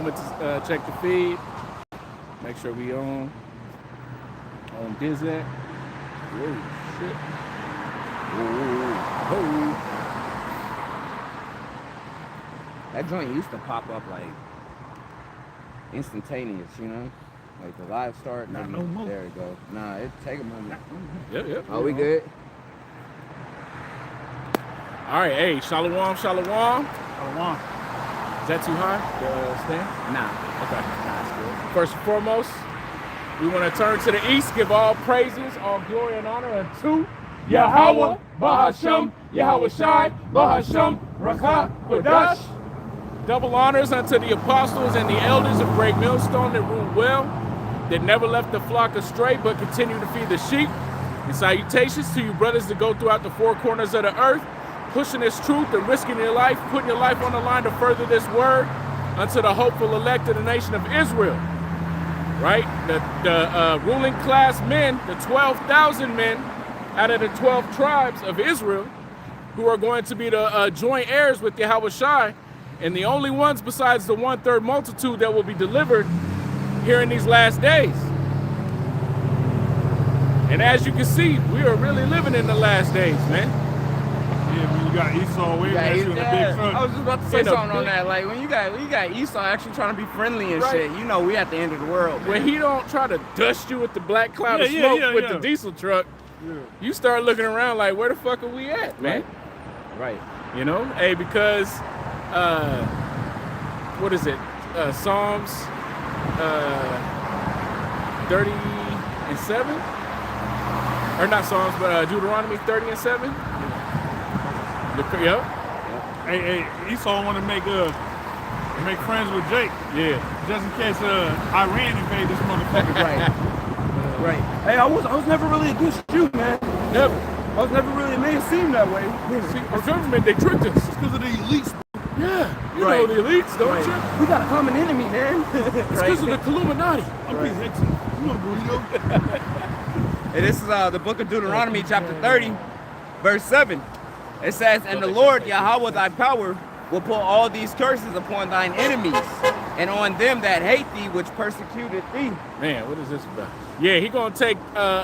moment to check the feed. Make sure we on Dizzy. Whoa, shit. Whoa. That joint used to pop up like instantaneous, you know? Like the live start. Not no more. There we go. Nah, it take a moment. Yep. Oh, we good? All right, hey, Shalom. Shalom. Is that too high, the stand? Nah. Okay. Nah, it's good. First and foremost, we want to turn to the east, give all praises, all glory and honor unto Yahweh, Bahashem, Yahweh Shai, Bahashem, Rakah, Kodash. Double honors unto the apostles and the elders of Great Millstone that ruled well, that never left the flock astray, but continue to feed the sheep. And salutations to you brothers that go throughout the four corners of the earth, pushing this truth and risking your life, putting your life on the line to further this word unto the hopeful elect of the nation of Israel. Right? The ruling class men, the 12,000 men out of the 12 tribes of Israel, who are going to be the joint heirs with Yahweh Shai, and the only ones besides the 1/3 multitude that will be delivered here in these last days. And as you can see, we are really living in the last days, man. Yeah, when you got Esau waving at you in a big truck. I was just about to say something on that. Like when you got Esau actually trying to be friendly and shit, you know we at the end of the world. Man. When he don't try to dust you with the black cloud of smoke with the diesel truck, you start looking around like, where the fuck are we at, man? Right. You know, hey, because what is it? Psalms 30:7, or not Psalms, but Deuteronomy 30:7. Yep. Hey, Esau want to make friends with Jake. Yeah. Just in case Iran invade this motherfucker. Right. Hey, I was never really against you, man. Never. I was never really made it seem that way. See, our government, they tricked us. It's because of the elites. Yeah. You know the elites, don't you? We got a common enemy, man. It's because of the Illuminati. I'm Pete Hickson. You know Burrito. And this is the book of Deuteronomy, chapter 30, verse 7. It says, "And the Lord Yahweh thy power will put all these curses upon thine enemies, and on them that hate thee, which persecuted thee." Man, what is this about? Yeah, he gonna take,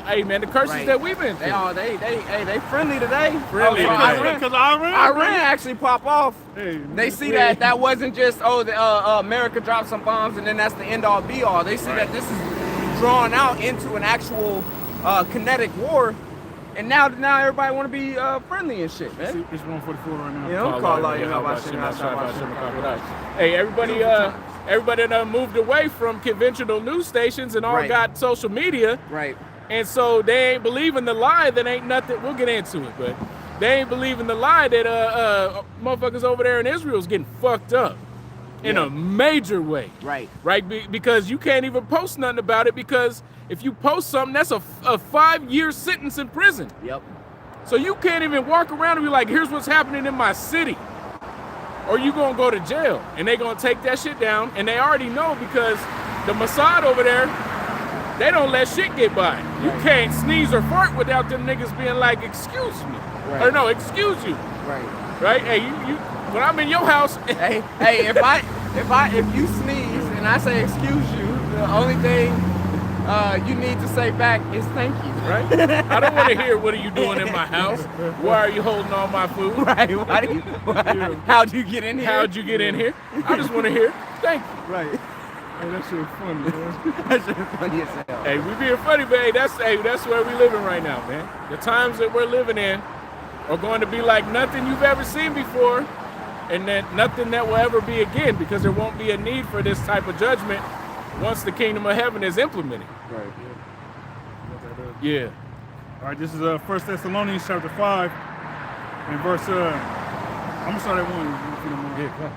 hey man, the curses that we've been through. They friendly today. Friendly today. Because Iran actually pop off. They see that wasn't just America dropped some bombs and then that's the end all be all. They see that this is drawn out into an actual kinetic war, and now everybody want to be friendly and shit, man. It's 144 right now. You know, call out Hey, everybody done moved away from conventional news stations and all got social media. Right. And so they ain't believing the lie that ain't nothing. We'll get into it, but they ain't believing the lie that motherfuckers over there in Israel's getting fucked up in a major way. Right. Right? Because you can't even post nothing about it, because if you post something, that's a 5-year sentence in prison. Yep. So you can't even walk around and be like, here's what's happening in my city. Or you gonna go to jail, and they gonna take that shit down, and they already know, because the Mossad over there, they don't let shit get by. You can't sneeze or fart without them niggas being like, excuse me. Or no, excuse you. Right? Hey, you when I'm in your house. hey, if you sneeze and I say excuse you, the only thing you need to say back is thank you. Right? I don't want to hear, what are you doing in my house? Why are you holding all my food? Right. How'd you get in here? How'd you get in here? I just want to hear, thank you. Right. Hey, that shit funny, man. That shit funny as hell. Hey, we being funny, but hey, that's where we living right now, man. The times that we're living in are going to be like nothing you've ever seen before, and then nothing that will ever be again, because there won't be a need for this type of judgment once the kingdom of heaven is implemented. Right. Yeah. All right, this is 1 Thessalonians chapter 5 and verse, I'm going to start at 1. If you don't mind. Yeah, come.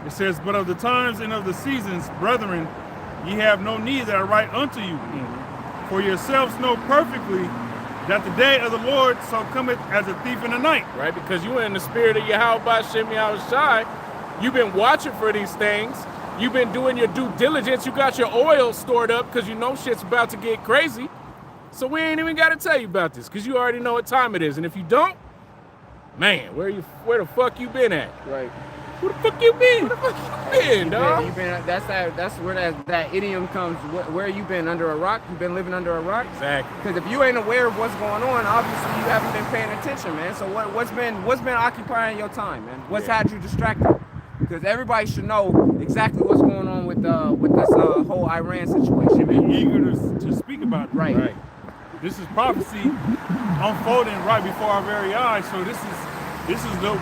It says, "But of the times and of the seasons, brethren, ye have no need that I write unto you. For yourselves know perfectly that the day of the Lord so cometh as a thief in the night." Right, because you in the spirit of Yahweh Bashem Yahweh Shai, you've been watching for these things. You've been doing your due diligence. You got your oil stored up because you know shit's about to get crazy. So we ain't even got to tell you about this, because you already know what time it is. And if you don't, man, where the fuck you been at? Right. Who the fuck you been? Dog? You been, that's where that idiom comes. Where you been, under a rock? You been living under a rock? Exactly. Because if you ain't aware of what's going on, obviously you haven't been paying attention, man. So what's been occupying your time, man? What's had you distracted? Because everybody should know exactly what's going on with this whole Iran situation, man. Be eager to speak about it. Right. This is prophecy unfolding right before our very eyes. So this is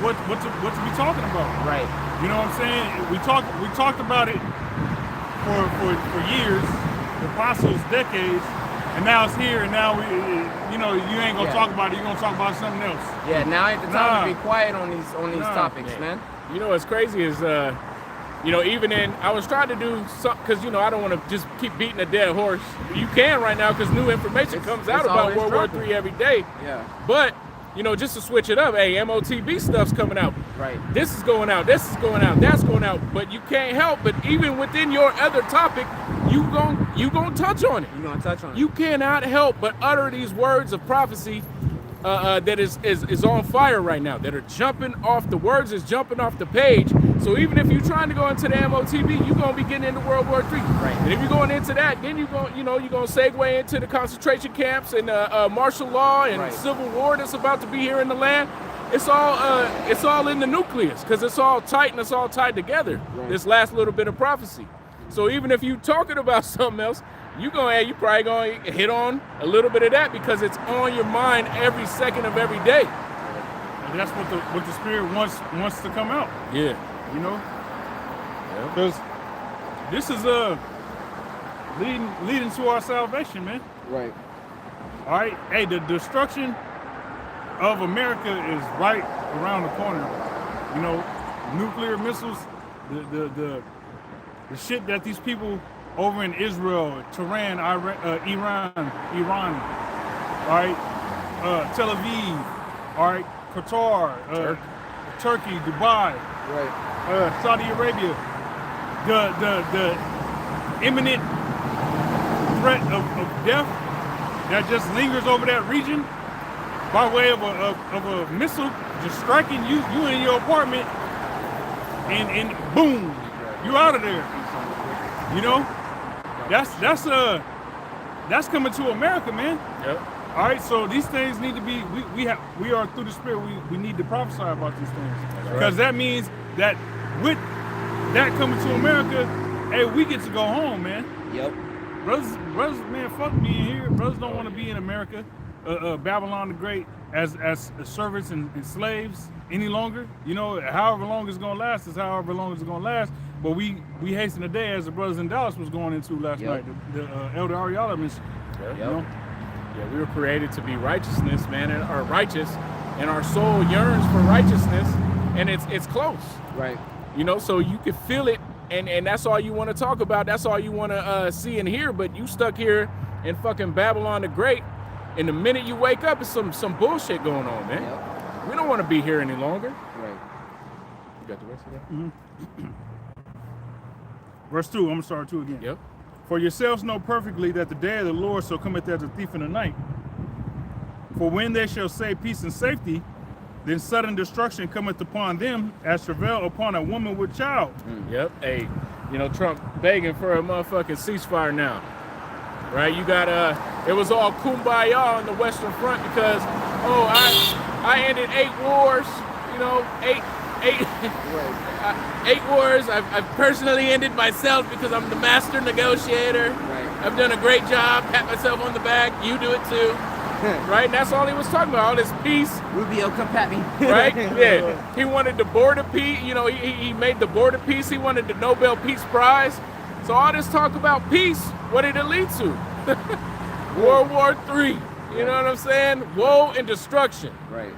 what to be talking about. Right. You know what I'm saying? We talked about it for years, the apostles, decades, and now it's here. And now you ain't gonna talk about it. You're gonna talk about something else. Yeah. Now ain't the time to be quiet on these topics, man. You know what's crazy is, even I was trying to do something, because, I don't want to just keep beating a dead horse. You can right now, because new information comes out about World War III every day. Yeah. But, just to switch it up, hey, MOTB stuff's coming out. Right. This is going out, this is going out, that's going out. But you can't help, but even within your other topic, you gonna touch on it. You're going to touch on it. You cannot help but utter these words of prophecy that is on fire right now, that are jumping off, the words is jumping off the page. So even if you're trying to go into the MOTB, you're going to be getting into World War III. Right. And if you're going into that, then you're going to segue into the concentration camps and martial law and civil war that's about to be here in the land. It's all in the nucleus, because it's all tight and it's all tied together, this last little bit of prophecy. So even if you're talking about something else, you probably going to hit on a little bit of that, because it's on your mind every second of every day. And that's what the Spirit wants to come out. Yeah. Because this is leading to our salvation, man. Right. All right. Hey, the destruction of America is right around the corner. Nuclear missiles, the shit that these people over in Israel, Tehran, Iran, all right, Tel Aviv, all right, Qatar, Turkey, Dubai, right, Saudi Arabia, the imminent threat of death that just lingers over that region by way of a missile just striking you in your apartment, and boom, you out of there. That's coming to America, man. Yep. All right, so these things need to be. We are through the Spirit. We need to prophesy about these things, because that means that with that coming to America, hey, we get to go home, man. Yep. Brothers, man, fuck being here. Brothers don't want to be in America, Babylon the Great, as servants and slaves any longer. However long it's gonna last is however long it's gonna last. But we hasten the day, as the brothers in Dallas was going into last night. The Elder Ariala mentioned. Yeah, we were created to be righteousness, man, and are righteous, and our soul yearns for righteousness, and it's close. Right. So you can feel it, and that's all you want to talk about. That's all you want to see and hear. But you stuck here in fucking Babylon the Great, and the minute you wake up, it's some bullshit going on, man. Yep. We don't want to be here any longer. Right. You got the rest of that? Mm-hmm. Verse 2, I'm going to start 2 again. Yep. For yourselves know perfectly that the day of the Lord shall cometh as a thief in the night. For when they shall say peace and safety, then sudden destruction cometh upon them as travail upon a woman with child. Yep. Hey, Trump begging for a motherfucking ceasefire now. Right? You got it was all kumbaya on the Western Front because I ended 8 wars, 8 wars. I've personally ended myself because I'm the master negotiator. Right. I've done a great job. Pat myself on the back. You do it too. Right? And that's all he was talking about. All this peace. Rubio, come pat me. Right? Yeah. He wanted the border peace. He made the border peace. He wanted the Nobel Peace Prize. So all this talk about peace, what did it lead to? World War III. You know what I'm saying? Woe and destruction. Right.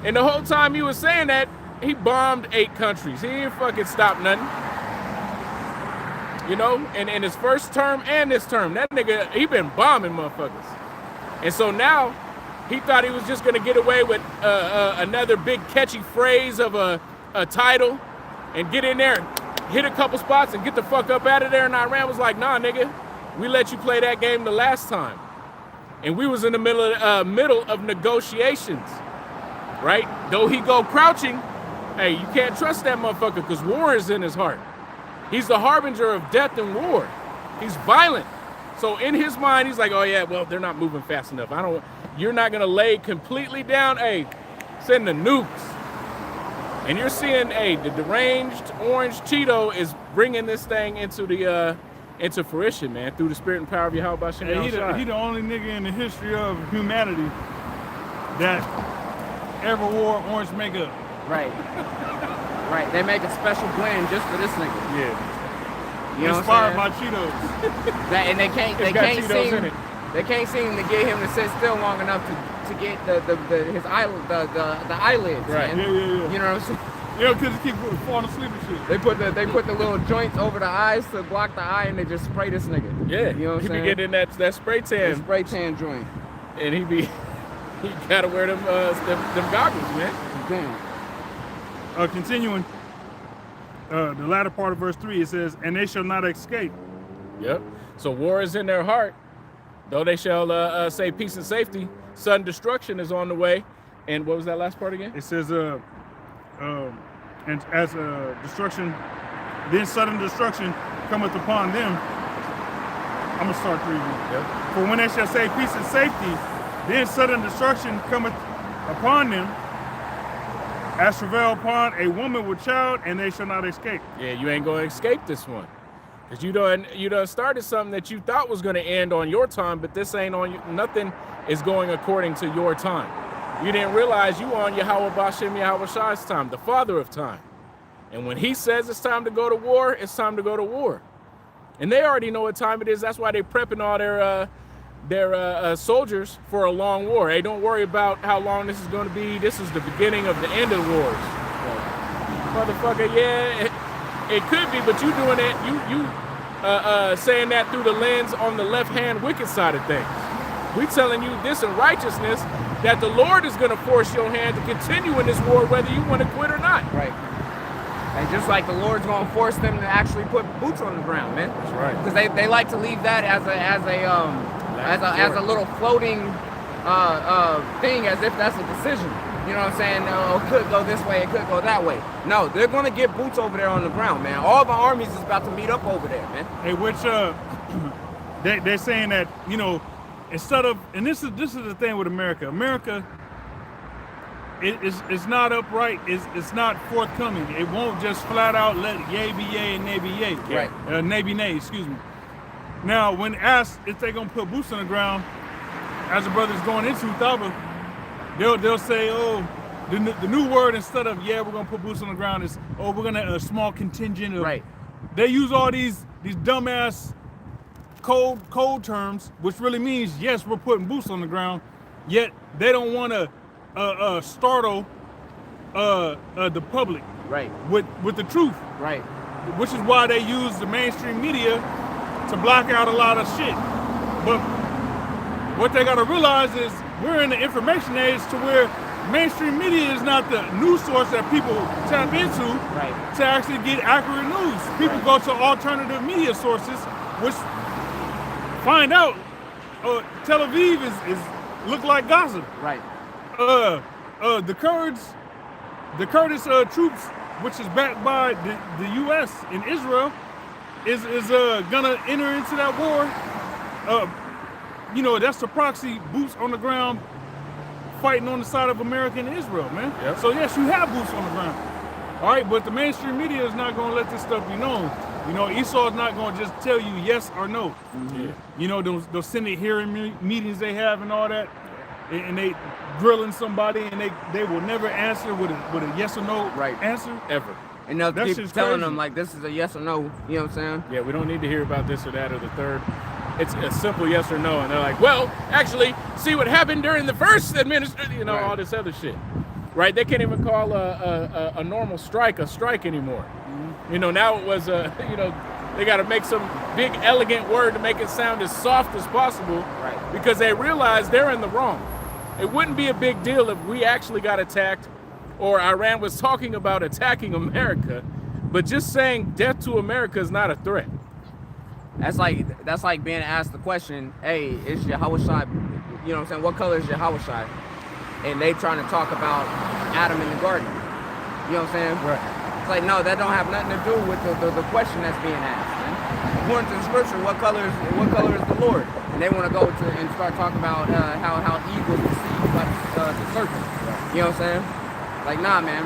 And the whole time he was saying that, he bombed 8 countries. He didn't fucking stop nothing. And in his first term and this term, that nigga, he been bombing motherfuckers. And so now, he thought he was just gonna get away with another big catchy phrase of a title and get in there and hit a couple spots and get the fuck up out of there. And Iran was like, nah, nigga, we let you play that game the last time. And we was in the middle of negotiations, right? Though he go crouching, Hey, you can't trust that motherfucker because war is in his heart. He's the harbinger of death and war. He's violent. So in his mind, he's like, oh yeah, well, they're not moving fast enough. You're not gonna lay completely down. Hey, send the nukes. And you're seeing, hey, the deranged orange Cheeto is bringing this thing into fruition, man, through the spirit and power of Yahweh Bashem. Hey, he the only nigga in the history of humanity that ever wore orange makeup. Right. Right. They make a special blend just for this nigga. Yeah. You know Inspired what by Cheetos. and they can't seem to get him to sit still long enough to get his eyelid the eyelids. Right. Man. Yeah. You know what I'm saying? Yeah, because he keep falling asleep and shit. They put the little joints over the eyes to block the eye, and they just spray this nigga. Yeah. You know what I'm saying? He be getting that spray tan. The spray tan joint. And he gotta wear them goggles, man. Damn. Continuing, the latter part of verse 3, it says, and they shall not escape. Yep. So war is in their heart. Though they shall say peace and safety, sudden destruction is on the way. And what was that last part again? It says, and as destruction, then sudden destruction cometh upon them. I'm gonna start reading. Yep. For when they shall say peace and safety, then sudden destruction cometh upon them, as travail upon a woman with child, and they shall not escape. Yeah, you ain't gonna escape this one. Because you done started something that you thought was gonna end on your time, but this ain't on you. Nothing is going according to your time. You didn't realize you on Yahweh Bashem Yahweh Shai's time, the father of time. And when he says it's time to go to war, it's time to go to war. And they already know what time it is. That's why they're prepping all their soldiers for a long war. Hey, don't worry about how long this is going to be. This is the beginning of the end of the wars. Motherfucker, yeah, it could be, but you doing it, you saying that through the lens on the left-hand wicked side of things. We telling you this in righteousness, that the Lord is going to force your hand to continue in this war whether you want to quit or not. Right. And just like the Lord's going to force them to actually put boots on the ground, man. That's right. Because they like to leave that as a little floating thing, as if that's a decision. You know what I'm saying? Oh, it could go this way, it could go that way. No, they're going to get boots over there on the ground, man. All the armies is about to meet up over there, man. Hey, which they're saying that, you know, instead of, and this is the thing with America. America, it's not upright. It's not forthcoming. It won't just flat out let yay be yay and nay be yay. Right. Nay be nay. Excuse me. Now, when asked if they're gonna put boots on the ground, as the brother's going into Thaba, they'll say, oh, the new word instead of yeah, we're gonna put boots on the ground is oh, we're gonna a small contingent of. Right. They use all these dumbass cold terms, which really means yes, we're putting boots on the ground, yet they don't want to startle the public, right, with the truth, right, which is why they use the mainstream media to block out a lot of shit. But what they got to realize is we're in the information age to where mainstream media is not the news source that people tap into, right, to actually get accurate news. People go to alternative media sources, which find out Tel Aviv is look like Gaza. Right. The Kurdish troops, which is backed by the U.S. and Israel, is gonna enter into that war. You know, that's the proxy boots on the ground fighting on the side of America and Israel, man. Yep. So yes, you have boots on the ground. All right, but the mainstream media is not gonna let this stuff be known. You know, Esau is not gonna just tell you yes or no. Mm-hmm. You know, those Senate hearing meetings they have and all that, and they grilling somebody and they will never answer with a yes or no answer ever. And they'll keep telling them like this is a yes or no. You know what I'm saying? Yeah, we don't need to hear about this or that or the third. It's a simple yes or no, and they're like, well, actually, see what happened during the first administration, you know, all this other shit, right? They can't even call a normal strike a strike anymore. Mm-hmm. You know, now it was you know, they got to make some big elegant word to make it sound as soft as possible, right? Because they realize they're in the wrong. It wouldn't be a big deal if we actually got attacked, or Iran was talking about attacking America, but just saying death to America is not a threat. That's like being asked the question, hey, is Yahweh Shai, you know what I'm saying, what color is Yahweh Shai? And they trying to talk about Adam in the garden. You You know what I'm saying? Right. It's like, no, that don't have nothing to do with the question that's being asked, man. According to the scripture, what color is the Lord? And they want to go to and start talking about how evil is deceived by the serpent. You know what I'm saying? Like, nah, man.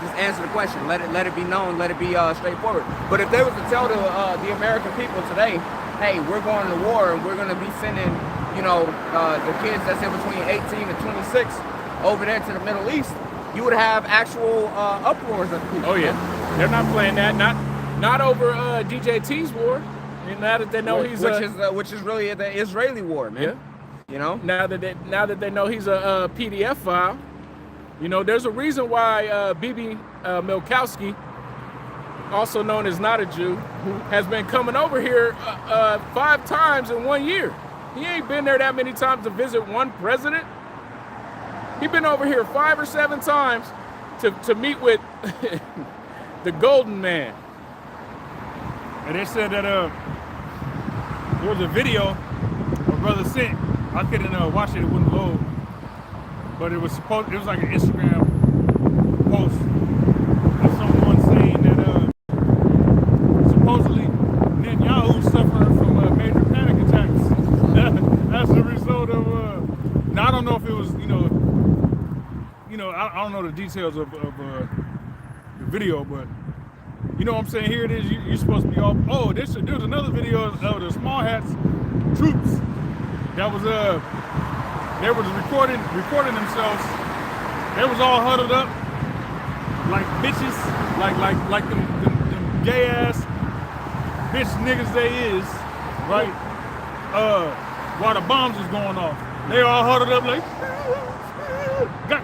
Just answer the question. Let it be known. Let it be straightforward. But if they was to tell the American people today, hey, we're going to war and we're going to be sending, you know, the kids that's in between 18 and 26 over there to the Middle East, you would have actual uproars of people. Oh yeah, they're not playing that. Not over DJT's war. And now that they know he's which is really the Israeli war, man. Yeah. You know. Now that they know he's a PDF file, you know, there's a reason why Bibi Milkowski, also known as Not a Jew, has been coming over here 5 times in 1 year. He ain't been there that many times to visit one president. He's been over here 5 or 7 times to meet with the Golden Man. And they said that there was a video a brother sent. I couldn't watch it; it wouldn't load. But it was like an Instagram post of someone saying that supposedly Netanyahu suffered from major panic attacks as a result of. Now I don't know if it was I don't know the details of the video, but you know what I'm saying. Here it is. You're supposed to be all. Oh, there was another video of the small hats troops that was they was recording themselves. They was all huddled up like bitches, like them gay ass bitch niggas they is, right? While the bombs is going off, they all huddled up like.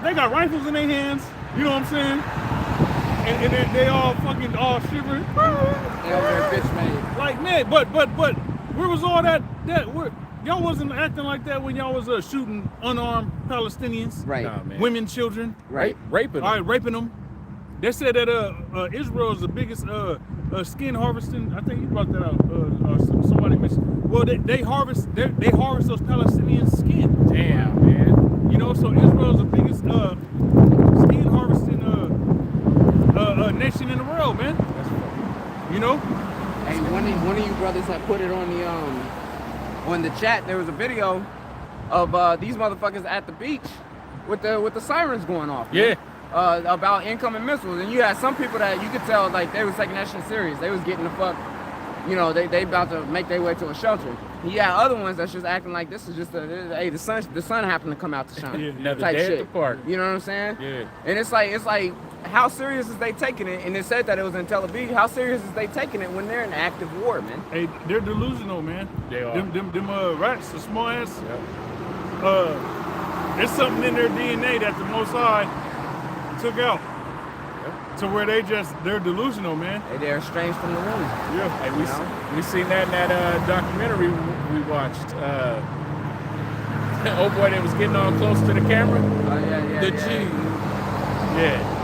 They got rifles in their hands, you know what I'm saying? And they all fucking all shivering. They over there bitch made. Like, man, but where was all that y'all wasn't acting like that when y'all was shooting unarmed Palestinians, right? Nah, man. Women, children, Right, raping them. All right, raping them. They said that Israel is the biggest skin harvesting. I think you brought that out. Somebody mentioned. Well, they harvest those Palestinian skin. Damn, man. You know, so Israel is the biggest skin harvesting nation in the world, man. That's funny. You know. Hey, one of you brothers had put it on the chat. There was a video of these motherfuckers at the beach with the sirens going off. Yeah. About incoming missiles, and you had some people that you could tell like they was taking that shit serious. They was getting the fuck, you know, they about to make their way to a shelter. You had other ones that's just acting like this is just hey, the sun happened to come out to shine. Yeah. Another type day at shit. the park. You know what I'm saying? Yeah. And it's like how serious is they taking it? And it said that it was in Tel Aviv. How serious is they taking it when they're in active war, man? Hey, they're delusional, man. They are. Them rats, the small ass. Yep. There's something in their DNA that the Most High took out. To where they're delusional, man. They're estranged from the womb. Yeah. Hey, we seen that in that documentary we watched. Oh boy, that was getting all close to the camera. Oh yeah. The G. Yeah.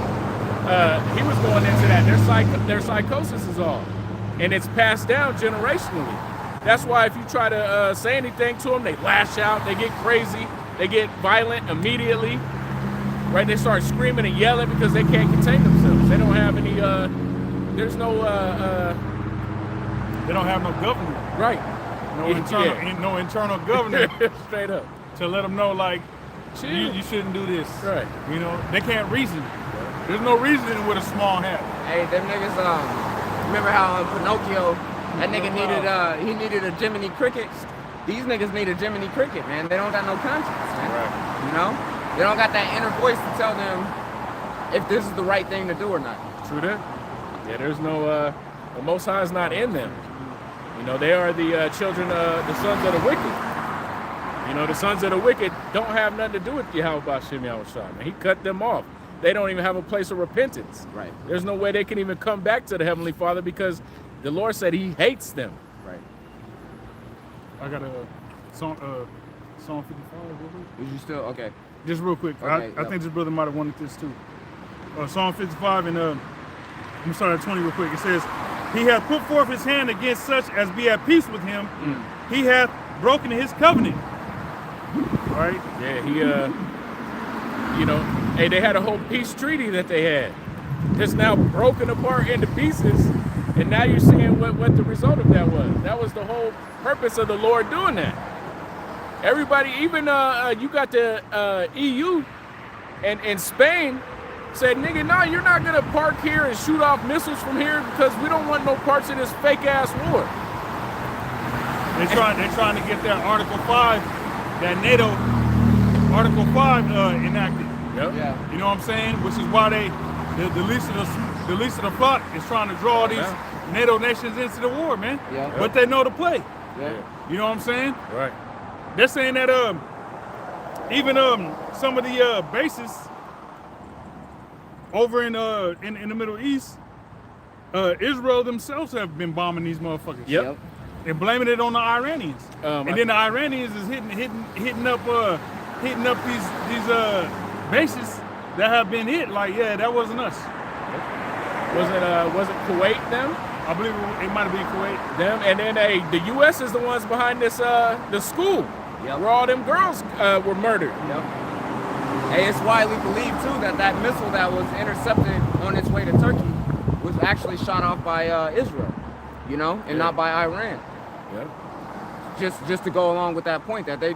He was going into that. Their psychosis is all, and it's passed down generationally. That's why if you try to say anything to them, they lash out, they get crazy, they get violent immediately. Right? They start screaming and yelling because they can't contain themselves. They don't have any. There's no. They don't have no government. Right. No internal government Straight up. to let them know, like, Chill. you shouldn't do this. Right. You know, they can't reason. There's no reasoning with a small hat. Hey, them niggas. Remember how Pinocchio, that nigga needed a Jiminy Cricket. These niggas need a Jiminy Cricket, man. They don't got no conscience, man. Right. You know, they don't got that inner voice to tell them if this is the right thing to do or not. True that. Yeah, there's no. The Most High is not in them. You know, they are the children, the sons of the wicked. You know, the sons of the wicked don't have nothing to do with Yahweh B'Shem Yahushua, man. He cut them off. They don't even have a place of repentance. Right. There's no way they can even come back to the Heavenly Father because the Lord said He hates them. Right. I got a song 55. Is you still okay? Just real quick. Okay, I think this brother might have wanted this too. Psalm 55 and I'm gonna start at 20 real quick. It says, He hath put forth His hand against such as be at peace with Him. He hath broken His covenant. Right? Yeah, He, you know, hey, they had a whole peace treaty that they had. just now broken apart into pieces, and now you're seeing what the result of that was. That was the whole purpose of the Lord doing that. Everybody, even you got the EU and Spain said, nigga, no, you're not gonna park here and shoot off missiles from here because we don't want no parts of this fake ass war. They're trying to get that Article 5, that NATO Article 5 enacted. Yep. Yeah. You know what I'm saying? Which is why the least of the flock is trying to draw these NATO nations into the war, man. Yeah. But they know the play. Yeah. You know what I'm saying? Right. They're saying that even some of the bases over in the Middle East, Israel themselves have been bombing these motherfuckers. Yep. And blaming it on the Iranians. And then the Iranians is hitting up these bases that have been hit. Like, yeah, that wasn't us. Was it Kuwait them? I believe it might have been Kuwait. Them, and then the U.S. is the ones behind this the school where all them girls were murdered. Yep. Hey, it's widely believed too that missile that was intercepted on its way to Turkey was actually shot off by Israel, you know, and not by Iran. Yep. Just to go along with that point that they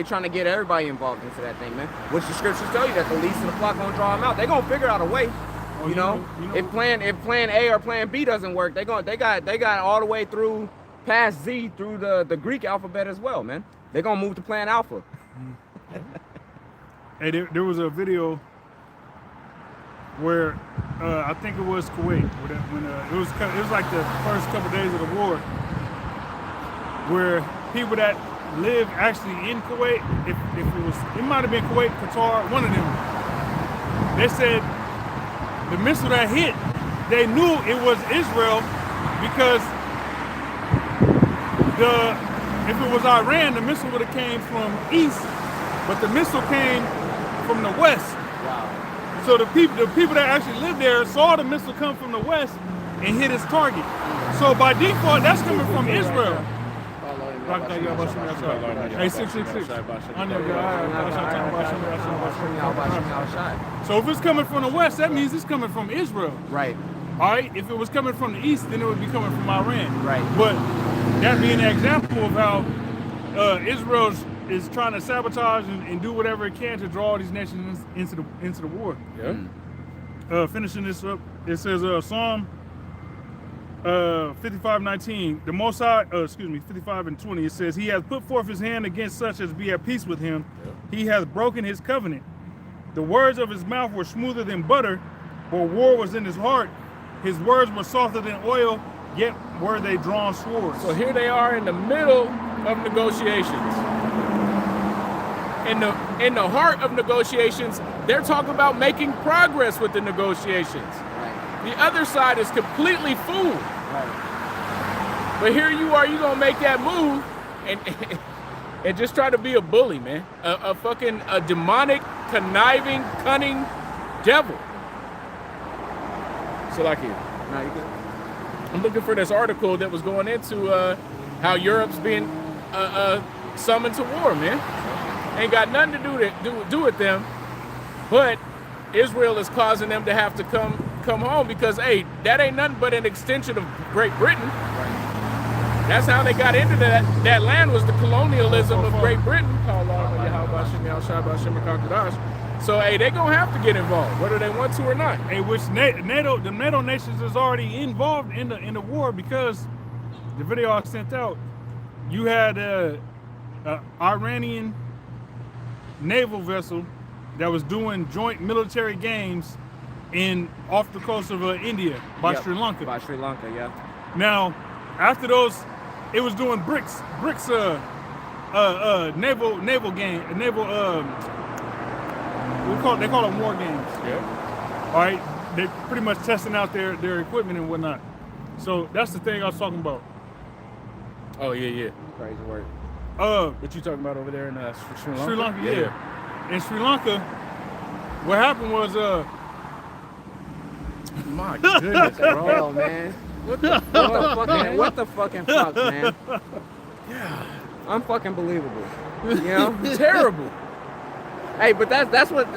trying to get everybody involved into that thing, man. Which the scriptures tell you that the least of the flock gonna draw them out. They gonna figure out a way. You know, if plan A or plan B doesn't work, they got all the way through past Z through the Greek alphabet as well, man. They're gonna move to plan Alpha. Hey, there was a video where I think it was Kuwait when it was like the first couple days of the war, where people that live actually in Kuwait, if it might have been Kuwait, Qatar, one of them, they said the missile that hit, they knew it was Israel because if it was Iran, the missile would have came from east, but the missile came from the west. Wow. So the people that actually lived there saw the missile come from the west and hit its target. So by default, that's coming from Israel. Hey, 666. So if it's coming from the west, that means it's coming from Israel. Right. All right. If it was coming from the east, then it would be coming from Iran. Right. But that being an example of how Israel is trying to sabotage and do whatever it can to draw these nations into the war. Yeah. Finishing this up, it says Psalm 55:19, the Most High, 55:20, it says, He has put forth His hand against such as be at peace with Him. He has broken His covenant. The words of His mouth were smoother than butter, but war was in His heart. His words were softer than oil, yet were they drawn swords. So here they are in the middle of negotiations. In the heart of negotiations, they're talking about making progress with the negotiations. The other side is completely fooled. Right. But here you are, you gonna make that move and just try to be a bully, man. A fucking demonic, conniving, cunning devil. So like here. No, you good. I'm looking for this article that was going into how Europe's being summoned to war, man. Ain't got nothing to do with them, but Israel is causing them to have to come home because, hey, that ain't nothing but an extension of Great Britain. Right. That's how they got into that land, was the colonialism of Great Britain. So, hey, they gonna have to get involved, whether they want to or not. Hey, which the NATO nations is already involved in the war, because the video I sent out, you had a Iranian naval vessel that was doing joint military games off the coast of India by Sri Lanka. By Sri Lanka, yeah. Now, after those, it was doing BRICS naval game, they call them war games. Yeah. All right, they're pretty much testing out their equipment and whatnot. So that's the thing I was talking about. Oh yeah. Crazy word. What you talking about over there in Sri Lanka? Sri Lanka, yeah. In Sri Lanka, what happened was My goodness, bro. Hell, man. What the fucking fuck, man? Yeah. Unfucking believable. You know? Terrible. Hey, but that's what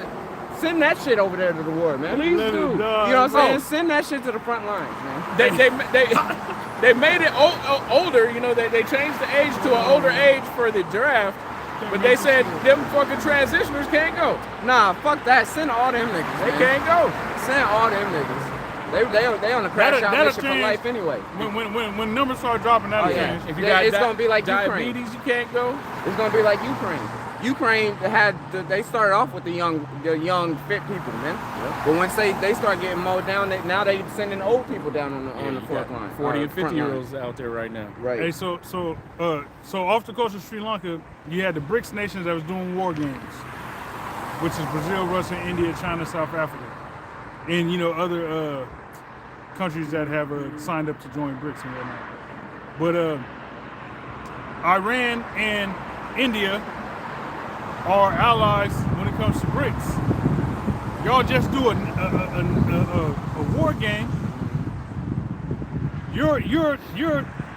Send that shit over there to the war, man. Please Let do. it die. You know what I'm saying? Bro. Send that shit to the front lines, man. They made it older. You know, they changed the age to an older age for the draft, but they said them fucking transitioners can't go. Nah, fuck that. Send all them niggas. They man. can't go. Send all them niggas. They on the crash out That'll mission for change. life anyway. When numbers start dropping, that'll change. If you got It's gonna be like diabetes, Ukraine. you can't go. It's gonna be like Ukraine. Ukraine they started off with the young fit people, man. But once they start getting mowed down, now they sending old people down on the front line. 40 and 50 front year line. olds out there right now. Right. Hey, so off the coast of Sri Lanka, you had the BRICS nations that was doing war games, which is Brazil, Russia, India, China, South Africa, and other countries that have signed up to join BRICS and whatnot. But Iran and India are allies when it comes to BRICS. Y'all just do a war game. You're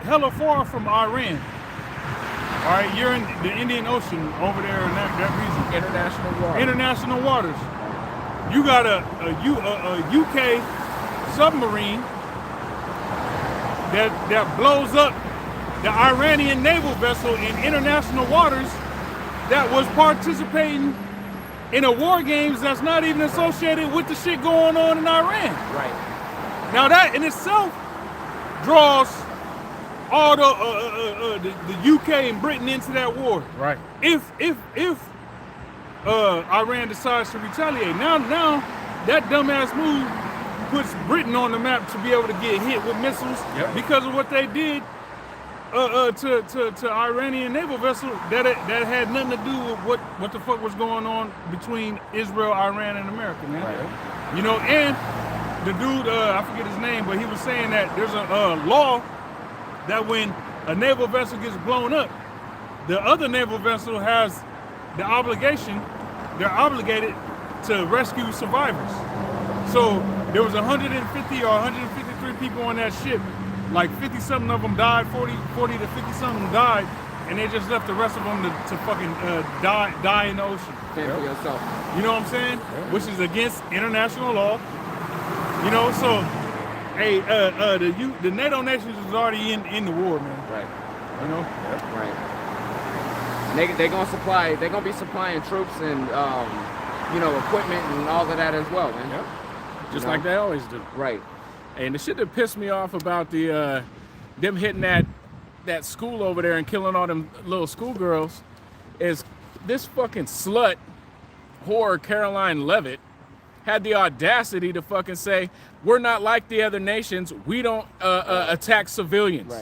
hella far from Iran. All right, you're in the Indian Ocean over there in that region. International water. International waters. You got a UK submarine that blows up the Iranian naval vessel in international waters that was participating in a war games that's not even associated with the shit going on in Iran. Right. Now that in itself draws all the UK and Britain into that war. Right. If Iran decides to retaliate, now that dumbass move puts Britain on the map to be able to get hit with missiles because of what they did to Iranian naval vessel that had nothing to do with what the fuck was going on between Israel, Iran, and America, man. Right. And the dude, I forget his name, but he was saying that there's a law that when a naval vessel gets blown up, the other naval vessel has the obligation, they're obligated to rescue survivors. So there was 150 or 153 people on that ship. Like 50-something of them died, 40 to 50-something died, and they just left the rest of them to fucking die in the ocean. Stand for yourself. You know what I'm saying? Which is against international law. So hey, the NATO nations is already in the war, man. Right. Right. They're gonna be supplying troops and equipment and all of that as well, man. Yep. Just like they always do. Right. And the shit that pissed me off about the them hitting that school over there and killing all them little schoolgirls is this fucking slut whore Caroline Leavitt had the audacity to fucking say, we're not like the other nations, we don't attack civilians.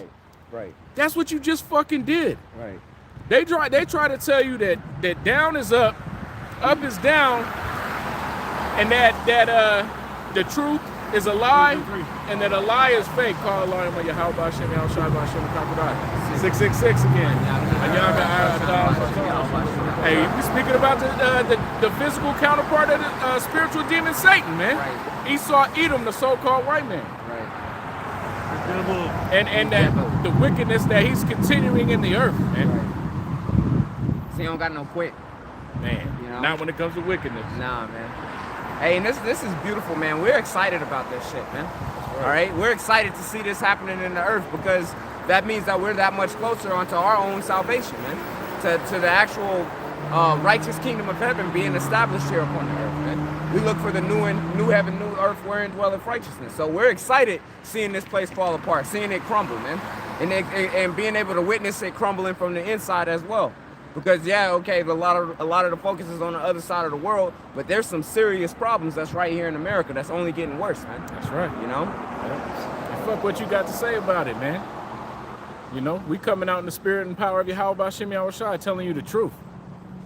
Right. That's what you just fucking did. Right. They try to tell you that down is up is down, and that the truth is a lie, and that a lie is fake. Call a lie on Yahweh Bashem, Yahweh Bashem, Crocodile. 666 again. Hey, we speaking about the physical counterpart of the spiritual demon Satan, man. Right. Esau Edom, the so-called white man. Right. And that the wickedness that he's continuing in the earth, man. Right. So he don't got no quit. Man, not when it comes to wickedness. Nah, man. Hey, and this is beautiful, man. We're excited about this shit, man. All right? We're excited to see this happening in the earth because that means that we're that much closer onto our own salvation, man. To the actual righteous kingdom of heaven being established here upon the earth, man. We look for the new heaven, new earth wherein dwelleth righteousness. So we're excited seeing this place fall apart, seeing it crumble, man. And being able to witness it crumbling from the inside as well. Because a lot of the focus is on the other side of the world, but there's some serious problems that's right here in America that's only getting worse, man. That's right. And fuck what you got to say about it, man. We coming out in the spirit and power of Yahweh Bashem Yahushua telling you the truth.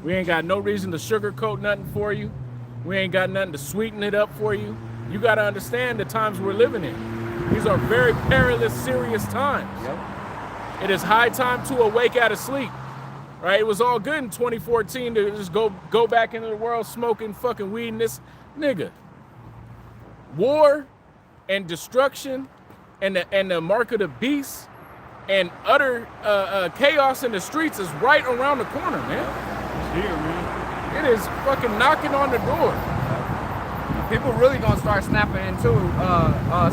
We ain't got no reason to sugarcoat nothing for you. We ain't got nothing to sweeten it up for you. You got to understand the times we're living in. These are very perilous, serious times. Yep. It is high time to awake out of sleep. Right, it was all good in 2014 to just go back into the world smoking fucking weed and this nigga. War and destruction and the mark of the beast and utter chaos in the streets is right around the corner, man. It's here, man. It is fucking knocking on the door. People really gonna start snapping into a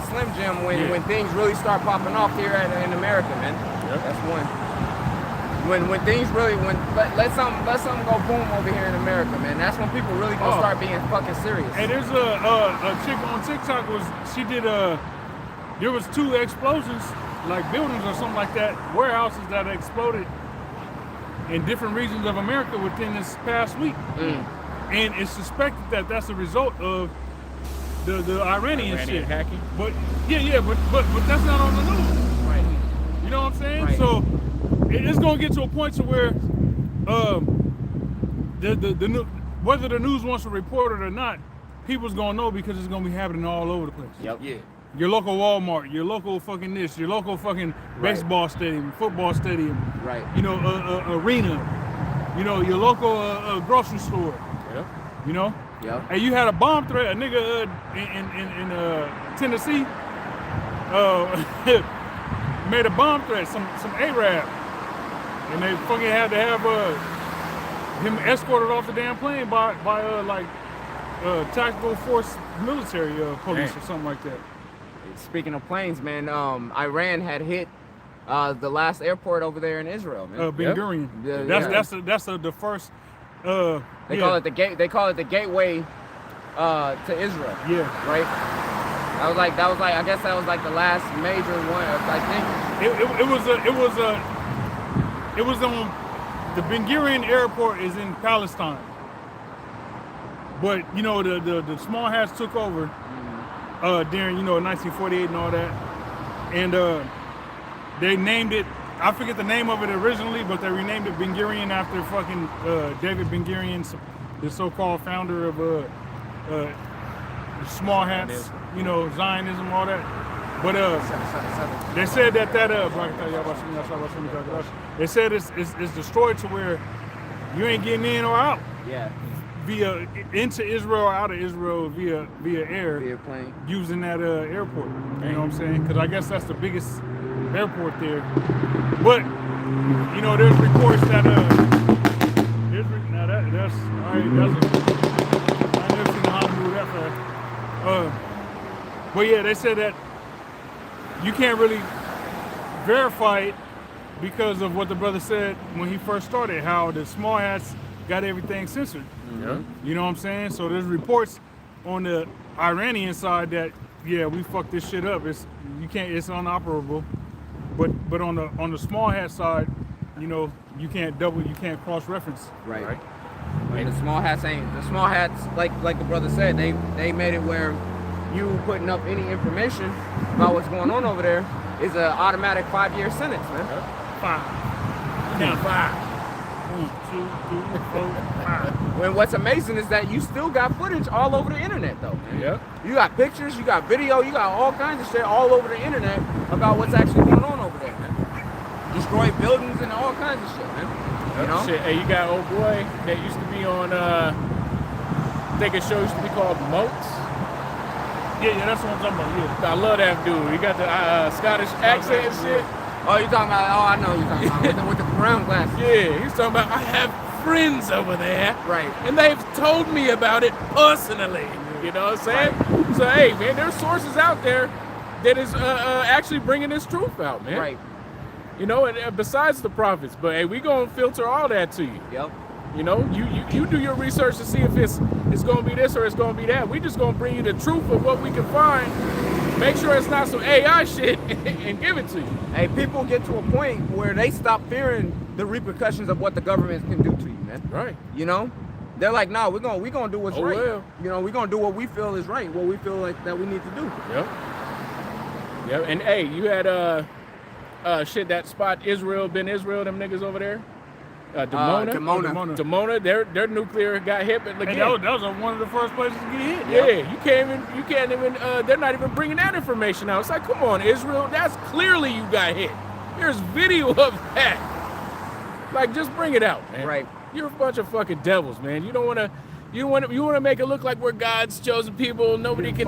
Slim Jim when things really start popping off here in America, man. Yep. That's one. When things really let something go boom over here in America, man. That's when people really gonna start being fucking serious. And there's a chick on TikTok there was 2 explosions, like buildings or something like that, warehouses that exploded in different regions of America within this past week. And it's suspected that that's a result of the Iranian shit. Hacking. But but that's not on the news. Right. You know what I'm saying? Right. So it's gonna get to a point to where whether the news wants to report it or not, people's gonna know because it's gonna be happening all over the place. Yep. Yeah. Your local Walmart, your local fucking this, your local fucking baseball stadium, football stadium, Right. you know, arena, you know, your local grocery store, Yep. you know. Yep. Hey, you had a bomb threat, a nigga in Tennessee made a bomb threat, some Arab, and they fucking had to have him escorted off the damn plane by tactical force military police or something like that. Speaking of planes, man, Iran had hit the last airport over there in Israel, man. Ben Gurion. That's the first. They call it the gate. They call it the gateway to Israel. Yeah. Right. That was like I guess that was like the last major one. I think It was on the Ben Gurion airport is in Palestine, but you know the small hats took over during 1948 and all that, and they named it. I forget the name of it originally, but they renamed it Ben Gurion after fucking David Ben Gurion, the so-called founder of small hats, Zionism, all that. But they said that they said it's destroyed to where you ain't getting in or out. Yeah. Via into Israel or out of Israel via air. Via plane. Using that airport. You know what I'm saying? Because I guess that's the biggest airport there. But there's reports that that's all right. I never seen the Hollywood move that fast. But yeah, they said that you can't really verify it because of what the brother said when he first started, how the small hats got everything censored. Yeah. You know what I'm saying? So there's reports on the Iranian side that we fucked this shit up. It's inoperable. But on the small hat side, you can't cross reference. Right. And the small hats like the brother said, they made it where you putting up any information about what's going on over there is an automatic 5-year sentence, man. 5. Count 5. 1, 2, 3, 4, 5. When what's amazing is that you still got footage all over the internet, though. Yeah. You got pictures, you got video, you got all kinds of shit all over the internet about what's actually going on over there, man. Destroyed buildings and all kinds of shit, man. You know? Shit. Hey, you got old boy that used to be on. I think a show used to be called Moats. Yeah, that's what I'm talking about. Yeah. I love that dude. He got the Scottish accent and shit. Oh, you talking about? Oh, I know you talking about with the brown glasses. Yeah, he's talking about I have friends over there, Right? and they've told me about it personally. You know what I'm saying? Right. So hey, man, there's sources out there that is actually bringing this truth out, man. Right. And besides the prophets, but hey, we gonna filter all that to you. Yep. You do your research to see if it's gonna be this or it's gonna be that. We just gonna bring you the truth of what we can find. Make sure it's not some AI shit and give it to you. Hey, people get to a point where they stop fearing the repercussions of what the government can do to you, man. Right. They're like, nah, we're gonna do what's right. Well. We're gonna do what we feel is right, what we feel like that we need to do. Yep. And hey, you had shit that spot Israel, them niggas over there. Dimona, their nuclear got hit, but again, that was one of the first places to get hit. Yeah, you can't even. They're not even bringing that information out. It's like, come on, Israel, that's clearly you got hit. There's video of that. Like, just bring it out, man. Right. You're a bunch of fucking devils, man. You want to make it look like we're God's chosen people. Nobody can.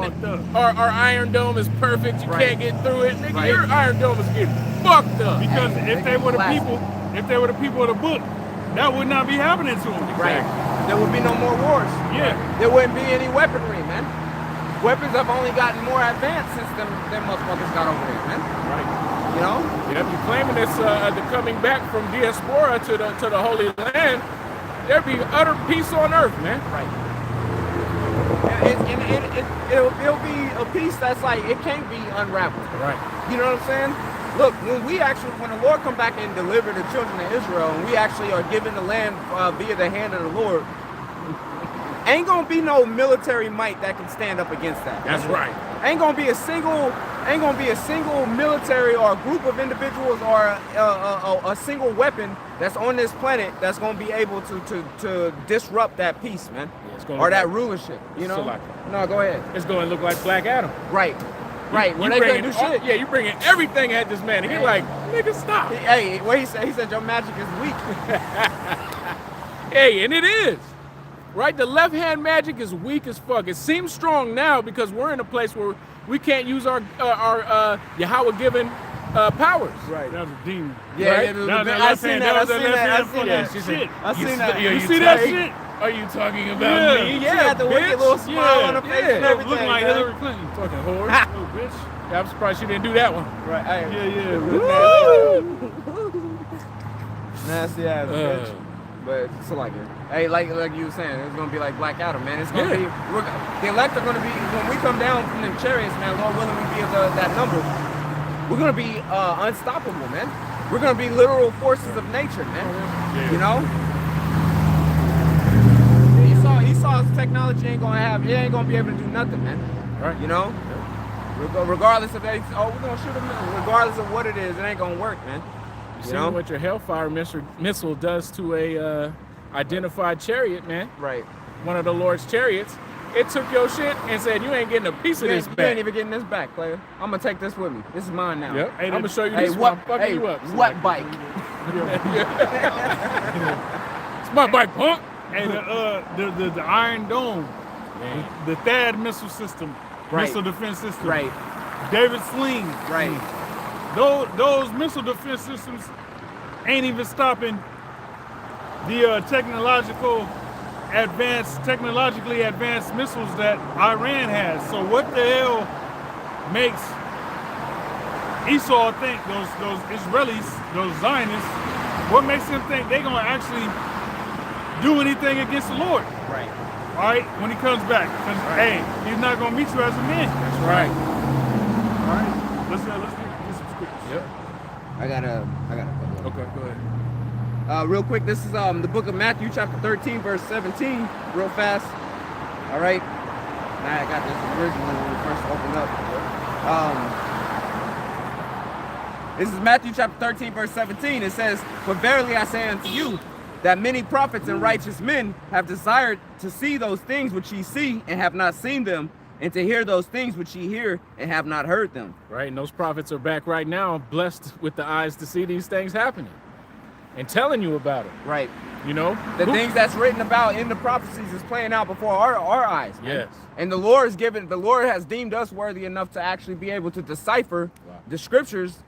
Our Iron Dome is perfect. You can't get through it, nigga. Your Iron Dome is getting fucked up. Because if they were the people of the book, that would not be happening to them. Right. there would be no more wars. Yeah. There wouldn't be any weaponry, man. Weapons have only gotten more advanced since them motherfuckers got over there, man. Right. You know? Yep, you're claiming this the coming back from diaspora to the Holy Land. There'd be utter peace on earth, man. Right. It'll be a piece that's like, it can't be unraveled. Right. You know what I'm saying? Look, when the Lord come back and deliver the children of Israel, and we actually are given the land via the hand of the Lord, ain't gonna be no military might that can stand up against that. That's right. Ain't gonna be a single military or a group of individuals or a single weapon that's on this planet that's gonna be able to disrupt that peace, man, or that rulership. You know? No, go ahead. It's going to look like Black Adam. Right. Right. When they bringing do shit. Yeah, you bringing everything at this man. And he like, nigga, stop. Hey, what he said? He said your magic is weak. Hey, and it is. Right? The left hand magic is weak as fuck. It seems strong now because we're in a place where we can't use our Yahweh given powers. Right. That was a demon. Yeah, Right? I seen that. I seen that. You see that shit? Are you talking about me? She had the wicked little smile on her face and everything. Looking like man. Hillary Clinton. Fucking whore. Little bitch. Yeah, I'm surprised she didn't do that one. Right. Hey, Yeah. nasty ass bitch. But it's like it. Hey, like you were saying, it's gonna be like Black Adam, man. It's gonna be the elect are gonna be when we come down from them chariots, man. Lord willing, we be of that number. We're gonna be unstoppable, man. We're gonna be literal forces of nature, man. Yeah. You know. Esau's technology ain't gonna be able to do nothing, man. Right. You know. Regardless of we're gonna shoot him. Regardless of what it is, it ain't gonna work, man. You see what your Hellfire missile does to a identified chariot, man. Right. One of the Lord's chariots. It took your shit and said, you ain't getting a piece of this You back. ain't even getting this back, player. I'm gonna take this with me. This is mine now. Yep. I'm gonna show you Hey, this what? one. I'm fucking Hey, you up. what bike? It's my bike, punk. Hey, the Iron Dome, the THAAD missile system, missile defense system. Right. David Sling. Right. Those missile defense systems ain't even stopping the technologically advanced missiles that Iran has. So what the hell makes Esau think, those Israelis, those Zionists, what makes them think they're gonna actually do anything against the Lord? Right. All right, when he comes back, because hey, he's not gonna meet you as a man. That's right. All right, let's get some scriptures. Yep. I gotta. Okay, go ahead. Real quick, this is the book of Matthew, chapter 13, verse 17. Real fast. All right. Now I got this originally when we first opened up. This is Matthew chapter 13, verse 17. It says, "For verily I say unto you, that many prophets and righteous men have desired to see those things which ye see and have not seen them, and to hear those things which ye hear and have not heard them." Right, and those prophets are back right now, blessed with the eyes to see these things happening and telling you about it. Right. You know? The things that's written about in the prophecies is playing out before our eyes. Man. Yes. And the Lord has deemed us worthy enough to actually be able to decipher the scriptures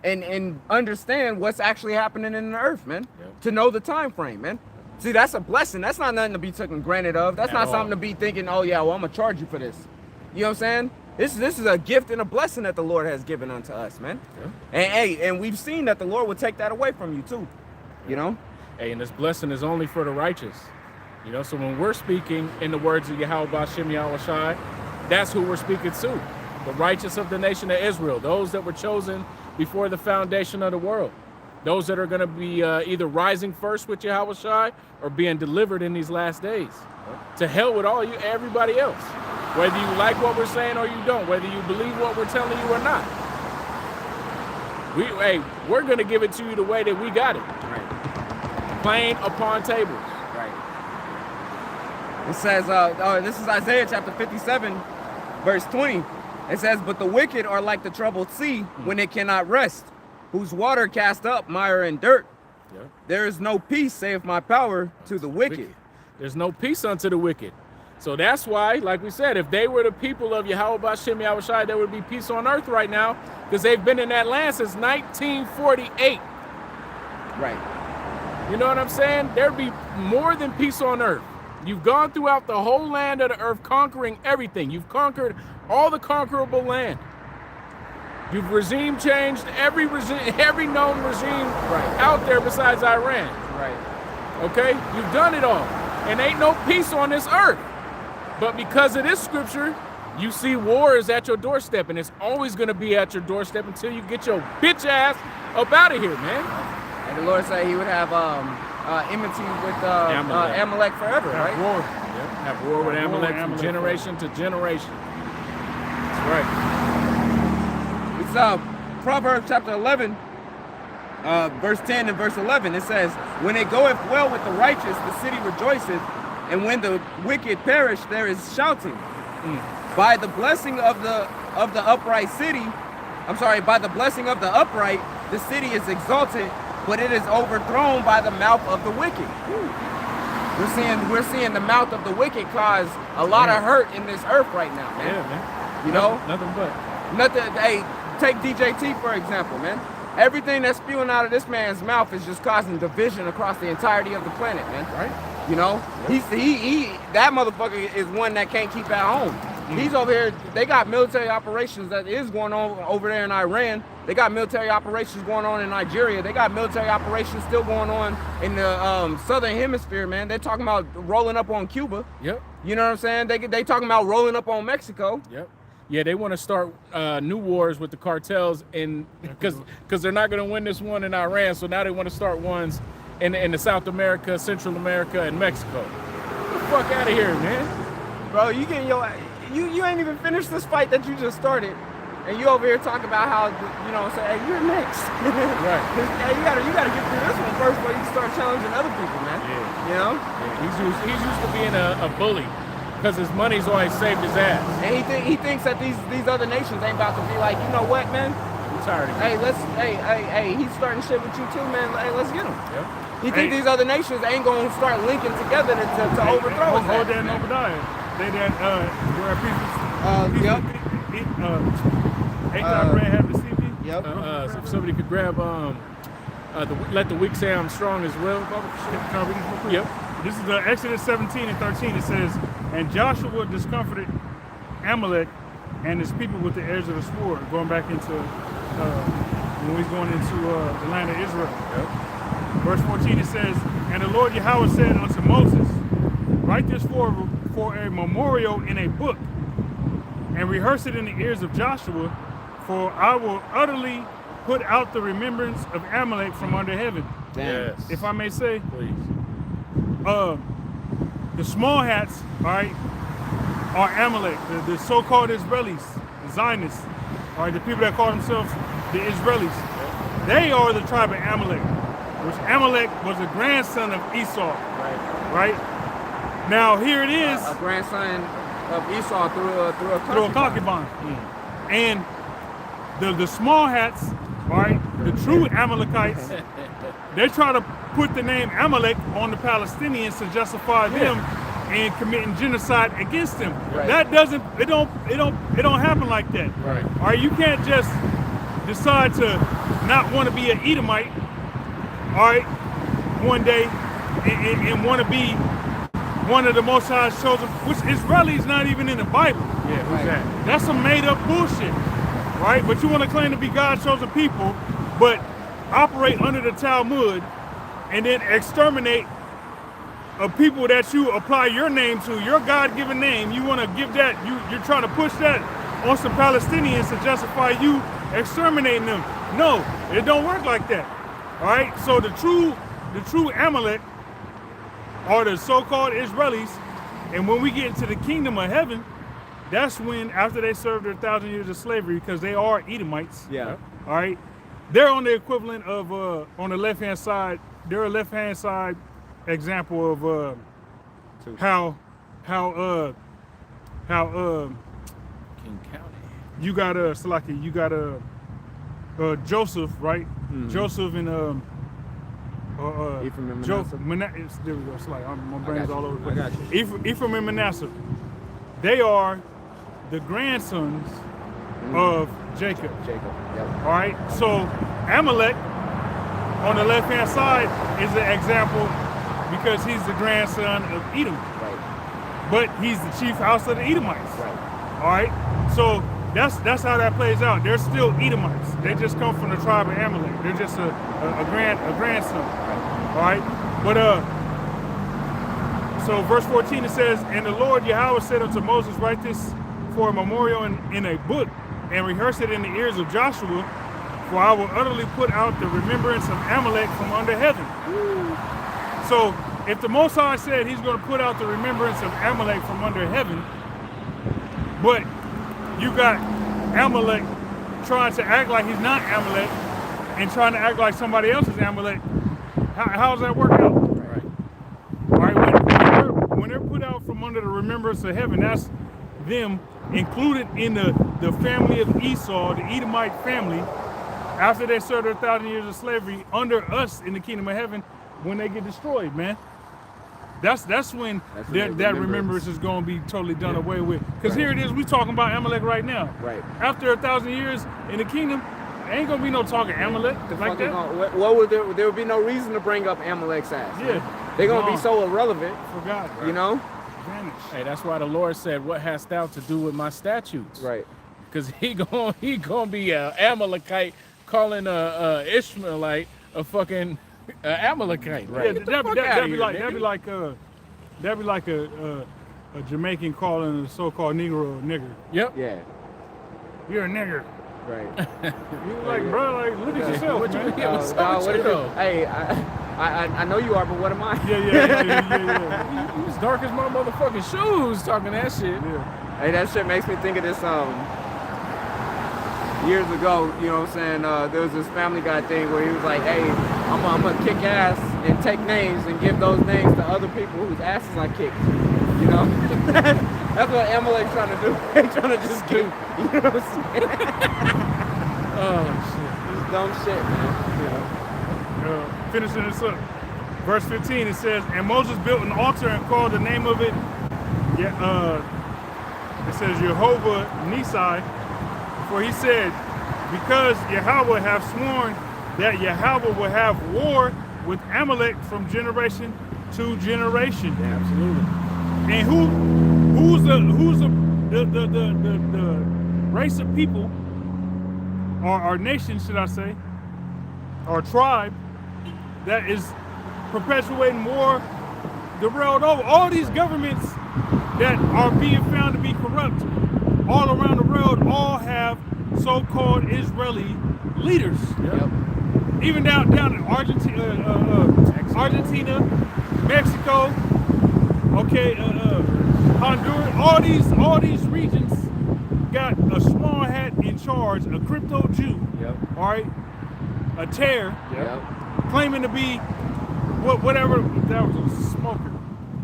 and understand what's actually happening in the earth, man. Yep. To know the time frame, man. See, that's a blessing. That's not nothing to be taken granted of. That's not something to be thinking, oh yeah, well, I'm gonna charge you for this. You know what I'm saying? This is a gift and a blessing that the Lord has given unto us, man. Yeah. And we've seen that the Lord would take that away from you too. You know? Hey, and this blessing is only for the righteous. You know, so when we're speaking in the words of Yahweh Bashem Yahweh Shai, that's who we're speaking to. The righteous of the nation of Israel, those that were chosen before the foundation of the world. Those that are going to be either rising first with Yahweh Shai or being delivered in these last days. To hell with everybody else. Whether you like what we're saying or you don't, whether you believe what we're telling you or not. We're going to give it to you the way that we got it. Right. Plain upon tables. Right. It says, this is Isaiah chapter 57, verse 20. It says, "But the wicked are like the troubled sea when it cannot rest, whose water cast up mire and dirt. Yeah. There is no peace, saith my power, to the wicked." There's no peace unto the wicked. So that's why, like we said, if they were the people of Yahweh Bashem Yahweh Shai, there would be peace on earth right now, because they've been in that land since 1948. Right. You know what I'm saying? There'd be more than peace on earth You've gone throughout the whole land of the earth, conquering everything. You've conquered all the conquerable land. You've regime changed every known regime out there besides Iran. Right. Okay? You've done it all. And ain't no peace on this earth. But because of this scripture, you see war is at your doorstep, and it's always going to be at your doorstep until you get your bitch ass up out of here, man. And the Lord said he would have enmity with Amalek forever, right? War. Yep. Have war with Amalek from generation to generation. That's right. It's Proverbs chapter 11, verse 10 and verse 11. It says, when it goeth well with the righteous, the city rejoiceth, and when the wicked perish, there is shouting. By the blessing of the upright city, by the blessing of the upright, the city is exalted, but it is overthrown by the mouth of the wicked. We're seeing the mouth of the wicked cause a lot of hurt in this earth right now, man. Yeah, man. You know? Nothing. Hey, take DJT for example, man. Everything that's spewing out of this man's mouth is just causing division across the entirety of the planet, man. Right. You know? Yep. He that motherfucker is one that can't keep at home. He's over here. They got military operations that is going on over there in Iran. They got military operations going on in Nigeria. They got military operations still going on in the southern hemisphere, man. They're talking about rolling up on Cuba. Yep. You know what I'm saying? They talking about rolling up on Mexico. Yep. Yeah, they want to start new wars with the cartels, because they're not going to win this one in Iran. So now they want to start ones in the South America, Central America, and Mexico. Get the fuck out of here, man. Bro, you getting you ain't even finished this fight that you just started, and you over here talking about how, you know, say, hey, you're next. Right. Hey, you gotta get through this one first before you can start challenging other people, man. Yeah. You know? Yeah, he's used to being a bully, because his money's always saved his ass. And he thinks that these other nations ain't about to be like, you know what, man? I'm tired of it. Hey, he's starting shit with you too, man. Hey, let's get him. Yep. He think these other nations ain't gonna start linking together to overthrow us. Hold that in Obadiah. They that where people. Yep. Brand have the CP. Yep. If somebody could grab let the weak say I'm strong as well. Can I read this real quick? Yep. This is Exodus 17 and 13. It says, and Joshua discomforted Amalek and his people with the edge of the sword, going back into when he's going into the land of Israel. Yep. Verse 14 it says, and the Lord Yahweh said unto Moses, write this for a memorial in a book, and rehearse it in the ears of Joshua, for I will utterly put out the remembrance of Amalek from under heaven. Yes. If I may say, Please. the small hats, all right, are Amalek, the so-called Israelis, the Zionists, all right, the people that call themselves the Israelis. They are the tribe of Amalek, which Amalek was a grandson of Esau. Right? Now here it is. A grandson of Esau through a concubine. And the small hats, all right, the true Amalekites, they try to put the name Amalek on the Palestinians to justify them and committing genocide against them. Right. That it don't happen like that. Right. All right, you can't just decide to not want to be an Edomite, all right, one day and want to be one of the Most High's chosen, which Israelis not even in the Bible. Yeah, who's that? That's some made up bullshit, right? But you want to claim to be God's chosen people, but operate under the Talmud and then exterminate a people that you apply your name to, your God-given name. You want to give that, you're trying to push that on some Palestinians to justify you exterminating them. No, it don't work like that. All right, so the true Amalek are the so-called Israelis, and when we get into the kingdom of heaven, that's when, after they served their 1,000 years of slavery, because they are Edomites. Yeah. All right, they're on the equivalent of on the left-hand side. They're a left-hand side example of how King County. you got Salaki, you got Joseph, right? Mm-hmm. Joseph and Ephraim and Joseph, Manasseh. there we go. It's like my brain's all over the I place. got you. Ephraim and Manasseh, they are the grandsons of Jacob. Yep. All right, so Amalek on the left-hand side is an example because he's the grandson of Edom. Right. but he's the chief house of the Edomites. Right. All right, so that's how that plays out. They're still Edomites. They just come from the tribe of Amalek. They're just a grandson. All right, but so verse 14 it says, and the Lord Yahweh said unto Moses, write this for a memorial in a book, and rehearse it in the ears of Joshua, for I will utterly put out the remembrance of Amalek from under heaven. So if the Most High said he's going to put out the remembrance of Amalek from under heaven, but you got Amalek trying to act like he's not Amalek and trying to act like somebody else is Amalek, how does that work out? Right. All right, when they're put out from under the remembrance of heaven, that's them included in the family of Esau, the Edomite family, after they served their 1,000 years of slavery under us in the kingdom of heaven, when they get destroyed, man. That's when that remembrance is going to be totally done away with. Because here it is, we talking about Amalek right now. Right. After 1,000 years in the kingdom, there ain't going to be no talking Amalek like that. What would there would be no reason to bring up Amalek's ass. Yeah. They're going to be so irrelevant. Forgot. You know? Vanished. Hey, that's why the Lord said, what hast thou to do with my statutes? Right. Because he gonna be an Amalekite calling a Ishmaelite a fucking Amalekite. Right. Get the Yeah, fuck that'd outta be here, like nigga. a Jamaican calling a so-called Negro a nigger. Yep. Yeah. You're a nigger. Right. You like, bro, like, look at yourself, What you man. mean? What's up with what you, is it? though? Hey, I know you are, but what am I? Yeah. You as dark as my motherfucking shoes talking that shit. Yeah. Hey, that shit makes me think of this, years ago, you know what I'm saying, there was this Family Guy thing where he was like, hey, I'm gonna kick ass and take names and give those names to other people whose asses I kicked, you know? That's what Amalek's trying to do. They're trying to just do, you know what I'm saying? Oh shit. This dumb shit, man. You know? Finishing this up. Verse 15, it says, and Moses built an altar and called the name of it, it says Jehovah Nisai, for he said, because Yahweh hath sworn that Yahweh will have war with Amalek from generation to generation. Yeah, absolutely. And who's the race of people, or nation, should I say, or tribe that is perpetuating war the world over? All these governments that are being found to be corrupt all around the world all have so-called Israeli leaders. Yep. Even down in Argentina, Mexico, okay, Honduras, all these regions got a small hat in charge, a crypto Jew, Yep. all right, a tear, Yep. claiming to be whatever. That was a smoker.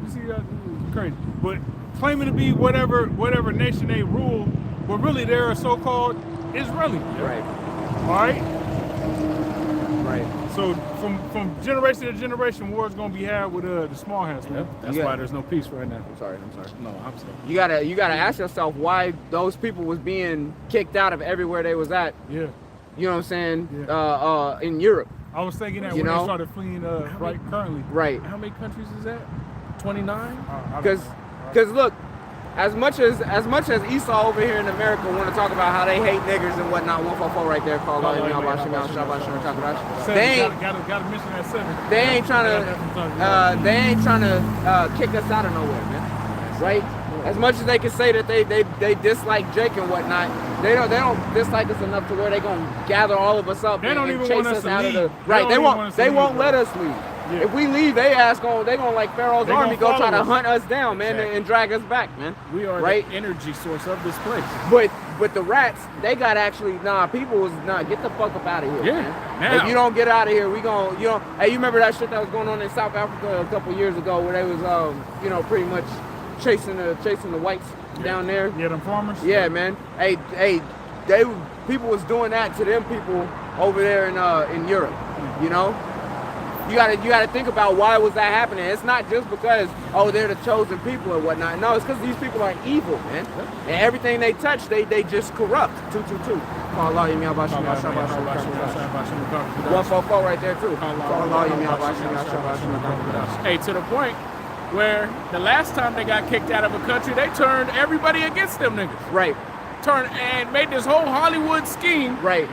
You see that? Crazy. But claiming to be whatever nation they rule, but really they're a so-called Israeli. Right. All right. Right. So from generation to generation, war is gonna be had with the small hats, man. Yep. That's Yeah. why there's no peace right now. I'm sorry. No, I'm sorry. You gotta ask yourself why those people was being kicked out of everywhere they was at. Yeah. You know what I'm saying? Yeah. In Europe. I was thinking that You when know? they started fleeing right currently. Right. How many countries is that? 29? Because look, as much as Esau over here in America want to talk about how they hate niggers and whatnot, 144 right there, call out they ain't gotta mention that 7. they ain't trying to kick us out of nowhere, man. Right? As much as they can say that they dislike Jake and whatnot, they don't dislike us enough to where they gonna gather all of us up They and don't even chase want us us to out leave. of the They right. don't They even want us to won't leave, let bro. us leave. Yeah. If we leave, they gonna like Pharaoh's They gonna army go try to follow us. hunt us down, man, Exactly. and drag us back, man. We are Right? the energy source of this place. But the rats, they got actually people was get the fuck up out of here. Yeah, Man. now. If you don't get out of here, we gon' hey, you remember that shit that was going on in South Africa a couple years ago where they was pretty much chasing the whites down there. Yeah, them farmers. Yeah, man. Hey, people was doing that to them people over there in Europe. You know, you gotta think about why was that happening. It's not just because they're the chosen people and whatnot. No, it's because these people are evil, man. And everything they touch, they just corrupt. 222. Call Allah, you mean about 144 right there too. Call Allah, you mean about Hey, to the point, where the last time they got kicked out of a country, they turned everybody against them niggas. Right. Turned and made this whole Hollywood scheme. Right.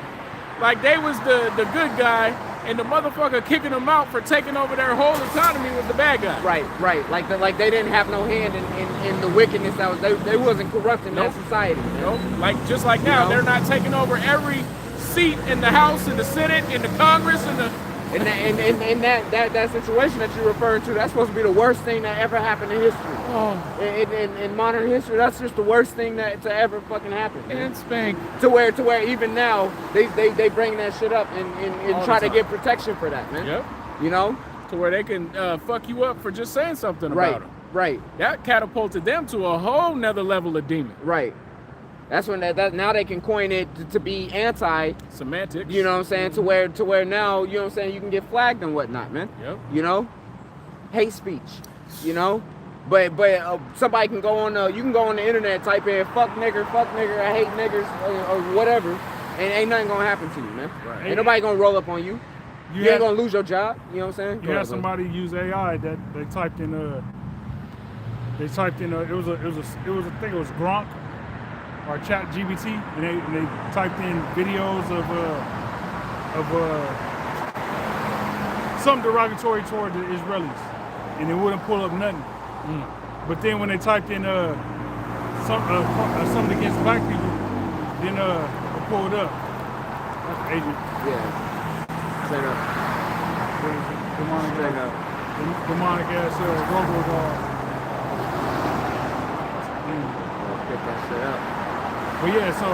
Like they was the good guy, and the motherfucker kicking them out for taking over their whole economy was the bad guy. Right. Like they didn't have no hand in the wickedness that was they wasn't corrupting that society. Nope. Like just like now, they're not taking over every seat in the House, in the Senate, in the Congress, in the. And that situation that you're referring to, that's supposed to be the worst thing that ever happened in history. Oh. In modern history, that's just the worst thing that to ever fucking happen. And spank. To where even now they bring that shit up and try to get protection for that, man. Yep. You know? To where they can fuck you up for just saying something about them. Right. That catapulted them to a whole nother level of demon. Right. That's when that now they can coin it to be anti semantics. You know what I'm saying? To where now, you know what I'm saying, you can get flagged and whatnot, man. Yep. You know? Hate speech. You know? But somebody can go on you can go on the internet, type in fuck nigger, I hate niggers, or whatever, and ain't nothing gonna happen to you, man. Right. Ain't nobody gonna roll up on you. You ain't gonna lose your job. You know what I'm saying? You had somebody use AI that they typed in it was I think it was Gronk or Chat GBT, and they typed in videos of something derogatory toward the Israelis, and it wouldn't pull up nothing. But then when they typed in something against black people, then it pulled up. That's the agent. Yeah. Straight up. Demonic ass robot. Pick that shit up. But yeah, so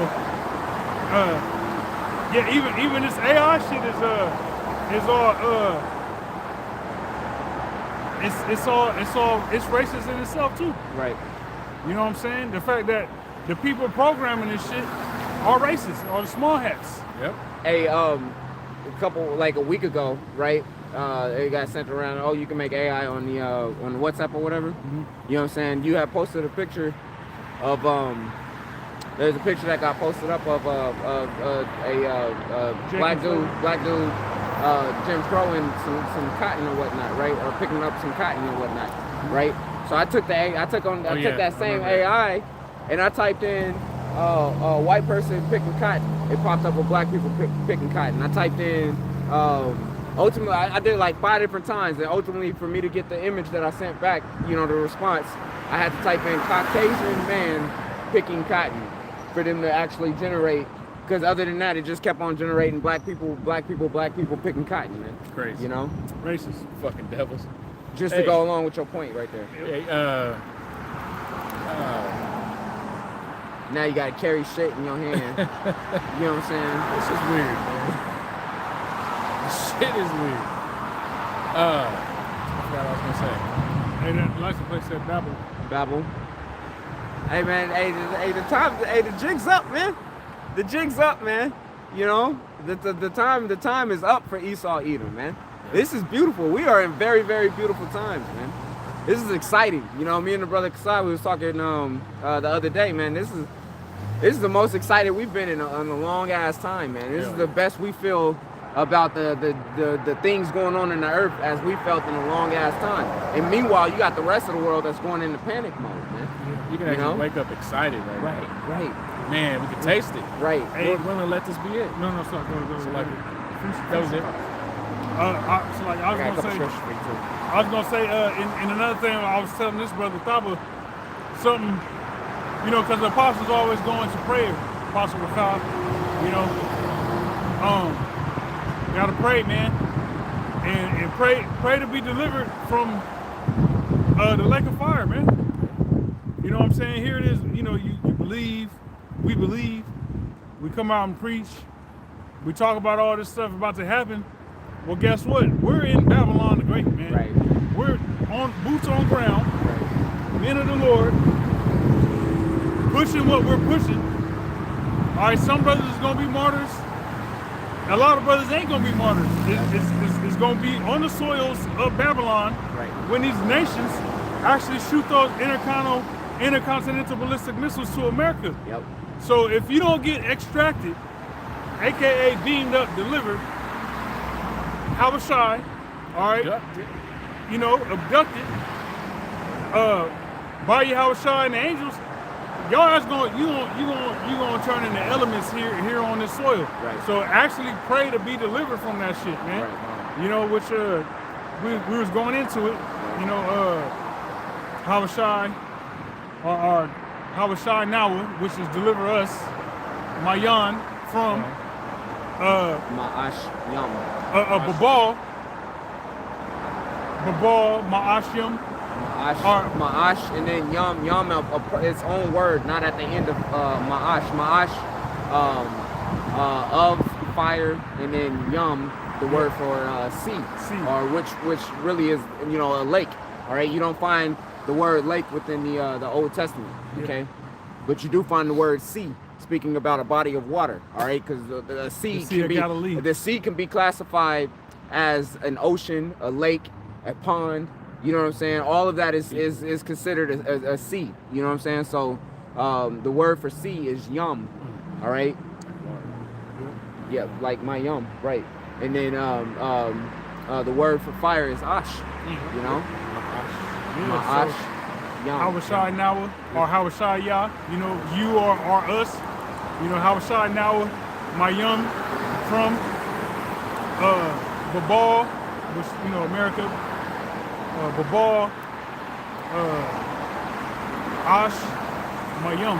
even this AI shit is it's racist in itself too. Right. You know what I'm saying? The fact that the people programming this shit are racist, or the small hats. Yep. Hey, a week ago, right? It got sent around. Oh, you can make AI on the WhatsApp or whatever. Mm-hmm. You know what I'm saying? You have posted a picture of there's a picture that got posted up of a black dude, Jim throwing some cotton or whatnot, right? Or picking up some cotton or whatnot, right? So I took that same AI, and I typed in a white person picking cotton. It popped up with black people picking cotton. I typed in ultimately, I did like 5 different times, and ultimately for me to get the image that I sent back, you know, the response, I had to type in Caucasian man picking cotton for them to actually generate, because other than that, it just kept on generating black people picking cotton, man. It's crazy. You know? Racist. Fucking devils. Just to go along with your point right there. Hey, now you gotta carry shit in your hand. You know what I'm saying? This is weird, man. This shit is weird. I forgot what I was gonna say. Hey, that license plate said Babel. Babel. Hey man, the jig's up, man. The jig's up, man. You know, the time is up for Esau Edom, man. This is beautiful. We are in very, very beautiful times, man. This is exciting. You know, me and the brother Kasai, we was talking the other day, man. This is the most excited we've been in a long ass time, man. This is the best we feel about the things going on in the earth as we felt in a long ass time. And meanwhile, you got the rest of the world that's going into panic mode, man. You can actually wake up excited right now. Right. Man, we can taste it. Right. Hey, we're gonna let this be it. No, sorry, go. So like, that was it. I was gonna say, in another thing, I was telling this brother Thaba something, you know, because the apostles always go into prayer. Apostle Rakab, you know, gotta pray, man, and pray to be delivered from the lake of fire, man. You know what I'm saying? Here it is. You know, you believe, we believe, we come out and preach, we talk about all this stuff about to happen. Well, guess what? We're in Babylon the Great, man. Right. We're on boots on ground, men of the Lord, pushing what we're pushing. All right, some brothers is gonna be martyrs. A lot of brothers ain't gonna be martyrs. It's gonna be on the soils of Babylon when these nations actually shoot those intercontinental ballistic missiles to America. Yep. So if you don't get extracted, aka beamed up, delivered, Habashai, all right, you know, abducted, by Yahushua and the angels, y'all is gonna turn into elements here on this soil. Right. So actually pray to be delivered from that shit, man. Right. You know, which we was going into it. You know, Yahushua or Yahushua Nawa, which is deliver us, Mayan, from Ma'ash Yam. Babal, Ma'ashyam. Ma'ash and then Yam. Yam, its own word, not at the end of Ma'ash. Ma'ash, of fire, and then Yam, the word for sea, or which really is, you know, a lake. All right, you don't find the word lake within the Old Testament. Okay, but you do find the word sea, speaking about a body of water. All right, because the sea can be classified as an ocean, a lake, a pond. You know what I'm saying? All of that is considered a sea. You know what I'm saying? So the word for sea is yum. All right. Yeah, like my yum, right? And then the word for fire is ash. You know, Ma'ash. Yahushua Nawa or Yahushua Yah. You know, you are us. You know, Yahushua Nawa, Mayum from Babal, which, you know, America. Babal, Ash, Mayum,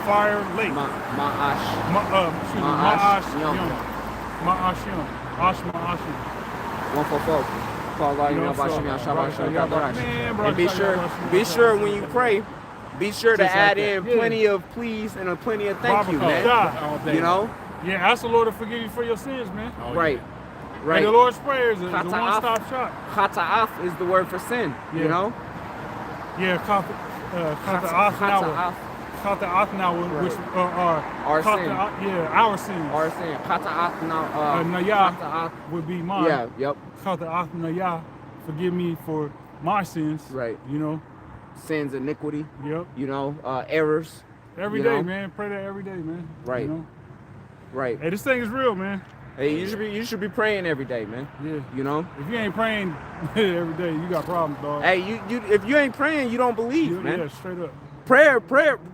fire, lake. Ma'ash. Ma'ash Yum. Ma'ash Yum. Ash Ma'ash Yum. 144. And be sure when you pray, be sure to add in plenty of please and plenty of thank you, man. You know? Yeah, ask the Lord to forgive you for your sins, man. Right. And the Lord's Prayer is a one-stop shop. Chata'af is the word for sin, you know? Yeah, Chata'af Nawa, which are our sin. Yeah, our sins. Our sin. Chata'af Naya would be mine. Yeah, yep. Chata'af Naya, forgive me for my sins. Right. You know? Sins, iniquity. Yep. You know, errors. Every day, man. Pray that every day, man. Right. You know? Right. Hey, this thing is real, man. Hey, you should be praying every day, man. Yeah. You know? If you ain't praying every day, you got problems, dog. Hey, if you ain't praying, you don't believe, man. Yeah, straight up. Prayer.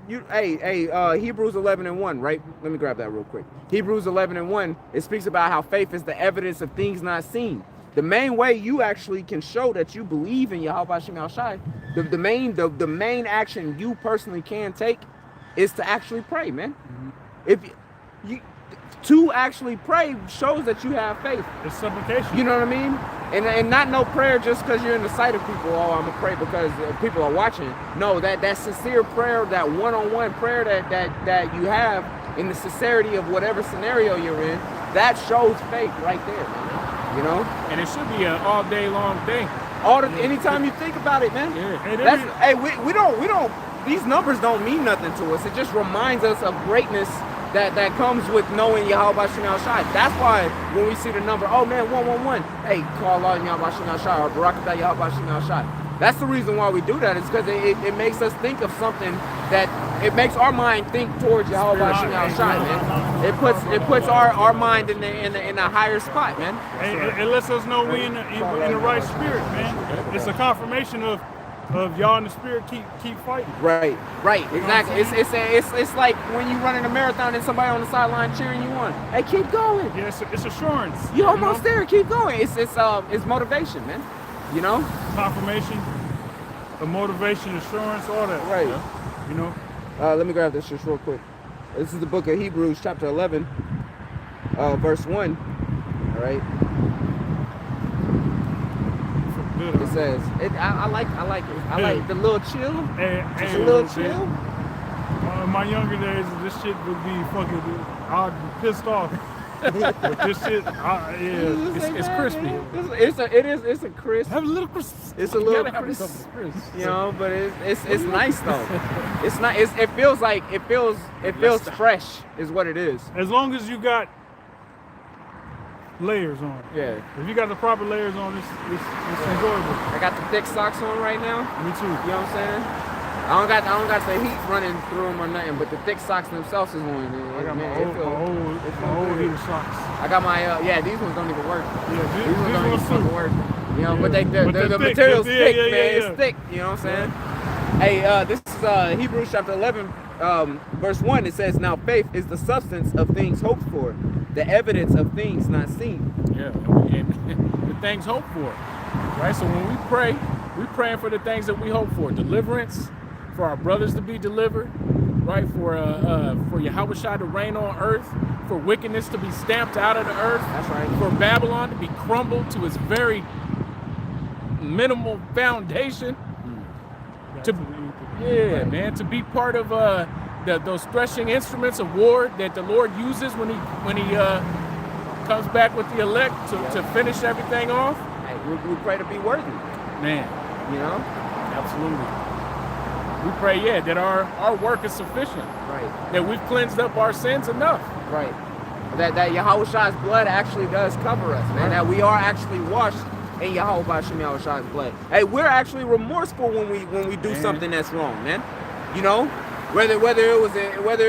Hebrews 11:1, right? Let me grab that real quick. Hebrews 11:1, it speaks about how faith is the evidence of things not seen. The main way you actually can show that you believe in Yahweh Shem Shai, the main action you personally can take is to actually pray, man. If you to actually pray shows that you have faith. It's supplication. You know what I mean? And not no prayer just because you're in the sight of people. Oh, I'm gonna pray because people are watching. No, that sincere prayer, that one-on-one prayer that you have in the sincerity of whatever scenario you're in, that shows faith right there, man. You know? And it should be an all day long thing. Anytime you think about it, man. Yeah. We don't. These numbers don't mean nothing to us. It just reminds us of greatness that comes with knowing Yahweh Shem Shai. That's why when we see the number, oh man, 111, hey, call Allah Yahweh Shem Shai or Barakatah Yahweh Shem Shai. That's the reason why we do that. It's because it makes us think of something that it makes our mind think towards Yahweh Shem Shai, man. It puts our mind in a higher spot, man. It lets us know we in the right spirit, man. It's a confirmation of y'all in the spirit keep fighting. Right, exactly. It's like when you running a marathon and somebody on the sideline cheering you on. Hey, keep going. Yeah, it's assurance. You're almost there. Keep going. It's motivation, man. You know. Confirmation, the motivation, assurance, all that. Right. You know. Let me grab this just real quick. This is the book of Hebrews, chapter 11, verse 1. All right. It says, I like it. I like the little chill. It's a little chill. In my younger days, this shit would be fucking, I'd be pissed off. But this shit, it's crispy. It's a crisp. Have a little crisp. It's a little crisp. You know, but it's nice though. It's not. It feels fresh. Is what it is. As long as you got layers on. Yeah. If you got the proper layers on, it's enjoyable. I got the thick socks on right now. Me too. You know what I'm saying? I don't got the heat running through them or nothing, but the thick socks themselves is on. I got my old heated socks. I got my these ones don't even work. Yeah, these ones don't even fucking work. You know, but the they're thick. material's Yeah, thick, yeah, man. yeah, It's yeah. thick. You know what I'm saying? Hey, this is Hebrews chapter 11, verse 1. It says, "Now faith is the substance of things hoped for, the evidence of things not seen." Yeah, and the things hoped for, right? So when we pray, we're praying for the things that we hope for: deliverance, for our brothers to be delivered, right? For Yahweh Shai to reign on earth, for wickedness to be stamped out of the earth. That's right. For Babylon to be crumbled to its very minimal foundation. Man, to be part of those threshing instruments of war that the Lord uses when he comes back with the elect to finish everything off. Hey, we pray to be worthy. Man, You know? absolutely. We pray, that our work is sufficient. Right. That we've cleansed up our sins enough. Right. That Yahweh Shai's blood actually does cover us, man. Right. That we are actually washed in Yahweh Shai's blood. Hey, we're actually remorseful when we do something that's wrong, man. You know, whether it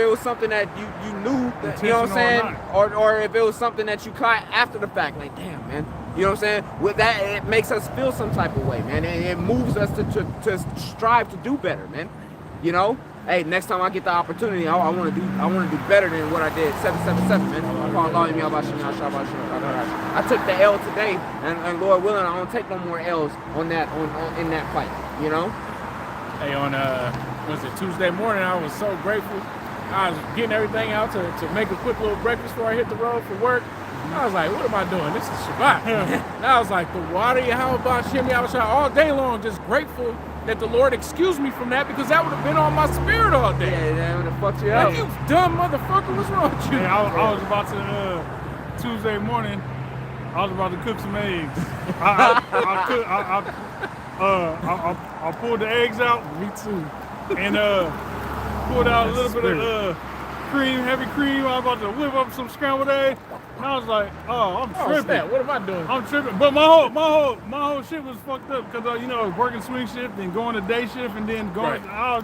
was something that you knew, that, you know what I'm saying, or if it was something that you caught after the fact, like damn, man. You know what I'm saying? With that, it makes us feel some type of way, man, and it moves us to strive to do better, man. You know. Hey, next time I get the opportunity, I want to do better than what I did. 777, man. I took the L today, and Lord willing, I don't take no more L's in that fight. You know. Hey, on was it Tuesday morning? I was so grateful. I was getting everything out to make a quick little breakfast before I hit the road for work. I was like, what am I doing? This is Shabbat. And I was like, the water, Yahweh Shem Yahweh all day long, just grateful that the Lord excused me from that, because that would have been on my spirit all day. Yeah, that would have fucked you up. Like, you dumb motherfucker, what's wrong with you? Man, I was about to Tuesday morning. I was about to cook some eggs. I pulled the eggs out. Me too. And pulled out a little bit of cream, heavy cream. I was about to whip up some scrambled eggs. And I was like, oh, I'm tripping. Snap. What am I doing? I'm tripping. But my whole shit was fucked up, because I was working swing shift and going to day shift and then going. Right.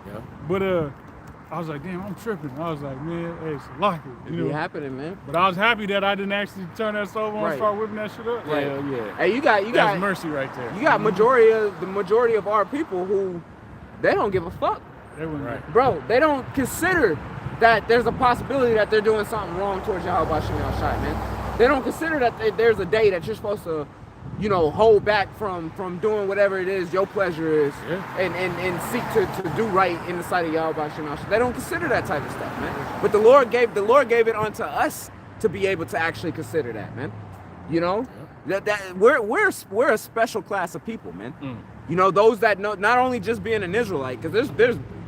Yeah. But I was like, damn, I'm tripping. I was like, man, hey, it's like it. It be happening, man. But I was happy that I didn't actually turn that stove on and start whipping that shit up. Right. Yeah. Hey, you got That's mercy right there. You got the majority of our people who they don't give a fuck. They wouldn't. Right. Bro, they don't consider that there's a possibility that they're doing something wrong towards Yahweh Shem Shai, man. They don't consider that there's a day that you're supposed to, hold back from doing whatever it is your pleasure is, and seek to do right in the sight of Yahweh Shem Shai. They don't consider that type of stuff, man. But the Lord gave it unto us to be able to actually consider that, man. You know, that we're a special class of people, man. You know, those that know, not only just being an Israelite, because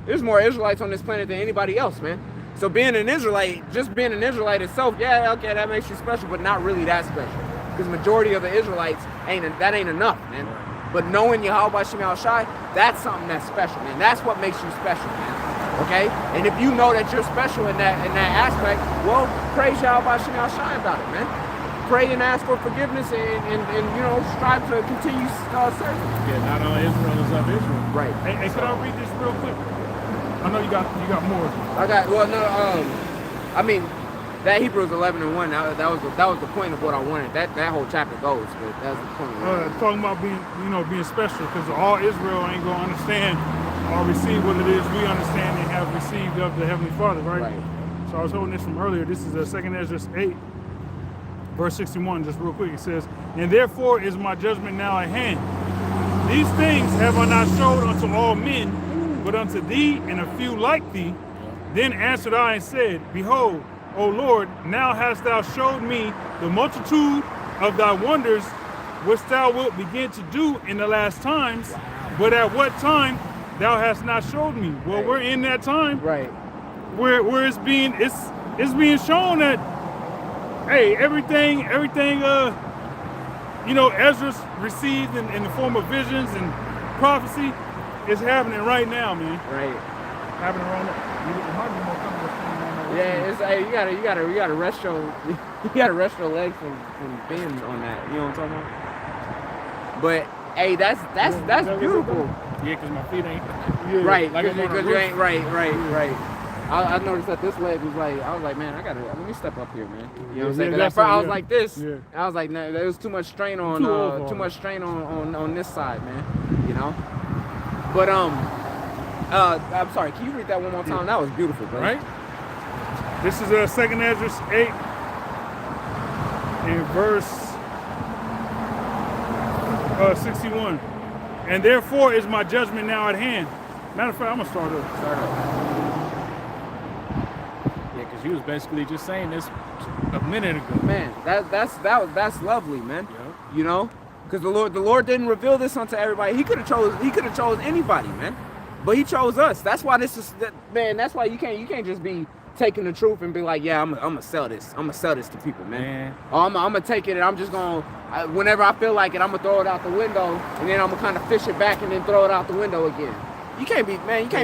there's more Israelites on this planet than anybody else, man. So being an Israelite, just being an Israelite itself, okay, that makes you special, but not really that special. Because majority of the Israelites ain't enough, man. But knowing Yahweh Shem Shai, that's something that's special, man. That's what makes you special, man. Okay? And if you know that you're special in that aspect, well, praise Yahweh Shem Shai about it, man. Pray and ask for forgiveness and strive to continue serving. Yeah, not only Israel is of Israel. Right. Hey, could I read this real quick? I know you got more. That Hebrews 11 and 1, that was the point of what I wanted. That whole chapter goes, but that's the point. Talking about being special, because all Israel ain't gonna understand or receive what it is we understand and have received of the Heavenly Father, right? So I was holding this from earlier. This is 2 Ezra 8, verse 61, just real quick. It says, "And therefore is my judgment now at hand. These things have I not showed unto all men, but unto thee and a few like thee. Then answered I and said, Behold, O Lord, now hast thou showed me the multitude of thy wonders, which thou wilt begin to do in the last times. But at what time thou hast not showed me?" Well, we're in that time, Right. where it's being shown that, hey, everything Ezra received in the form of visions and prophecy is happening right now, man. Right. Happening right now. It might be more coming up. Yeah, it's you gotta rest your legs from being on that. You know what I'm talking about? But hey, that's beautiful. Yeah, because my feet ain't. Yeah. Right, Like I'm on a because you roof. ain't right. I noticed that this leg was like, I was like, man, let me step up here, man. You know what I'm saying? Yeah, 'Cause at first I was yeah. like this. Yeah. I was like, nah, there was too much strain on, on this side, man. You know. But I'm sorry. Can you read that one more time? That was beautiful, bro. Right? This is 2nd Ezra 8 in verse 61. And therefore is my judgment now at hand. Matter of fact, I'm gonna start up. Yeah, because you was basically just saying this a minute ago. Man, that's lovely, man. Yeah. You know, because the Lord didn't reveal this unto everybody. He could have chose anybody, man, but He chose us. That's why man. That's why you can't just be taking the truth and be like, yeah, I'm gonna sell this. I'm gonna sell this to people, man. Or I'm gonna take it and I'm just gonna, whenever I feel like it, I'm gonna throw it out the window and then I'm gonna kind of fish it back and then throw it out the window again. You can't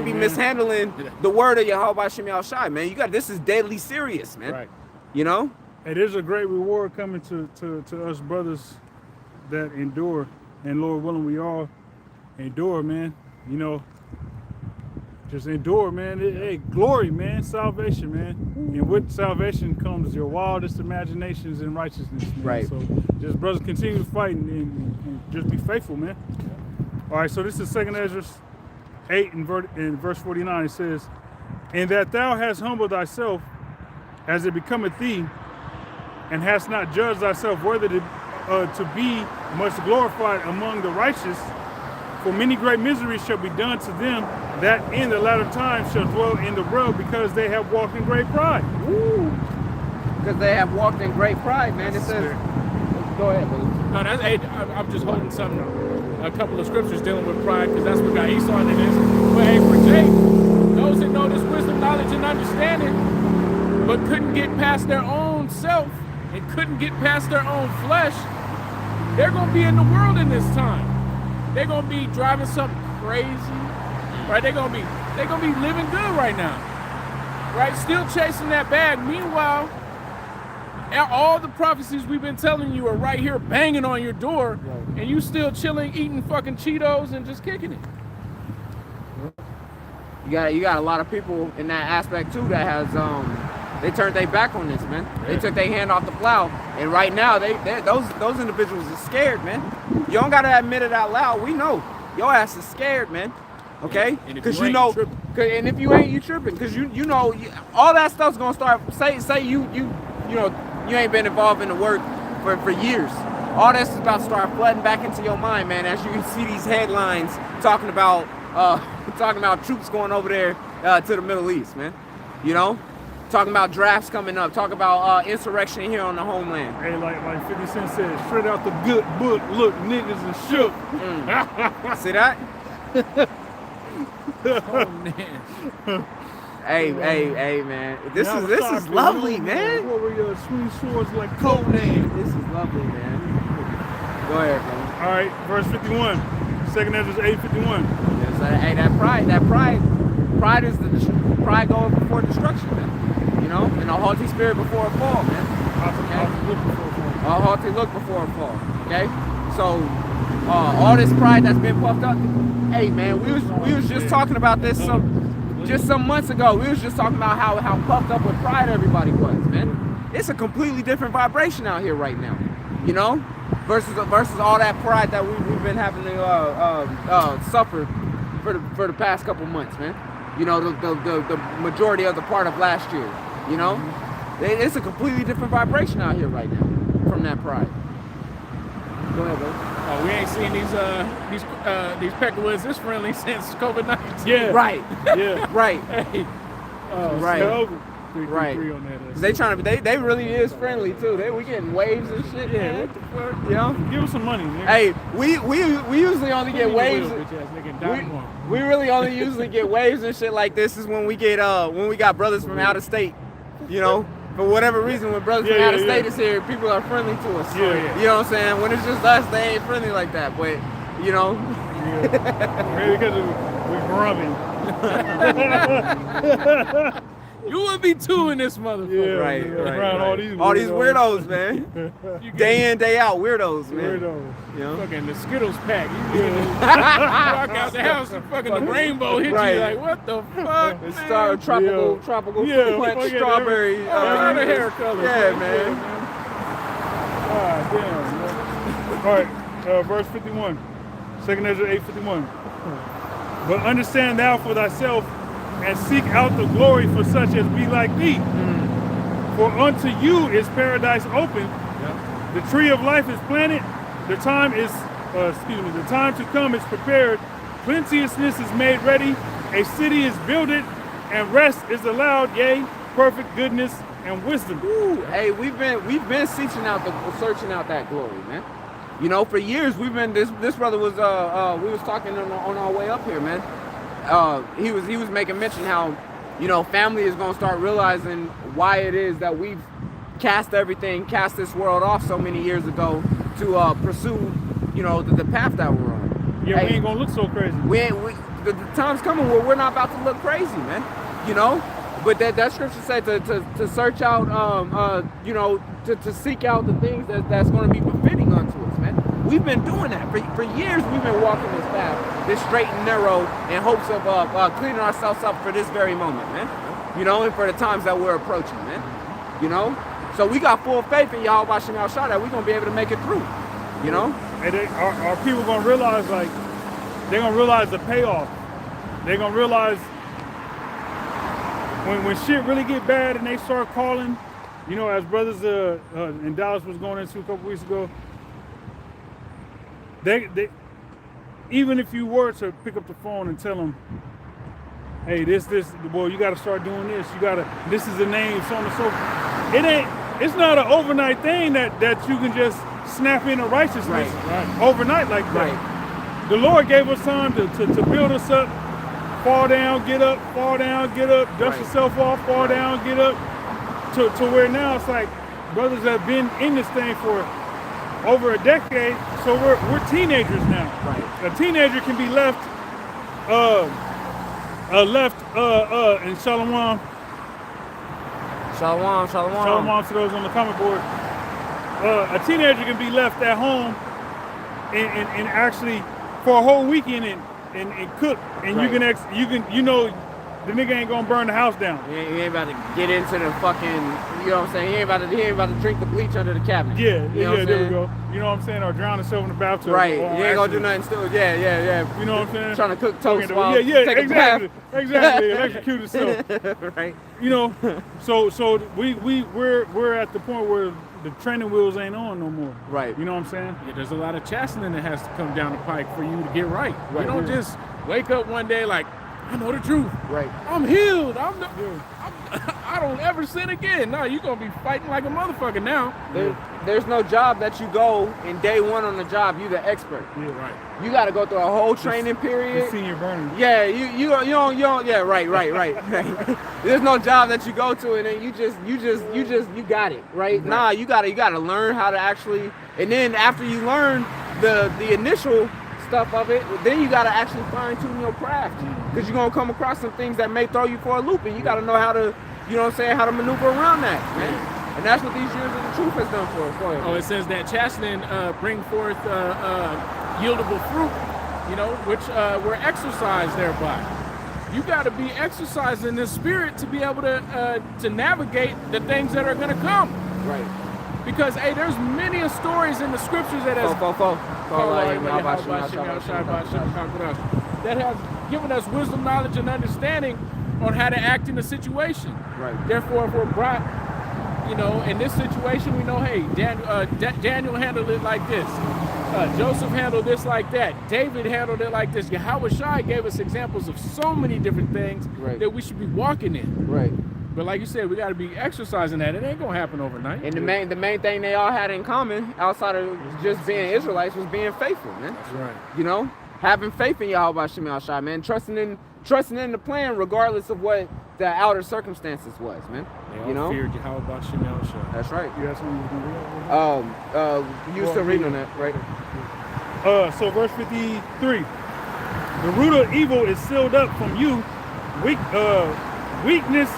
be mishandling the word of Yahweh Shem Shai, man. This is deadly serious, man. Right. You know? Hey, there's a great reward coming to us brothers that endure, and Lord willing, we all endure, man. You know, just endure, man. Hey, glory, man, salvation, man. And with salvation comes your wildest imaginations and righteousness, man. Right. So just brothers continue to fight and just be faithful, man. All right, so this is 2nd Ezra 8 in verse 49. It says, "And that thou hast humbled thyself as it becometh thee, and hast not judged thyself worthy to be much glorified among the righteous, for many great miseries shall be done to them that in the latter time shall dwell in the world, because they have walked in great pride." Woo! Because they have walked in great pride, man. It says, go ahead, brother. No, I'm just holding a couple of scriptures dealing with pride, because that's what got Esau into this. But hey, for Jake, those that know this wisdom, knowledge, and understanding, but couldn't get past their own self and couldn't get past their own flesh, they're gonna be in the world in this time. They're gonna be driving something crazy, right? They're gonna be living good right now, right? Still chasing that bag. Meanwhile, all the prophecies we've been telling you are right here banging on your door, and you still chilling, eating fucking Cheetos and just kicking it. You got a lot of people in that aspect too that has they turned their back on this, man. Yeah. They took their hand off the plow, and right now those individuals are scared, man. You don't gotta admit it out loud. We know your ass is scared, man. Okay? Because you know, and if you ain't, you tripping. Because you know all that stuff's gonna start. Say you know you ain't been involved in the work for years. All this is about to start flooding back into your mind, man. As you can see these headlines talking about troops going over there to the Middle East, man. You know. Talking about drafts coming up. Talking about insurrection here on the homeland. Hey, like 50 Cent said, straight out the good book. Look, niggas are shook. See that? Oh, man. Hey, man. This is lovely, man. Warrior, swing swords like code name. This is lovely, man. Go ahead, man. All right, verse 51. 2nd Ezra 8:51. Yes, hey, that pride is pride going before destruction, man. You know, and a haughty spirit before a fall, man. A haughty look before a fall. Okay, so all this pride that's been puffed up. Hey, man, we was just talking about this some months ago. We was just talking about how puffed up with pride everybody was, man. It's a completely different vibration out here right now. You know, versus all that pride that we've been having to suffer for the past couple months, man. You know, the majority of the part of last year. You know, it's a completely different vibration out here right now from that pride. Go ahead, bro. Oh, we ain't seen these peckerwoods this friendly since COVID-19. Yeah. Right. Yeah. Right. Hey, Right. Over. Right. 3 on that. They trying to. They really is friendly too. We getting waves and shit. Yeah, Man. what the fuck? You know. Give us some money, nigga. Hey, we usually only get waves. We really only usually get waves and shit like this is when we got brothers from out of state. You know, for whatever reason, when brothers from out of state is here, people are friendly to us. Yeah. You know what I'm saying? When it's just us, they ain't friendly like that. But you know. Yeah. Maybe because we're grubbing. You would be two in this motherfucker. Yeah, Right, man, right, around right. All these weirdos, man. You get Day in, day out, weirdos, man. Weirdos. You know? fucking the Skittles pack. You walk out the house and fucking the rainbow hit Right. you like, what the fuck, It's man? tropical Yeah, plant fucking strawberry. All kind of hair colors. Yeah, man. Ah, damn, man. All right, verse 51. 2nd Ezra 8:51. But understand thou for thyself, and seek out the glory for such as be like thee. For unto you is paradise open. The tree of life is planted. The time is, the time to come is prepared. Plenteousness is made ready. A city is builded, and rest is allowed. Yea, perfect goodness and wisdom. Ooh, hey, we've been searching out that glory, man. You know, for years we've been. This brother was we was talking on our way up here, man. He was making mention how, you know, family is gonna start realizing why it is that we've cast this world off so many years ago to pursue, you know, the path that we're on. Yeah, Hey, we ain't gonna look so crazy. the time's coming where we're not about to look crazy, man. You know, but that scripture said to search out, you know, to seek out the things that's going to be befitting unto us, man. We've been doing that for years. We've been walking this path, this straight and narrow, in hopes of cleaning ourselves up for this very moment, man. You know, and for the times that we're approaching, man. You know, so we got full faith in Yahweh Shem Shah that we're gonna be able to make it through. You know, And are people gonna realize, like, they're gonna realize the payoff. They're gonna realize when shit really get bad and they start calling, you know, as brothers in Dallas was going into a couple weeks ago, they even if you were to pick up the phone and tell them, hey, boy, you gotta start doing this, this is the name, so on and so forth. It's not an overnight thing that you can just snap into righteousness overnight like that. Right. The Lord gave us time to build us up, fall down, get up, dust yourself off, fall down, get up, to where now it's like brothers have been in this thing for over a decade, so we're teenagers now. Right. A teenager can be left in Shalom. Shalom. Shalom to those on the comment board. A teenager can be left at home and actually for a whole weekend and cook, and you know the nigga ain't gonna burn the house down. He ain't about to get into the fucking, you know what I'm saying? He ain't about to drink the bleach under the cabinet. Yeah, you know what I'm there we saying? go. You know what I'm saying? Or drown himself in the bathtub. Right. Or He ain't gonna do actually- nothing still. Yeah. You know what I'm saying? Trying to cook toast while yeah, take exactly. a Exactly. Electrocute himself. bath. Right. You know, so we're at the point where the training wheels ain't on no more. Right. You know what I'm saying? Yeah, there's a lot of chastening that has to come down the pike for you to get right. Right, You don't yeah. just wake up one day like, I know the truth. Right. I'm healed. I don't ever sin again. No, you're going to be fighting like a motherfucker now. There's no job that you go in day one on the job, you the expert. Yeah. Right. You got to go through a whole training The period. senior burning. Yeah, you don't, yeah, right. There's no job that you go to and then you got it, right? Nah, you gotta learn how to actually, and then after you learn the initial stuff of it, then you gotta actually fine tune your craft, because you're gonna come across some things that may throw you for a loop, and you gotta know how to, you know what I'm saying, how to maneuver around that, man. And that's what these years of the truth has done for us. Go ahead. Oh, it says that chastening bring forth yieldable fruit, you know, which we're exercised thereby. You got to be exercised in the spirit to be able to navigate the things that are going to come. Right. Because, hey, there's many stories in the scriptures that has that has given us wisdom, knowledge, and understanding on how to act in a situation. Right. Therefore, if we're brought, you know, in this situation, we know, hey, Daniel handled it like this. Joseph handled this like that. David handled it like this. Yahweh Shai gave us examples of so many different things that we should be walking in. Right. But like you said, we got to be exercising that. It ain't gonna happen overnight. And the main thing they all had in common, outside of just being Israelites, was being faithful, man. That's right. You know, having faith in Yahweh Shem Shai, man, trusting in the plan regardless of what the outer circumstances was, man. They all You know, feared Yahweh Shem Shai. that's right. You have something you can read? You still reading on that, right? So verse 53. The root of evil is sealed up from you. Weakness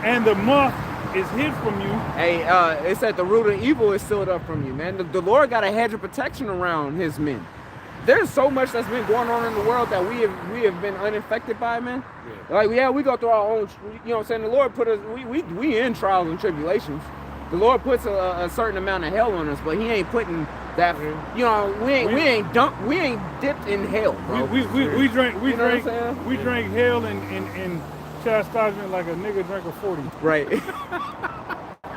and the moth is hid from you. Hey, it said the root of evil is sealed up from you, man. The Lord got a hedge of protection around his men. There's so much that's been going on in the world that we have been unaffected by, man. Yeah. Like, yeah, we go through our own, you know what I'm saying? The Lord put us, we in trials and tribulations. The Lord puts a certain amount of hell on us, but he ain't putting that, you know, we ain't dipped in hell, bro. We drank hell and chastisement like a nigga drank a 40. Right.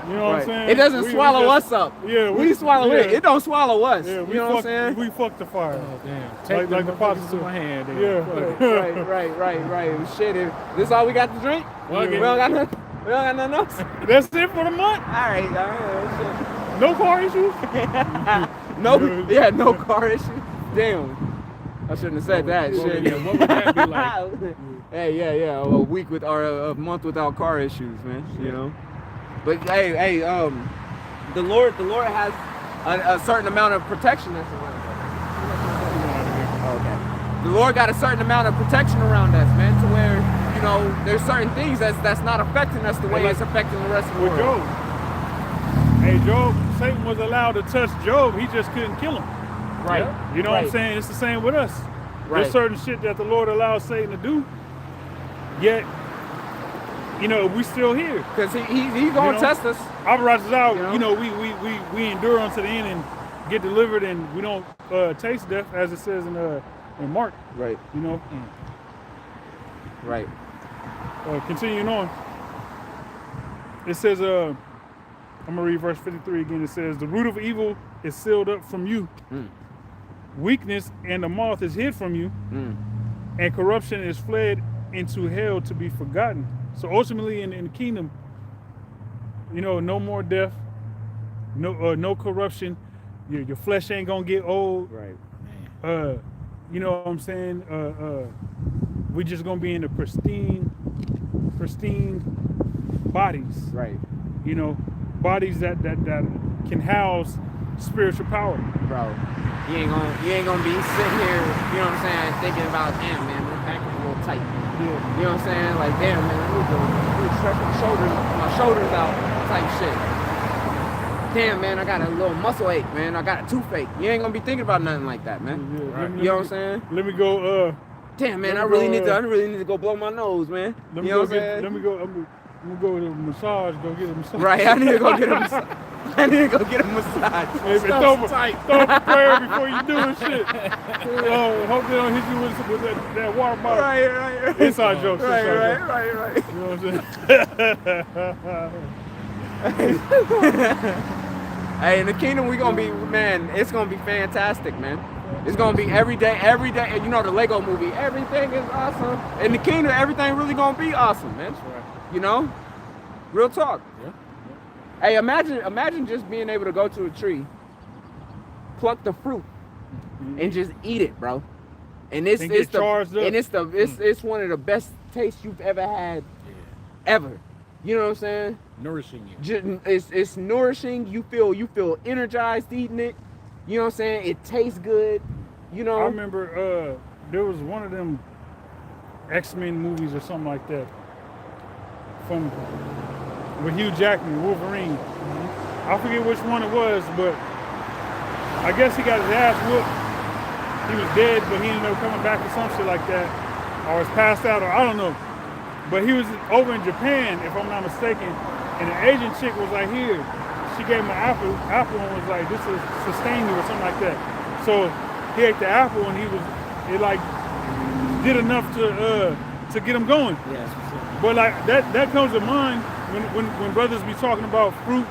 You know what I'm saying? It doesn't swallow us up. Yeah, we swallow it. It don't swallow us. Yeah, you know what I'm saying? We fucked the fire. Oh, damn. Like the pops in my hand. Yeah. Right. Shit, this all we got to drink? Well, we don't got nothing else? That's it for the month? All right. Shit. No car issues? No car issues. Damn. I shouldn't have said that shit. Yeah, what would that be like? Hey, a week with or a month without car issues, man. You know. But hey, the Lord has a certain amount of protection that's around us. Okay. The Lord got a certain amount of protection around us, man, to where, you know, there's certain things that's not affecting us the way it's affecting the rest of the world. Job. Hey, Job, Satan was allowed to touch Job, he just couldn't kill him. Right. You know what I'm saying? It's the same with us. Right. There's certain shit that the Lord allows Satan to do, yet, you know, we still here. Because he's gonna test us. Operations out, you know, we endure unto the end and get delivered, and we don't taste death, as it says in Mark. Right. You know. Right. Continuing on. It says, I'm gonna read verse 53 again. It says, the root of evil is sealed up from you. Weakness and the moth is hid from you, and corruption is fled into hell to be forgotten. So ultimately in the kingdom, you know, no more death, no corruption. Your flesh ain't gonna get old. Right. You know what I'm saying? We just gonna be in the pristine bodies. Right. You know, bodies that can house spiritual power. Bro, you ain't gonna be sitting here, you know what I'm saying, thinking about, damn man, my back is a little tight. Yeah. You know what I'm saying? Like, damn man, I need to stretch my shoulders out type shit. Damn man, I got a little muscle ache, man. I got a toothache. You ain't gonna be thinking about nothing like that, man. Yeah. You know what I'm saying? Let me go. Damn man, I really need to go blow my nose, man. You know what I'm saying? Let me go. I'm gonna go to a massage. Go get a massage. Right, I need to go get a massage. I need to go get a massage. Hey, throw a prayer before you do this shit. Hope they don't hit you with that water bottle. Right. Inside jokes. Right. You know what I'm saying? Hey, in the kingdom, we gonna be, man, it's gonna be fantastic, man. It's gonna be every day, you know the Lego movie, everything is awesome. In the kingdom, everything really gonna be awesome, man. You know? Real talk. Yeah. Hey, imagine just being able to go to a tree, pluck the fruit, and just eat it, bro. And it's one of the best tastes you've ever had, ever. You know what I'm saying? Nourishing you. It's nourishing. You feel energized eating it. You know what I'm saying? It tastes good. You know. I remember there was one of them X-Men movies or something like that with Hugh Jackman, Wolverine. I forget which one it was, but I guess he got his ass whooped. He was dead, but he ended up coming back or some shit like that, or was passed out, or I don't know. But he was over in Japan, if I'm not mistaken, and the Asian chick was like, here. She gave him an apple and was like, this will sustain you or something like that. So he ate the apple and it like did enough to get him going. Yeah. But like that comes to mind when brothers be talking about fruit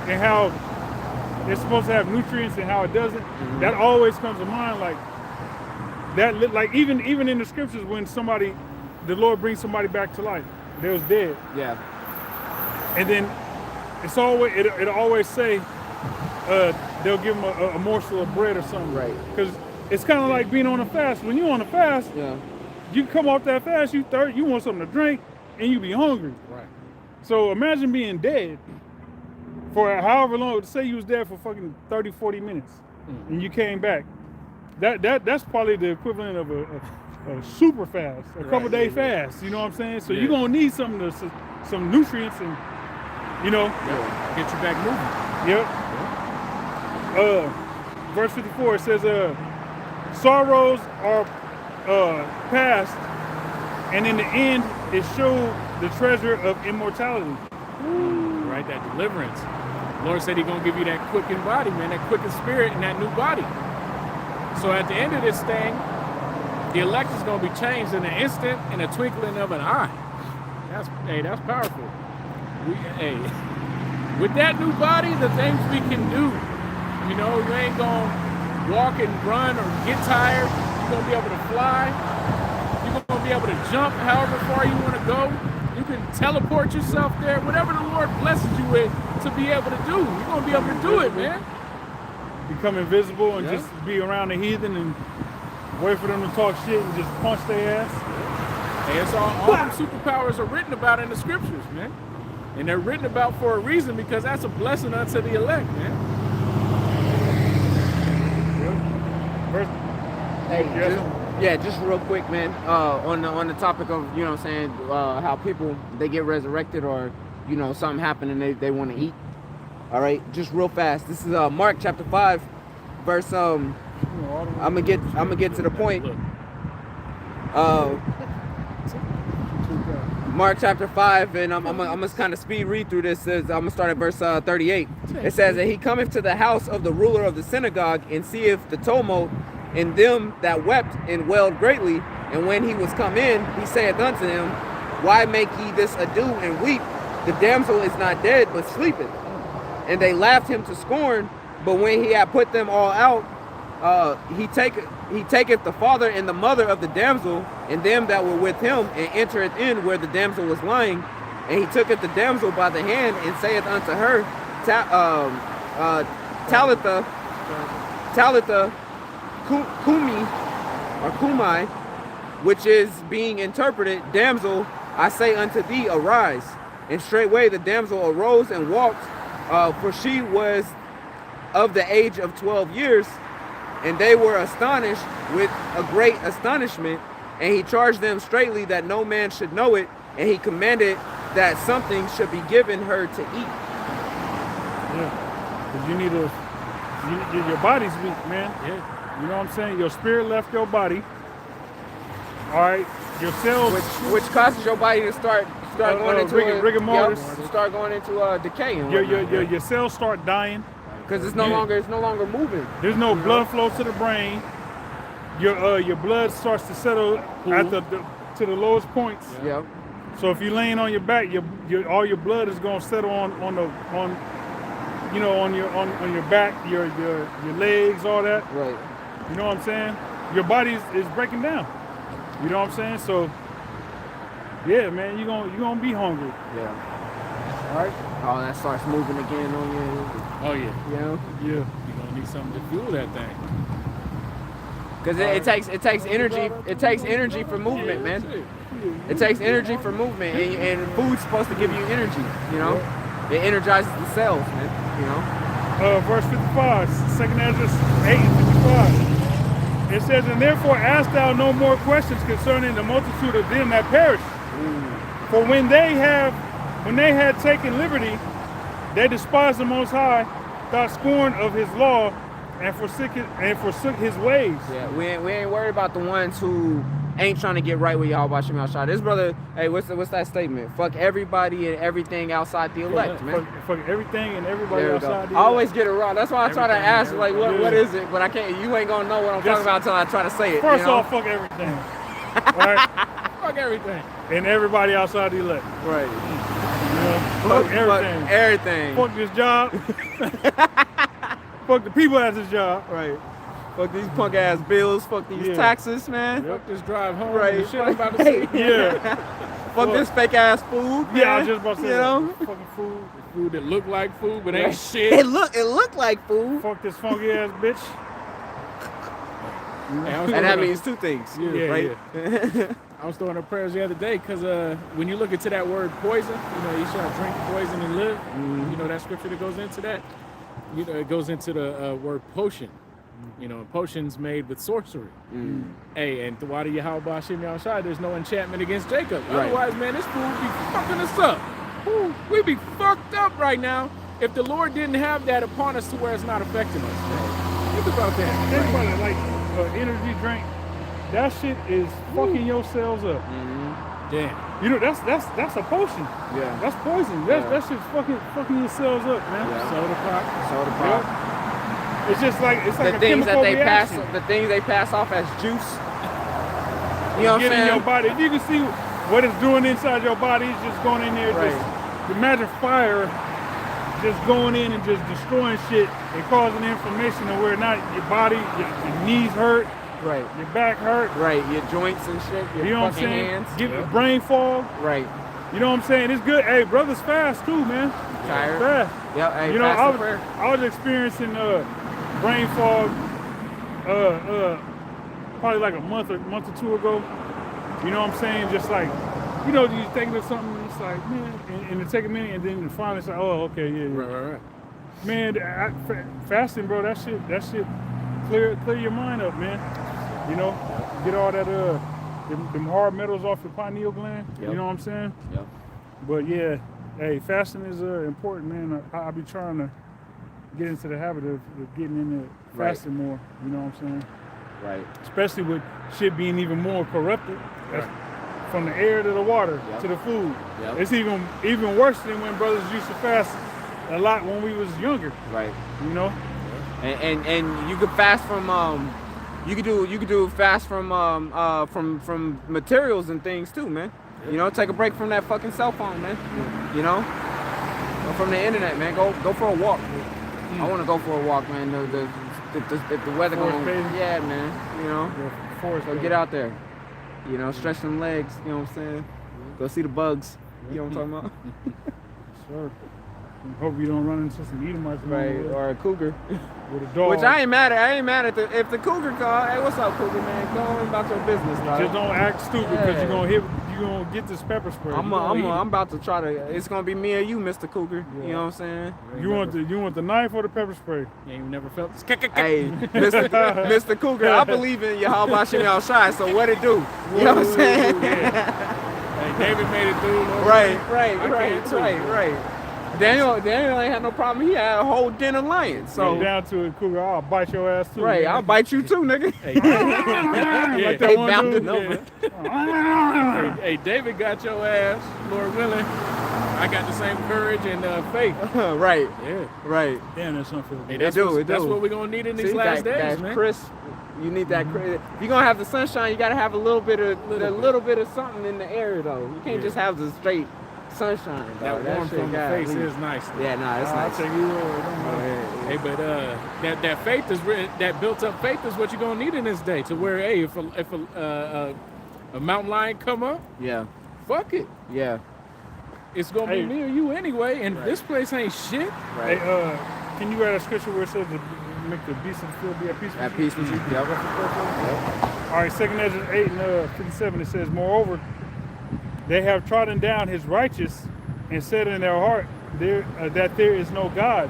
and how it's supposed to have nutrients and how it doesn't. Mm-hmm. That always comes to mind, like that. Like even in the scriptures, when the Lord brings somebody back to life, they was dead. Yeah. And then it'll always say they'll give them a morsel of bread or something. Right. Because it's kind of like being on a fast. When you're on a fast, you come off that fast, you want something to drink, and you be hungry. Right. So imagine being dead for however long. Say you was dead for fucking 30, 40 minutes, and you came back. That's probably the equivalent of super fast, a couple day fast. You know what I'm saying? So you're gonna need some nutrients and get you back moving. Yep. Verse 54 it says, sorrows are past, and in the end it showed the treasure of immortality. Right, that deliverance. Lord said He's gonna give you that quickened body, man, that quickened spirit and that new body. So at the end of this thing, the elect is gonna be changed in an instant, in a twinkling of an eye. That's powerful. With that new body, the things we can do, you ain't gonna walk and run or get tired. You're gonna be able to fly. You're gonna be able to jump however far you want to go. You can teleport yourself there. Whatever the Lord blesses you with to be able to do, you're gonna be able to do it, man. Become invisible and just be around the heathen and wait for them to talk shit and just punch their ass. And it's all them superpowers are written about in the scriptures, man. And they're written about for a reason, because that's a blessing unto the elect, man. Just real quick, man. On the topic of how people they get resurrected or something happened and they want to eat. All right, just real fast. This is Mark chapter 5, verse. I'm gonna get to the point. Mark chapter 5, and I'm gonna kind of speed read through this. I'm gonna start at verse 38. It says that he cometh to the house of the ruler of the synagogue and seeth the tumult and them that wept and wailed greatly. And when he was come in, he saith unto them, why make ye this ado and weep? The damsel is not dead, but sleepeth. And they laughed him to scorn. But when he had put them all out, he taketh the father and the mother of the damsel and them that were with him, and entereth in where the damsel was lying. And he tooketh the damsel by the hand and saith unto her, Talitha Kumai, which is being interpreted, damsel, I say unto thee, arise. And straightway the damsel arose and walked, for she was of the age of 12 years. And they were astonished with a great astonishment. And he charged them straitly that no man should know it. And he commanded that something should be given her to eat. Yeah, because your body's weak, man. Yeah. You know what I'm saying? Your spirit left your body. All right, your cells, which causes your body to start going into rigor mortis. Start going into decay. And your cells start dying because it's no longer moving. There's no blood flow to the brain. Your blood starts to settle at to the lowest points. Yeah. So if you're laying on your back, all your blood is gonna settle on your back, your legs, all that. Right. You know what I'm saying? Your body is breaking down. You know what I'm saying? So yeah, man, you're gonna be hungry. Yeah. All right. Oh, that starts moving again on you. Oh yeah. Yeah. You're gonna need something to fuel that thing. Because it takes energy. It takes energy for movement, man. It takes energy for movement, and food's supposed to give you energy. It energizes the cells, man. Verse 55, 2nd Ezra 8:55. It says, and therefore ask thou no more questions concerning the multitude of them that perish. For when they had taken liberty, they despised the Most High, thought scorn of His law, and forsook His ways. Yeah, we ain't worried about the ones who ain't trying to get right with Yahweh Shem Yahshua. This brother, hey, what's that statement? Fuck everybody and everything outside the elect, man. Fuck everything and everybody outside the elect. I always get it wrong. That's why I try to ask, like, what is it? But I can't. You ain't gonna know what I'm talking about until I try to say it. First off, fuck everything. Right? Fuck everything. And everybody outside the elect. Right. Fuck everything. Fuck everything. Fuck this job. Fuck the people at this job. Right. Fuck these punk ass bills. Fuck these taxes, man. Fuck this drive home. Right. The shit I'm about to say. Yeah. Fuck this fake ass food. Man. Yeah, I was just about to say that. Fucking food. Food that look like food but ain't shit. It look like food. Fuck this funky ass bitch. And that means two things. Yeah, right? Yeah. I was throwing up prayers the other day because when you look into that word poison, you shall drink poison and live. Mm-hmm. You know that scripture that goes into that? It goes into the word potion. You know, potions made with sorcery. Hey, and why do Yahweh Bashim Yahushai, there's no enchantment against Jacob. Right. Otherwise, man, this fool would be fucking us up. Woo, we'd be fucked up right now if the Lord didn't have that upon us to where it's not affecting us. Think about that. Think about it, like energy drink. That shit is fucking your cells up. Damn. You know, that's a potion. Yeah. That's poison. That shit's fucking your cells up, man. Yeah. Soda pop. Soda pop. It's just like it's like The a things chemical that they reaction. pass off as juice. You know what I'm Get in saying? your body. If you can see what it's doing inside your body, it's just going in there. Right. Just imagine fire just going in and just destroying shit and causing inflammation to where not your body, your knees hurt, Right. your back hurt. Right. Your joints and shit. Your You know what I'm fucking saying? hands. Get brain fog. Right. You know what I'm saying? It's good. Hey, brothers fast too, man. Tired. Fast. Yeah. Hey, You know, fast and prayer. I was experiencing brain fog probably like a month or two ago. You know what I'm saying? Just like, you know, you thinking of something, and it's like, man, and it take a minute, and then finally it's like, oh, okay, yeah. Right. Man, fasting, bro, that shit clear your mind up, man. You know, get all that them hard metals off your pineal gland. Yep. You know what I'm saying? Yep. But yeah, hey, fasting is important, man. I be trying to get into the habit of getting into fasting more. You know what I'm saying? Right. Especially with shit being even more corrupted. That's from the air to the water to the food. Yep. It's even worse than when brothers used to fast a lot when we was younger. Right. You know? And you could fast from you could do fast from materials and things too, man. You know, take a break from that fucking cell phone, man. You know, or from the internet, man. Go for a walk. I want to go for a walk, man. The weather going, yeah, man. You know, so get out there. You know, stretch them legs. You know what I'm saying? Go see the bugs. You know what I'm talking about? Sure. Hope you don't run into some Edomites. Right, or a cougar. With a dog. Which I ain't mad at if the cougar call, hey, what's up, cougar, man? Go on about your business, dog. Just don't act stupid because you're gonna get this pepper spray. I'm about to try to. It's gonna be me or you, Mr. Cougar. You know what I'm saying? You want the knife or the pepper spray? You ain't never felt this. Hey, Mr. Cougar, I believe in Yahweh Bashim Yahushai. So what it do? You know what I'm saying? Hey, David made it through. Right. Daniel ain't had no problem. He had a whole den of lions. So down to it, Cougar. I'll bite your ass too. Right, man. I'll bite you too, nigga. Hey, Like that They one bounded dude. over. hey, David got your ass, Lord willing. I got the same courage and faith. Right, Yeah. right. Damn, that's unfair. Hey, It that's do, what, it that's do. what we're gonna need in these See, last that days, man. crisp. You need that crisp. If you're gonna have the sunshine, you gotta have a little bit of something in the air, though. You can't just have the straight sunshine. That Dog. warmth shit from the got face leave. is nice. Though. Yeah, nah, it's I'll nice. take you over. Hey, but that faith is that built up faith is what you're gonna need in this day. To where, hey, if a mountain lion come up, Yeah, fuck it, yeah. it's gonna be me or you anyway. And this place ain't shit. Right. Hey, can you add a scripture where it says to make the beast of the field be at peace with At you? peace with you. Yep. All right, 2 Ezra 8 and 57, it says, moreover, they have trodden down his righteous and said in their heart that there is no God.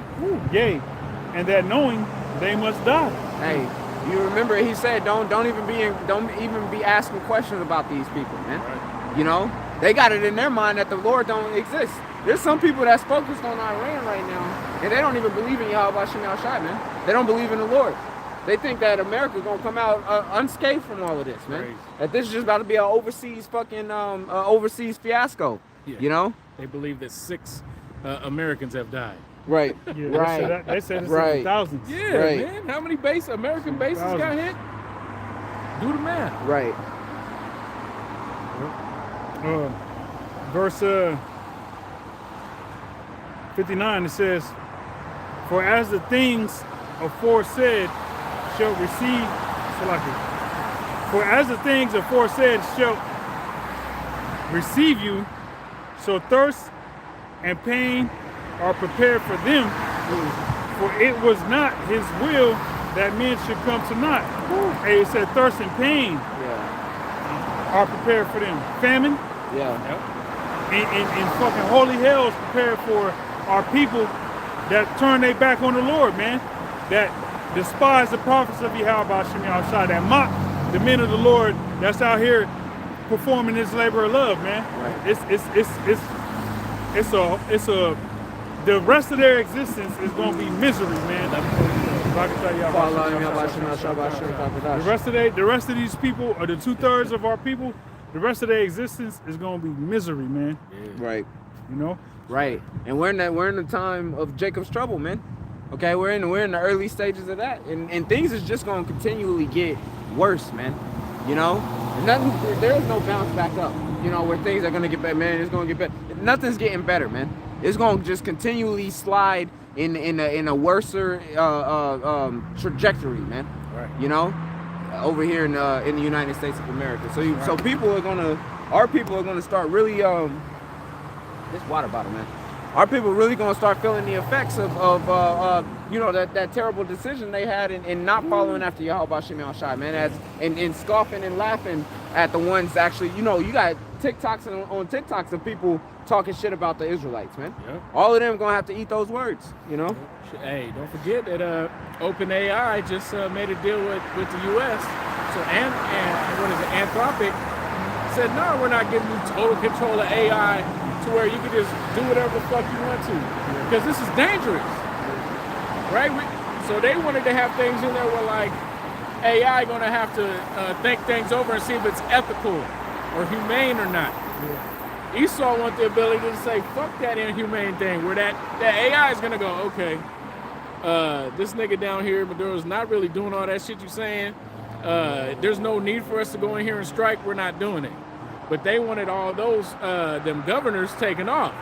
Yea, and that knowing they must die. Hey, you remember he said don't even be asking questions about these people, man. Right. You know, they got it in their mind that the Lord don't exist. There's some people that's focused on Iran right now, and they don't even believe in Yahweh Bashim Yahushai, man. They don't believe in the Lord. They think that America's gonna come out unscathed from all of this, man. Crazy. That this is just about to be an overseas fucking overseas fiasco. Yeah. You know? They believe that 6 Americans have died. Right. Yeah, Right. They said it's in Right. the thousands. Yeah, Right. man. How many American bases got hit? Do the math. Right. Verse 59, it says, for as the things aforesaid shall receive, for as the things aforesaid shall receive you, so thirst and pain are prepared for them. For it was not his will that men should come to naught. Hey, it said thirst and pain Yeah. are prepared for them. Famine Yeah. and fucking holy hell is prepared for our people that turn their back on the Lord, man. That despise the prophets of Yahweh Shem Shai, that mock the men of the Lord that's out here performing this labor of love, man. Right. It's a the rest of their existence is gonna be misery, man. The rest of these people, or the 2/3 of our people, the rest of their existence is gonna be misery, man. Right. You know? Right. And we're in the time of Jacob's trouble, man. Okay, we're in the early stages of that. And things is just gonna continually get worse, man. You know? There's no bounce back up. You know, where things are gonna get better, man. It's gonna get better. Nothing's getting better, man. It's gonna just continually slide in a worser trajectory, man. Right. You know, over here in the United States of America. So so our people are gonna start really this water bottle, man. Our people really gonna start feeling the effects of you know, that terrible decision they had in not following after Yahweh Shem Shai, man, and scoffing and laughing at the ones actually, you know, you got TikToks on TikToks of people talking shit about the Israelites, man. Yep. All of them gonna have to eat those words, you know. Hey, don't forget that OpenAI just made a deal with the U.S. So and what is it? Anthropic said, no, we're not giving you total control of AI to where you can just do whatever the fuck you want to, because this is dangerous, right? So they wanted to have things in there where like AI gonna have to think things over and see if it's ethical or humane or not. Esau want the ability to say, fuck that inhumane thing, where that AI is gonna go, okay, this nigga down here, Maduro's not really doing all that shit you saying. There's no need for us to go in here and strike, we're not doing it. But they wanted all those them governors taken off.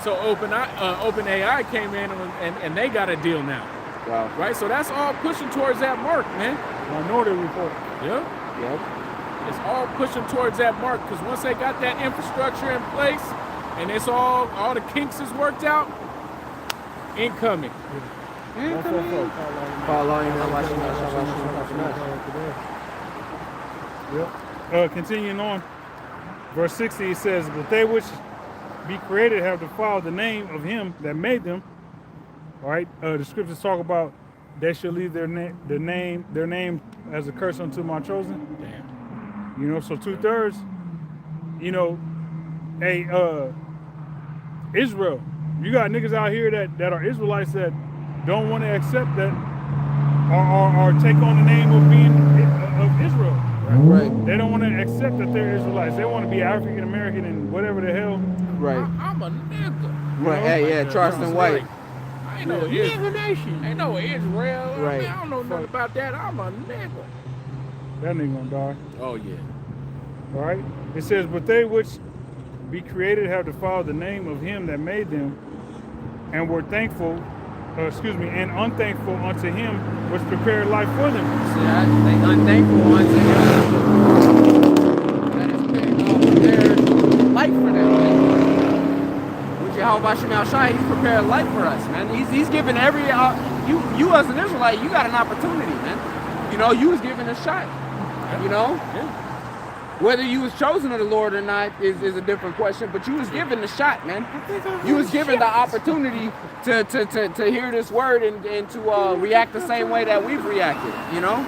So OpenAI came in and they got a deal now. Wow. Right? So that's all pushing towards that mark, man. Minority Report. Yeah. Yep. It's all pushing towards that mark, because once they got that infrastructure in place and it's all the kinks is worked out, incoming. Continuing on, verse 60, it says, but they which be created have defiled the name of him that made them. All right, the scriptures talk about they shall leave their name as a curse unto my chosen. Damn. You know, so 2/3, you know, hey, Israel, you got niggas out here that are Israelites that don't want to accept that or take on the name of being of Israel. Right. They don't want to accept that they're Israelites. They want to be African American and whatever the hell. Right. I'm a nigga. Right. Hey, yeah, Charleston White. I ain't no Israel. Ain't no Israel. Right. I mean, I don't know nothing about that. I'm a nigga. That nigga gonna die. Oh yeah. All right. It says, but they which be created have defiled the name of him that made them, and were thankful, and unthankful unto him which prepared life for them. See that? They unthankful unto him that has prepared life for them, man. With Yahweh Shem Shai, he's prepared life for us, man. He's given every you as an Israelite, you got an opportunity, man. You know, you was given a shot. You know? Yeah. Whether you was chosen of the Lord or not is a different question, but you was given the shot, man. You was given the opportunity to hear this word and to react the same way that we've reacted, you know?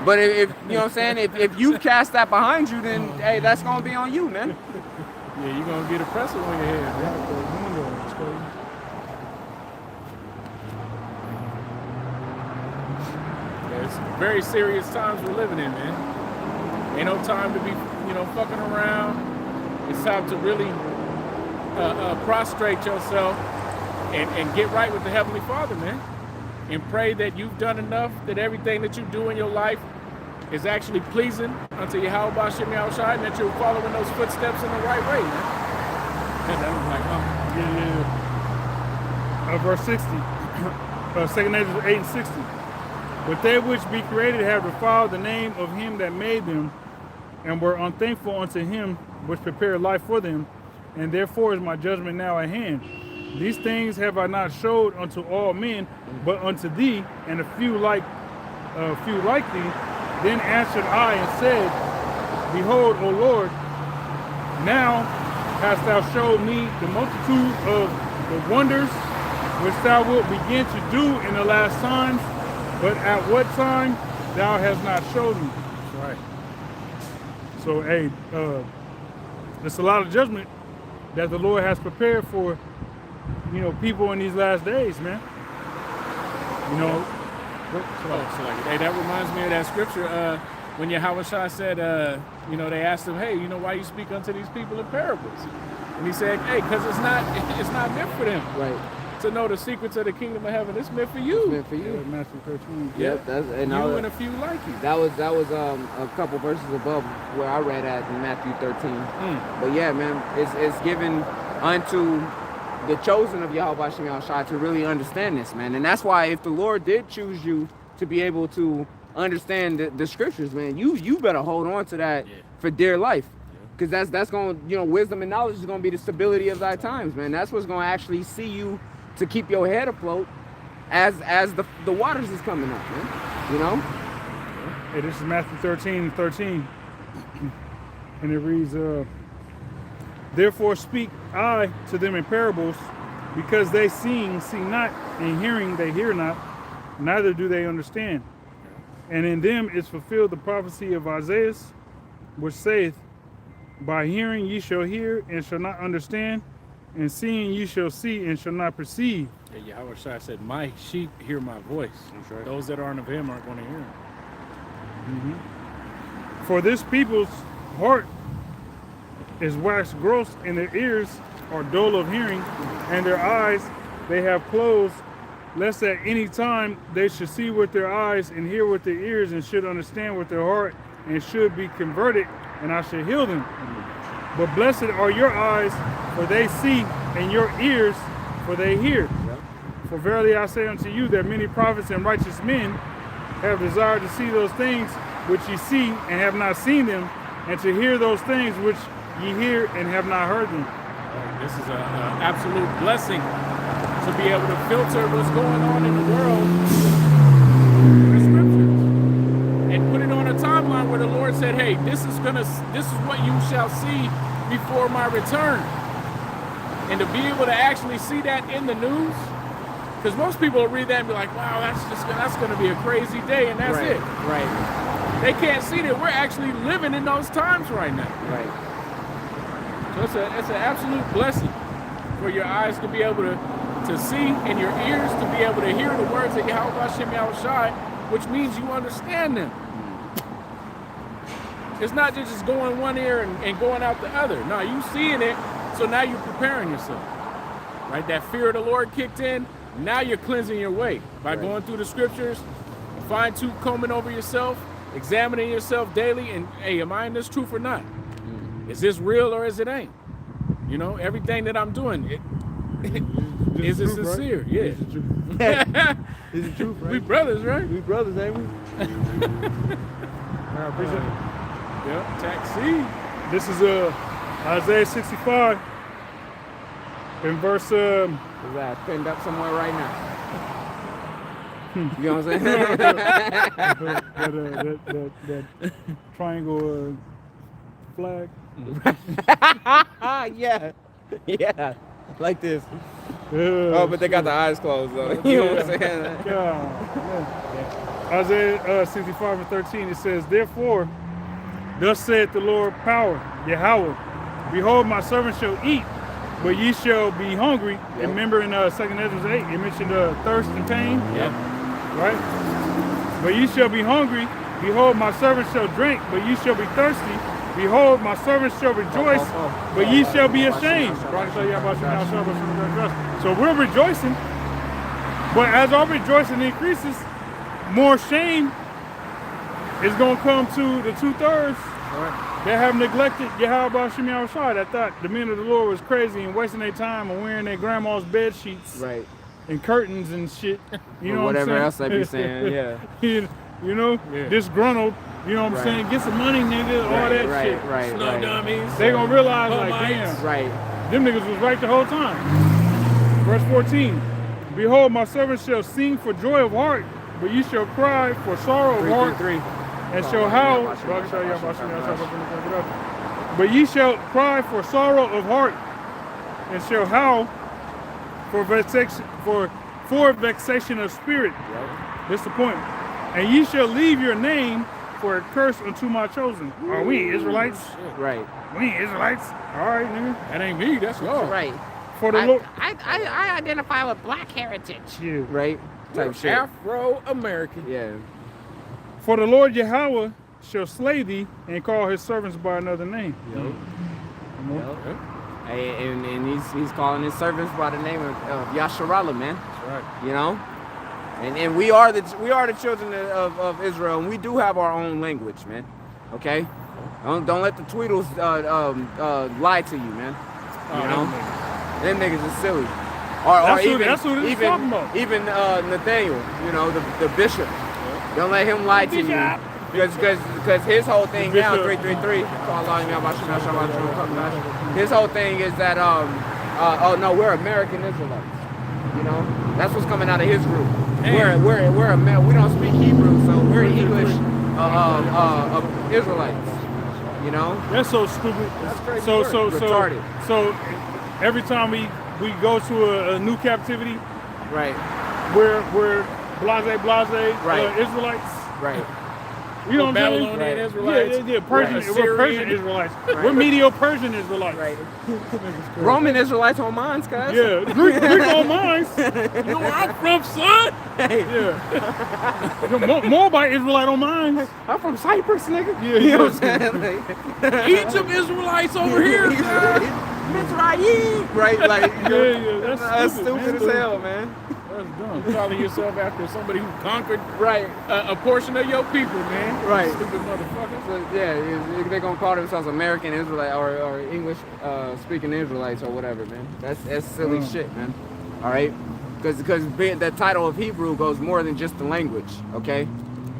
But if you know what I'm saying, if you've cast that behind you, then hey, that's gonna be on you, man. Yeah, you're gonna get oppressive on your head, man. Yeah, it's very serious times we're living in, man. Ain't no time to be, fucking around. It's time to really prostrate yourself and get right with the Heavenly Father, man. And pray that you've done enough, that everything that you do in your life is actually pleasing unto Yahweh Shem Shai, and that you're following those footsteps in the right way, man. And that was like, Verse 60, 2 Ezra 8 and 60. But they which be created have defiled the name of him that made them, and were unthankful unto him which prepared life for them, and therefore is my judgment now at hand. These things have I not showed unto all men, but unto thee, and a few like thee. Then answered I and said, Behold, O Lord, now hast thou showed me the multitude of the wonders which thou wilt begin to do in the last times, but at what time thou hast not showed me. That's right. So, hey, there's a lot of judgment that the Lord has prepared for, people in these last days, man. So like, hey, that reminds me of that scripture when Yahushua said, they asked him, hey, why you speak unto these people in parables? And he said, hey, because it's not meant for them. Right. To know the secrets of the kingdom of heaven. It's meant for you. It's meant for you. Matthew 13. Yep. And a few like you. That was a couple verses above where I read at in Matthew 13. But yeah, man, it's given unto the chosen of Yahweh Shem Yahushua to really understand this, man. And that's why if the Lord did choose you to be able to understand the scriptures, man, you better hold on to that for dear life. Because that's going to, wisdom and knowledge is going to be the stability of thy times, man. That's what's going to actually see you to keep your head afloat as the waters is coming up, man. Hey, this is Matthew 13:13. And it reads, therefore speak I to them in parables, because they see not, and hearing they hear not, neither do they understand. And in them is fulfilled the prophecy of Isaiah, which saith, by hearing ye shall hear and shall not understand, and seeing ye shall see and shall not perceive. Yeah, Yahushua said, my sheep hear my voice. That's right. Those that aren't of him aren't going to hear him. For this people's heart is waxed gross, and their ears are dull of hearing, and their eyes they have closed, lest at any time they should see with their eyes and hear with their ears and should understand with their heart and should be converted, and I should heal them. But blessed are your eyes, for they see, and your ears, for they hear. For verily I say unto you that many prophets and righteous men have desired to see those things which ye see and have not seen them, and to hear those things which ye hear and have not heard them. This is an absolute blessing to be able to filter what's going on in the world with the scriptures and put it on a timeline where the Lord said, hey, this is what you shall see before my return. And to be able to actually see that in the news, because most people will read that and be like, wow, that's going to be a crazy day, and that's it. Right. They can't see that we're actually living in those times right now. Right. So it's an absolute blessing for your eyes to be able to see and your ears to be able to hear the words of Yahweh Shem Yahushai, which means you understand them. It's not just going one ear and going out the other. No, you seeing it, so now you're preparing yourself. Right? That fear of the Lord kicked in. Now you're cleansing your way by going through the scriptures, fine-tooth combing over yourself, examining yourself daily, and hey, am I in this truth or not? Is this real or is it ain't? Everything that I'm doing, is it sincere? Right? Yeah. Is it truth, right? We brothers, right? We brothers, ain't we? I appreciate it. Yeah, taxi. This is Isaiah 65 in verse Is that pinned up somewhere right now? You know what I'm saying? that triangle flag. Yeah, like this. Oh, but they got the eyes closed though. You know what I'm saying? Yeah. Isaiah 65 and 13, it says, therefore, thus saith the Lord power, Yahweh, behold, my servant shall eat, but ye shall be hungry. Yep. And remember in 2nd Ezra 8, it mentioned thirst and pain. Yep. Right? But ye shall be hungry. Behold, my servant shall drink, but ye shall be thirsty. Behold, my servant shall rejoice, but ye shall be ashamed. So we're rejoicing, but as our rejoicing increases, more shame is going to come to the 2/3 that have neglected Yahweh Shem Yahushua, that thought the men of the Lord was crazy and wasting their time and wearing their grandma's bed sheets and curtains and shit. You know whatever what I'm else they be saying, disgruntled. You know what I'm saying? Get some money, nigga, all that shit. Slow dummies. They gonna realize, like, damn, them niggas was right the whole time. Verse 14, behold, my servant shall sing for joy of heart, but ye shall cry for sorrow of heart, and shall howl. But ye shall cry for sorrow of heart, and shall howl for vexation of spirit. This is the point. And ye shall leave your name for a curse unto my chosen. Are we Israelites? Right. We ain't Israelites. All right, nigga. That ain't me. That's y'all. Right. For the Lord. I identify with black heritage. Yeah. Right. Type shit. Afro-American. Yeah. For the Lord Yahweh shall slay thee and call his servants by another name. And he's calling his servants by the name of Yasharallah, man. That's right. You know, and we are the children of Israel, and we do have our own language, man. Okay, don't let the Tweedles lie to you, man. You know, them niggas is silly. That's who this is talking about. Even Nathaniel, you know, the bishop. Don't let him lie to you. Because his whole thing now, 333, his whole thing is that, oh no, we're American Israelites. You know, that's what's coming out of his group. We don't speak Hebrew, so we're English Israelites. You know? That's so stupid. That's so retarded. So every time we go to a new captivity, right? We're blase right. Israelites. Right. You know what I'm saying? Babylonian Israelites. Yeah, Persian. Right. We're Persian Israelites. Right. We're Medio-Persian Israelites. Right. Roman Israelites on mines, guys. Yeah, Greek on mines. You know where I'm from, son? Yeah. Moabite Israelite on mines. I'm from Cyprus, nigga. Yeah, you know what I'm saying? Egypt Israelites over here, Mitzrayim. Right, like, yeah, that's stupid as hell, man. That's dumb. Calling yourself after somebody who conquered right a portion of your people, man. Right. Stupid motherfucker. So, yeah, they're gonna call themselves American Israelite or English speaking Israelites or whatever, man. That's silly shit, man. All right, because the title of Hebrew goes more than just the language. Okay,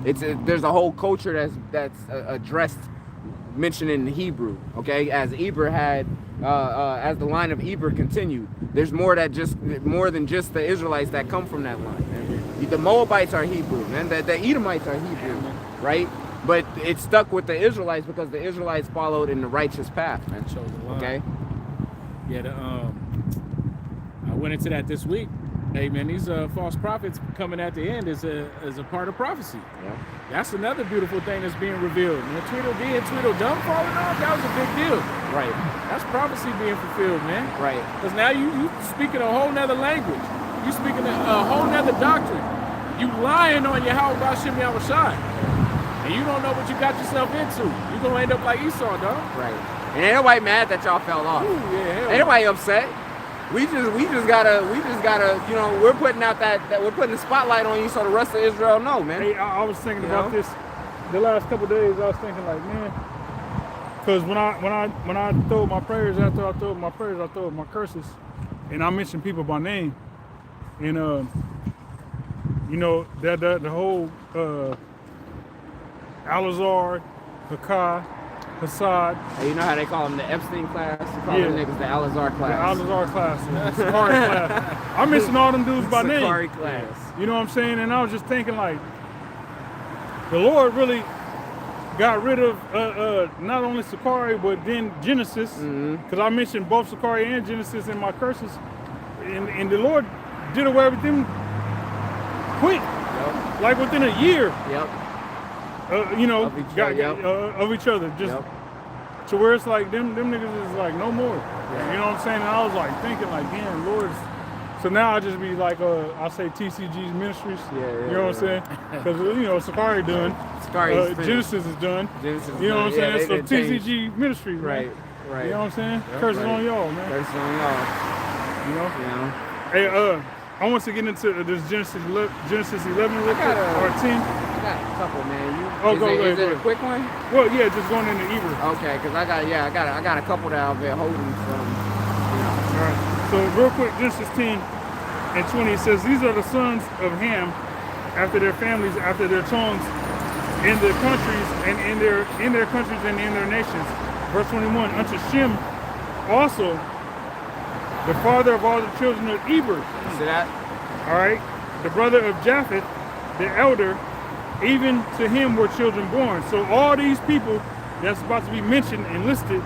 there's a whole culture that's addressed, mentioned in Hebrew. Okay, as Eber had. As the line of Eber continued, there's more than just the Israelites that come from that line. Man. The Moabites are Hebrew, man. The Edomites are Hebrew, right? But it stuck with the Israelites because the Israelites followed in the righteous path, man. Okay. Yeah. I went into that this week. Hey, man, these false prophets coming at the end is a part of prophecy. Yeah. That's another beautiful thing that's being revealed. And Tweedledee and Tweedledum falling off, that was a big deal. Right. That's prophecy being fulfilled, man. Right. Because now you speaking a whole nother language. You speaking a whole nother doctrine. You lying on Yahweh Bashim Yahushai. And you don't know what you got yourself into. You're going to end up like Esau, dog. Right. And ain't nobody mad that y'all fell off. Ooh, yeah, ain't nobody upset. We just gotta, you know, we're putting out that we're putting the spotlight on you so the rest of Israel know, man. Hey, I was thinking about this the last couple of days. I was thinking like, man, because when I throw my prayers, after I throw my prayers, I throw my curses, and I mention people by name, and you know that the whole Alazar, Hakah, Hassad. Hey, you know how they call them the Epstein class? They call them niggas the Alazar class. The Alazar class, the Sakari class. I mention all them dudes by name. Sakari class. You know what I'm saying? And I was just thinking like, the Lord really got rid of not only Sakari, but then Genesis. Because I mentioned both Sakari and Genesis in my curses. And the Lord did away with them quick. Yep. Like within a year. Yep. You know, of each other, just to where it's like them niggas is like no more. Yeah. You know what I'm saying? And I was like thinking like, damn, Lord. So now I just be like, I say TCG's ministries. You know what I'm saying? Because you know, Sakari done. Genesis is done. Genesis you know what I'm saying? So changed. TCG ministries, right. You know what I'm saying? Curses on y'all, man. Curses on y'all. You know. Hey, I want to get into this Genesis 11 real quick, or 10. I got a couple, man. Is it a quick one? Well, yeah, just going into Eber. Okay, because I got a couple that I've been holding from. You know. All right. So real quick, Genesis 10 and 20 it says, these are the sons of Ham, after their families, after their tongues, in their countries and in their countries and in their nations. Verse 21. Unto Shem also, the father of all the children of Eber. See that? All right. The brother of Japheth, the elder. Even to him were children born. So all these people that's about to be mentioned and listed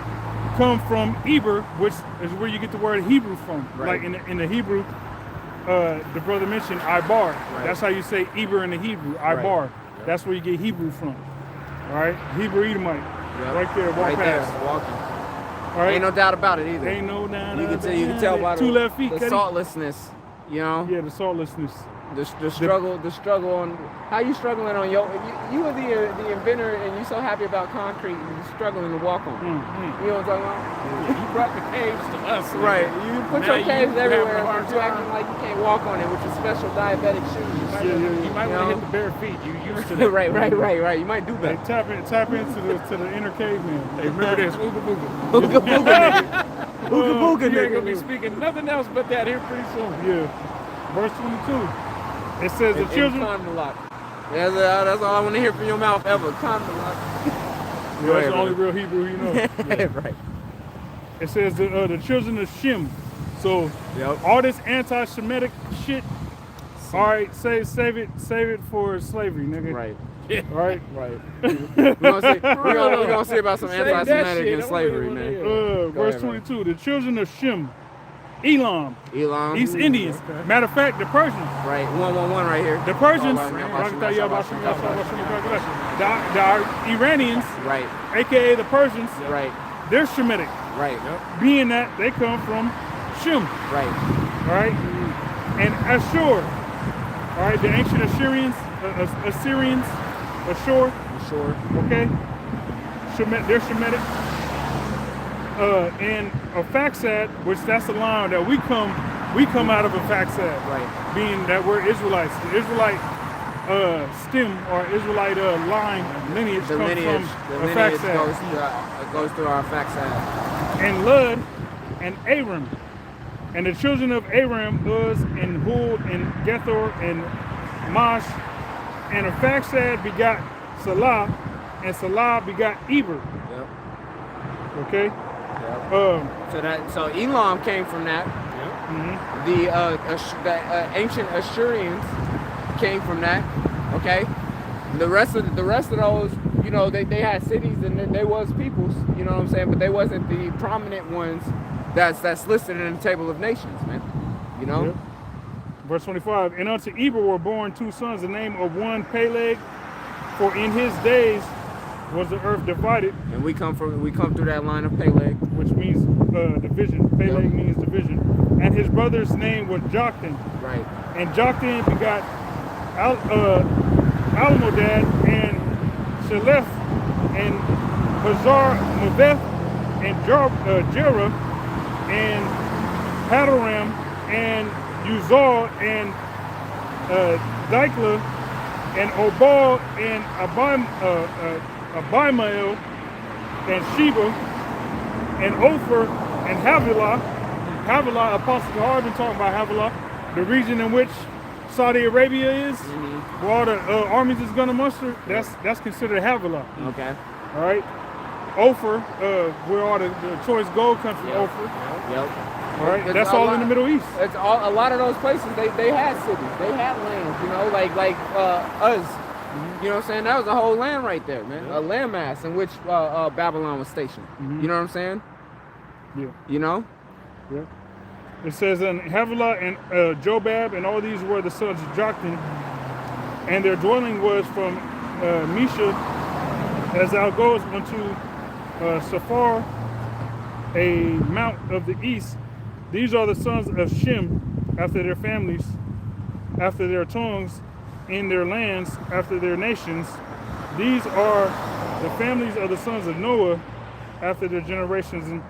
come from Eber, which is where you get the word Hebrew from. Right. Like in the Hebrew, the brother mentioned Ibar. That's how you say Eber in the Hebrew. Ibar. That's where you get Hebrew from. All right, Hebrew Edomite. Right there, walk past. There, walking. All right. Ain't no doubt about it either. Ain't no doubt. You can tell by two left feet, the saltlessness. You know. Yeah, the saltlessness. The struggle on how you struggling on your you are the inventor and you so happy about concrete and you're struggling to walk on. You know what I'm talking about? You brought the caves to us. Right. You put Now your caves everywhere, but but you acting like you can't walk on it with your special diabetic shoes. You might want to hit the bare feet. You used to that. right. You might do Hey, that. tap into the inner caveman. Hey, remember this? Ooga booga. Ooga booga. Ooga booga. You ain't gonna be speaking nothing else but that here pretty soon. Yeah. Verse 22. It says the children. That's all I want to hear from your mouth ever. That's the only real Hebrew you know. Right. It says the children of Shem. So all this anti-Semitic shit. All right, save it for slavery, nigga. Right. All right. Right. We're gonna see about some anti-Semitic and slavery, man. Verse 22. The children of Shem. Elam. East Indians. Okay. Matter of fact, the Persians. Right, 111 right here. The Persians, the Iranians, right, aka the Persians, right, they're Shemitic. Right. Being that they come from Shem. Right. All right. And Ashur. All right, the ancient Assyrians, Ashur. Okay. They're Shemitic. And a Faxad, which that's the line that we come out of a Faxad. Right. Being that we're Israelites. The Israelite stem or Israelite lineage comes from a Faxad. Goes through our Faxad. And Lud and Aram. And the children of Aram, Uz and Hul and Gethor and Mash. And a Faxad begot Salah, and Salah begot Eber. Yep. Okay. So Elam came from that. Mm-hmm. The ancient Assyrians came from that. Okay. The rest of those, you know, they had cities and they was peoples. You know what I'm saying? But they wasn't the prominent ones that's listed in the table of nations, man. You know. Yep. Verse 25. And unto Eber were born two sons. The name of one Peleg, for in his days was the earth divided. And we come through that line of Peleg, which means division. Peleg means division. And his brother's name was Joktan. Right. And Joktan begot Almodad and Shelef and Hazar Maveth and Jerah and Hadoram and Uzal and Dikla and Obal and Abimael and Sheba and Ophir and Havilah. Havilah, Apostle Har been talking about Havilah, the region in which Saudi Arabia is, where all the armies is gonna muster. That's considered Havilah. Okay. All right. Ophir, where all the choice gold comes from. Ophir. Yep. All right. That's all in the Middle East. It's a lot of those places. They had cities. They had lands. You know, like us. You know what I'm saying? That was a whole land right there, man. A landmass in which Babylon was stationed. You know what I'm saying? Yeah. You know? Yeah. It says, and Havilah and Jobab and all these were the sons of Joktan, and their dwelling was from Misha, as thou goest unto Sephar, a mount of the east. These are the sons of Shem, after their families, after their tongues, in their lands, after their nations. These are the families of the sons of Noah, after their generations,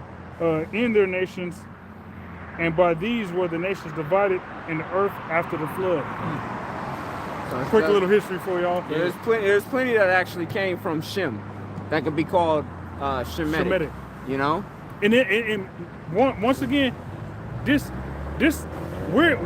in their nations. And by these were the nations divided in the earth after the flood. So quick little history for y'all. There's plenty that actually came from Shem that could be called Shemitic. You know? And once again, this where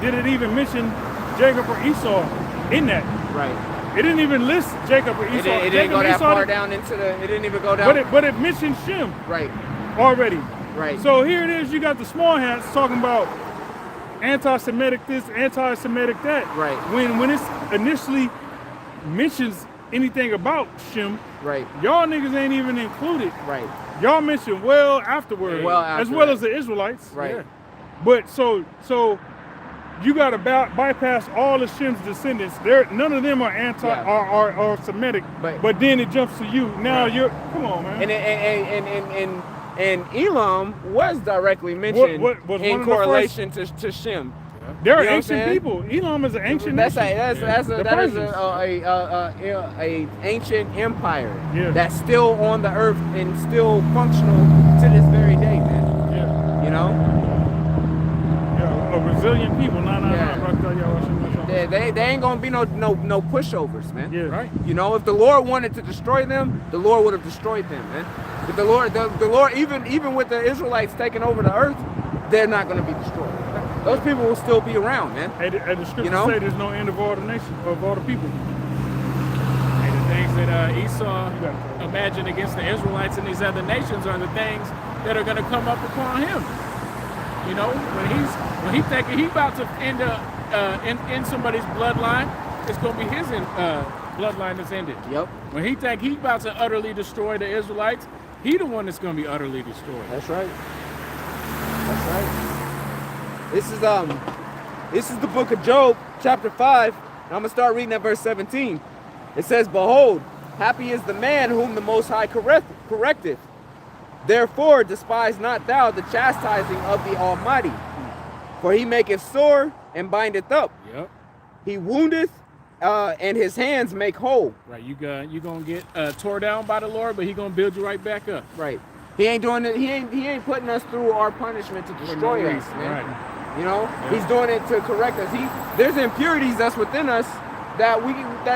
did it even mention Jacob or Esau in that? Right. It didn't even list Jacob or Esau. It didn't go that far down into the. It didn't even go down. But it mentioned Shem. Right. Already. Right. So here it is. You got the small hats talking about anti-Semitic this, anti-Semitic that. Right. When it initially mentions anything about Shem, right, y'all niggas ain't even included. Right. Y'all mentioned well afterward. Well after as well that. as the Israelites. Right. Yeah. But so you got to bypass all of Shem's descendants. None of them are are Semitic. But then it jumps to you. Now you're come on, man. And Elam was directly mentioned was in correlation to Shem. They're ancient people. Elam is an ancient That nation. is a ancient empire that's still on the earth and still functional to this very day, man. Yeah. You know? Yeah, a resilient people. They ain't gonna be no pushovers, man. Yeah. Right. You know, if the Lord wanted to destroy them, the Lord would have destroyed them, man. But the Lord, even with the Israelites taking over the earth, they're not gonna be destroyed. Those people will still be around, man. And the scriptures say there's no end of all the nations, of all the people. And the things that Esau imagined against the Israelites and these other nations are the things that are going to come up upon him. You know, when he thinking he about to end in somebody's bloodline, it's going to be his bloodline that's ended. Yep. When he think he about to utterly destroy the Israelites, he the one that's going to be utterly destroyed. That's right. That's right. This is the book of Job, chapter 5, and I'm gonna start reading at verse 17. It says, "Behold, happy is the man whom the Most High correcteth. Therefore despise not thou the chastising of the Almighty, for he maketh sore and bindeth up. Yep. He woundeth, and his hands make whole." Right. You gonna get tore down by the Lord, but he gonna build you right back up. Right. He ain't doing it. He ain't putting us through our punishment to destroy us, man. Right. You know, he's doing it to correct us. There's impurities that's within us that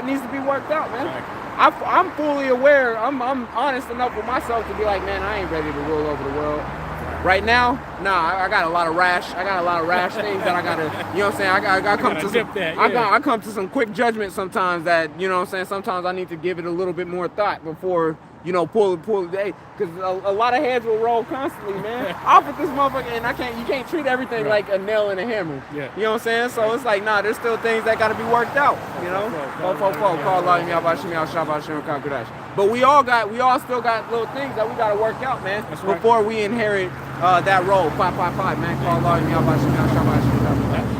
needs to be worked out, man. Exactly. I'm fully aware. I'm honest enough with myself to be like, man, I ain't ready to rule over the world. Right now, nah, I got a lot of rash. I got a lot of rash things that I gotta, you know what I'm saying? I come to some, I come to some quick judgment sometimes that, you know what I'm saying? Sometimes I need to give it a little bit more thought before, you know, pull it, because a lot of heads will roll constantly, man. Off with this motherfucker, and you can't treat everything like a nail and a hammer. Yeah. You know what I'm saying? So it's like, nah, there's still things that gotta be worked out, you know? But we all still got little things that we gotta work out, man, before we inherit that role. 555, man.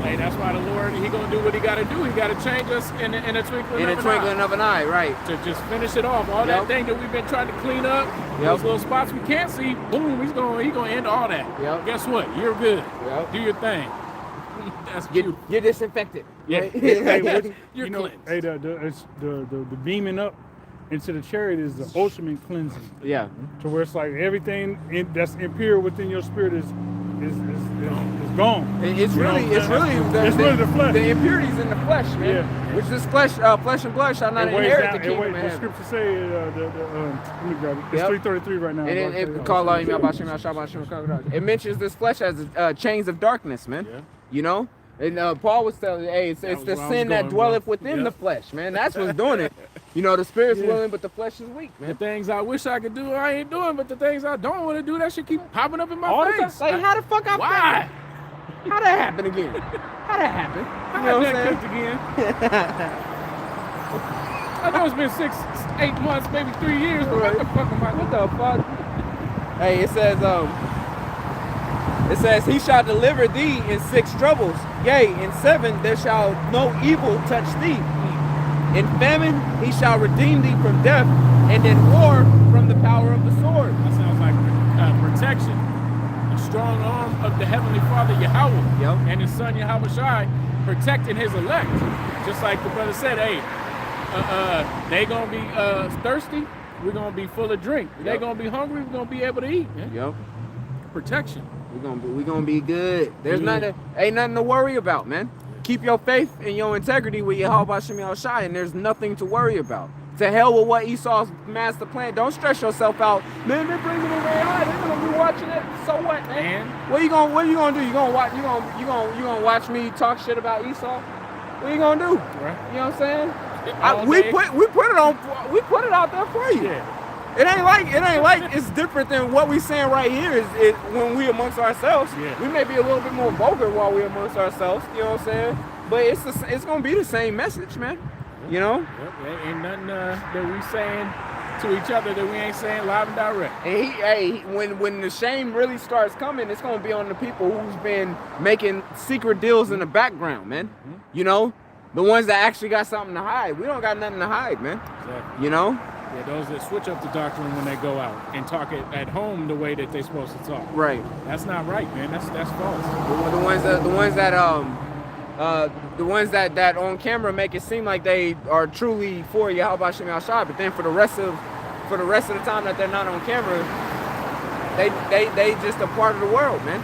Hey, that's why the Lord, he gonna do what he gotta do. He gotta change us in a twinkling of an eye, right? To just finish it off. All that thing that we've been trying to clean up, those little spots we can't see, boom, he's gonna end all that. Yep. Guess what? You're good. Yep. Do your thing. That's beautiful. You're disinfected. Yeah. Right? You're cleansed. Hey, the beaming up into the chariot is the ultimate cleansing. Yeah. To where it's like everything that's impure within your spirit is gone. It's really the flesh. The impurities in the flesh, man. Yeah. Which is flesh and blood shall not inherit the kingdom of the heaven. scripture say, let me grab it. It's 3:33 right now. It mentions this flesh as chains of darkness, man. Yeah. You know? And Paul was telling, hey, it's the sin that dwelleth within the flesh, man. That's what's doing it. You know, the spirit's willing, but the flesh is weak, man. The things I wish I could do, I ain't doing. But the things I don't want to do, that shit keep popping up in my face. Like, how the fuck Why? How that happen again? How that happen? How that cooked again? I know it's been 6, 8 months, maybe 3 years, but what the fuck am I? What the fuck? Hey, it says, he shall deliver thee in 6 troubles. Yea, in 7 there shall no evil touch thee. In famine he shall redeem thee from death, and in war from the power of the sword. That sounds like protection. The strong arm of the Heavenly Father Yahweh and his son Yahweh Shai protecting his elect. Just like the brother said, hey, they gonna be thirsty, we're gonna be full of drink. They gonna be hungry, we're gonna be able to eat. Man. Yep. Protection. We're gonna be good. There's ain't nothing to worry about, man. Keep your faith and your integrity with Yahweh Shem Shai, and there's nothing to worry about. To hell with what Esau's master plan. Don't stress yourself out. Man, they're bringing it AI. They're gonna be watching it. So what, man? What are you gonna do? You gonna watch me talk shit about Esau? What are you gonna do? Right. You know what I'm saying? We put it out there for you. Yeah. It ain't like it's different than what we saying right here. Is when we amongst ourselves. Yeah. We may be a little bit more vulgar while we amongst ourselves. You know what I'm saying? But it's gonna be the same message, man. You know? Yep. Ain't nothing that we saying to each other that we ain't saying live and direct. And when the shame really starts coming, it's gonna be on the people who's been making secret deals in the background, man. You know, the ones that actually got something to hide. We don't got nothing to hide, man. Exactly. You know? Yeah, those that switch up the doctrine when they go out and talk at home the way that they're supposed to talk. Right. That's not right, man. That's false. The ones that on camera make it seem like they are truly for Yahweh Shem Yahshua, but then for the rest of the time that they're not on camera, they just a part of the world, man.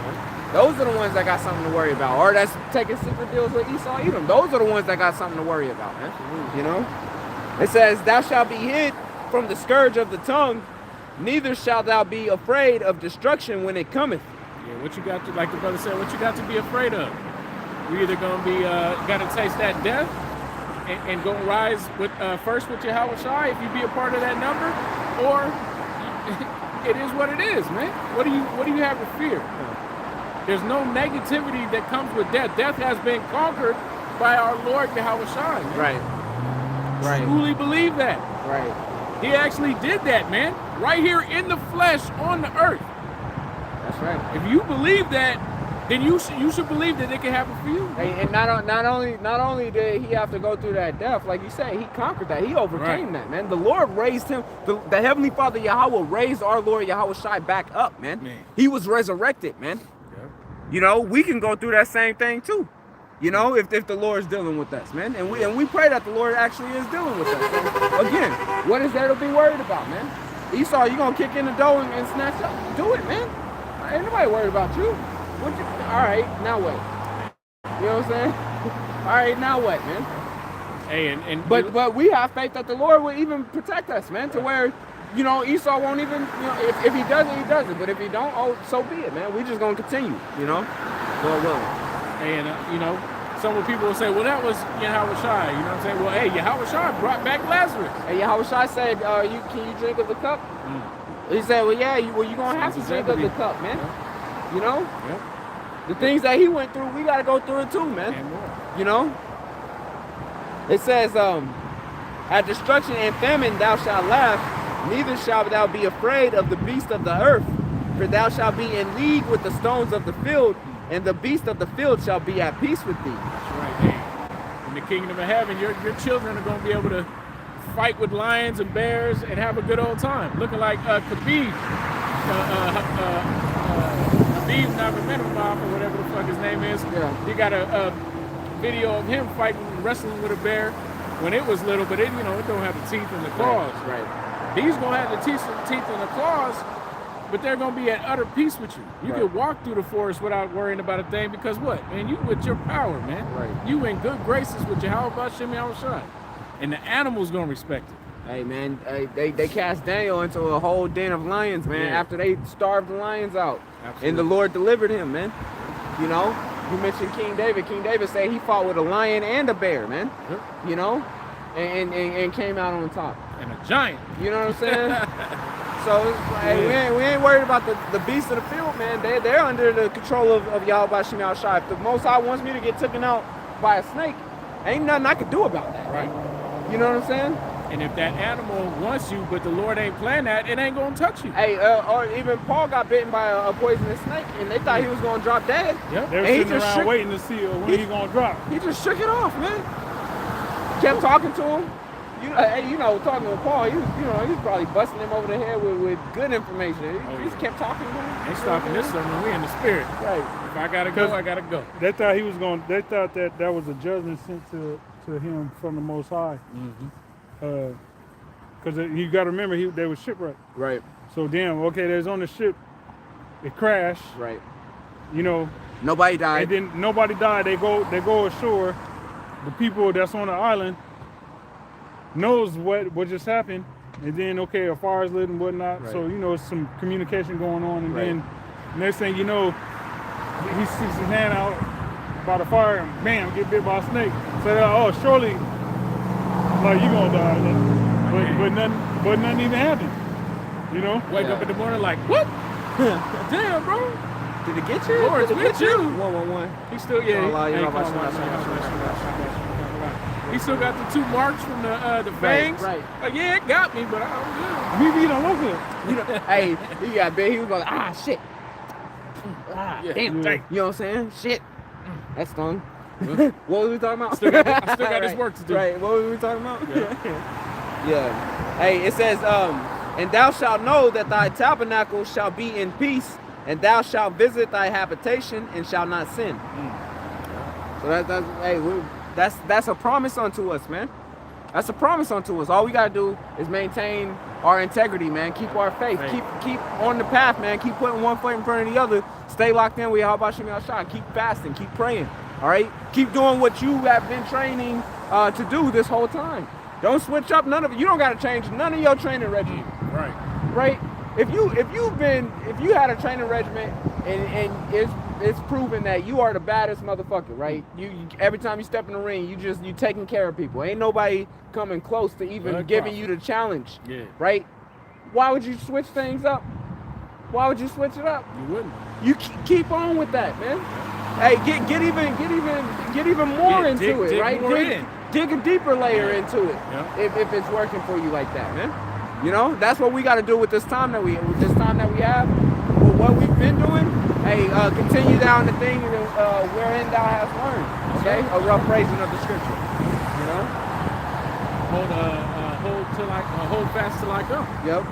Those are the ones that got something to worry about, or that's taking secret deals with Esau, Edom. Those are the ones that got something to worry about, man. You know, it says, "Thou shalt be hid from the scourge of the tongue, neither shalt thou be afraid of destruction when it cometh." Yeah, what you got to, like the brother said, what you got to be afraid of? You either gonna be gotta taste that death and go rise with first with your Yahweh if you be a part of that number, or it is what it is, man. What do you have to fear? There's no negativity that comes with death. Death has been conquered by our Lord Yahweh Shai. Right. Truly believe that. Right. He actually did that, man. Right here in the flesh on the earth. That's right. If you believe that, then you should believe that it can happen for you. And not only did he have to go through that death, like you said, he conquered that. He overcame that, man. The Lord raised him. The Heavenly Father Yahweh raised our Lord Yahweh Shai back up, man. He was resurrected, man. Yeah. You know, we can go through that same thing too. You know, if the Lord's dealing with us, man. And we pray that the Lord actually is dealing with us. And again, what is there to be worried about, man? Esau, you gonna kick in the door and snatch up? Do it, man. Ain't nobody worried about you. All right, now what? You know what I'm saying? All right, now what, man? Hey, but we have faith that the Lord will even protect us, man, to where, you know, Esau won't even, you know, if he doesn't, he doesn't. But if he don't, oh, so be it, man. We just gonna continue, you know. Lord willing. And you know, some people will say, well, that was Yahweh Shai. You know what I'm saying? Well, hey, Yahweh Shai brought back Lazarus. Hey, Yahweh Shai said, can you drink of the cup? He said, well, yeah, you're gonna have to drink of the cup, man. You know? Yep. The things that he went through, we gotta go through it too, man. And more. You know? It says, at destruction and famine thou shalt laugh, neither shalt thou be afraid of the beast of the earth, for thou shalt be in league with the stones of the field, and the beast of the field shall be at peace with thee. That's right. Hey, in the kingdom of heaven, your children are gonna be able to fight with lions and bears and have a good old time. Looking like Khabib. Khabib Nurmagomedov, or whatever the fuck his name is. Yeah. He got a video of him fighting, wrestling with a bear when it was little, but it don't have the teeth and the claws. Right. He's gonna have the teeth and the claws, but they're gonna be at utter peace with you. You can walk through the forest without worrying about a thing, because what? Man, you with your power, man. Right. You in good graces with Yahweh Shem Yahweh. And the animals gonna respect it. Hey, man, they cast Daniel into a whole den of lions, man, after they starved the lions out. Absolutely. And the Lord delivered him, man. You know, you mentioned King David. King David said he fought with a lion and a bear, man. Yep. You know, and came out on top. And a giant. You know what I'm saying? So hey, we ain't worried about the beasts of the field, man. They're under the control of Yahweh Shem Yahshua. If the Most High wants me to get taken out by a snake, ain't nothing I can do about that, right? You know what I'm saying? And if that animal wants you, but the Lord ain't planned that, it ain't gonna touch you. Hey, or even Paul got bitten by a poisonous snake, and they thought he was gonna drop dead. Yep. They were And he sitting just around shook- waiting to see when he gonna drop. He just shook it off, man. Kept talking to him. Talking with Paul, he was probably busting him over the head with good information. He just kept talking to him. Ain't stopping this sermon. We in the spirit. Right. If I gotta go, I gotta go. They thought he was going. They thought that was a judgment sent to him from the Most High. Because you got to remember, they were shipwrecked. Right. So okay, there's on the ship. It crashed. Right. You know. Nobody died. And then nobody died. They go ashore. The people that's on the island knows what just happened. And then a fire's lit and whatnot. Right. So some communication going on. And Right. then next thing you know, he sticks his hand out by the fire and bam, get bit by a snake. So surely, like, you gonna die. But nothing even happened. You know? Wake up in the morning like, what? Damn, bro. Did it get you? Lord, Did it it's get with you? you. 111. He's still, Allah, Hey, you know, come on, Shabbat, Shabbat, Shabbat, Shabbat, Shabbat, Shabbat, Shabbat, Shabbat. He still got the 2 marks from the fangs. Right. Like, yeah, it got me, but I'm We don't look good. You know, hey, he got big. He was going, shit. Yeah. Damn. Yeah. You know what I'm saying? Shit. That stung. What were we talking about? I still got this work to do. Right. What were we talking about? Yeah. Yeah. Hey, it says, and thou shalt know that thy tabernacle shall be in peace, and thou shalt visit thy habitation and shall not sin. So that's a promise unto us, man. That's a promise unto us. All we gotta do is maintain our integrity, man. Keep our faith. Keep on the path, man. Keep putting one foot in front of the other. Stay locked in with Yahweh Shah. Keep fasting. Keep praying. All right. Keep doing what you have been training to do this whole time. Don't switch up none of it. You don't gotta change none of your training regimen. Right. Right. If you had a training regimen and it's proven that you are the baddest motherfucker, right? You every time you step in the ring, you taking care of people. Ain't nobody coming close to even giving you the challenge. Yeah. Right? Why would you switch things up? Why would you switch it up? You wouldn't. You keep on with that, man. Hey, get even more into it, right? Dig a deeper layer into it. Yeah. If it's working for you like that, man. You know, that's what we got to do with this time that we have. With what we've been doing, hey, continue down the thing wherein thou hast learned. Okay, a rough phrasing of the scripture. You know, hold fast till I come. Yep.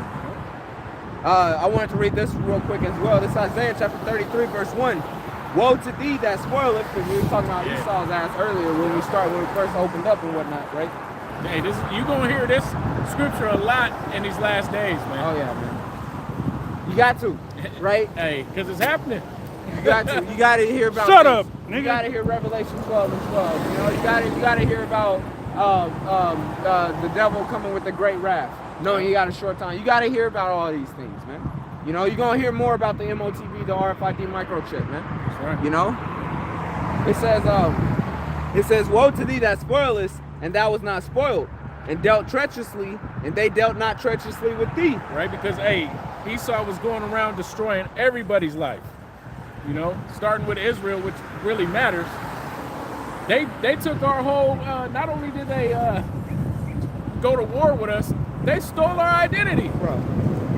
I wanted to read this real quick as well. This is Isaiah chapter 33, verse 1. Woe to thee that spoileth, because we were talking about Esau's ass earlier when we first opened up and whatnot, right? Hey, you gonna hear this scripture a lot in these last days, man. Oh yeah, man. You got to, right? Hey, because it's happening. You got to. You got to hear about. Shut up, nigga. You got to hear Revelation 12 and 12. You know, you got to hear about the devil coming with the great wrath. No, you got a short time. You got to hear about all these things, man. You know, you're gonna hear more about the MOTV, the RFID microchip, man. That's right. You know, it says, woe to thee that spoilest, and thou was not spoiled, and dealt treacherously, and they dealt not treacherously with thee. Right, because hey, Esau was going around destroying everybody's life. You know, starting with Israel, which really matters. They took our whole. Not only did they go to war with us, they stole our identity. Bro.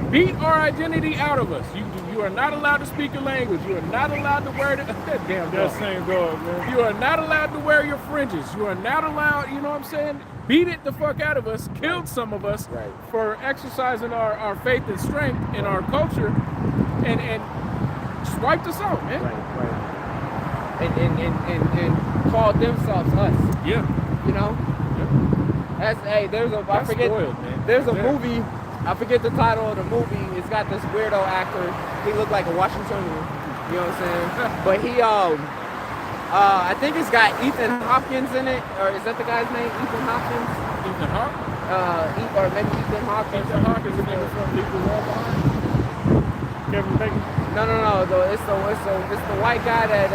Beat our identity out of us. You are not allowed to speak a language. You are not allowed to wear That same dog, man. You are not allowed to wear your fringes. You are not allowed, you know what I'm saying? Beat it the fuck out of us, killed some of us for exercising our faith and strength in our culture, and just wiped us out, man. Right. And called themselves us. Yeah. You know? Yeah. There's a movie. I forget the title of the movie. It's got this weirdo actor. He looked like a Washingtonian. You know what I'm saying? But he, I think it's got Ethan Hopkins in it. Or is that the guy's name? Ethan Hopkins? Ethan Hawke? Or maybe Ethan Hopkins. Ethan Hawke is the nigga from Leave the World Behind? Kevin Bacon. No. It's the white guy that,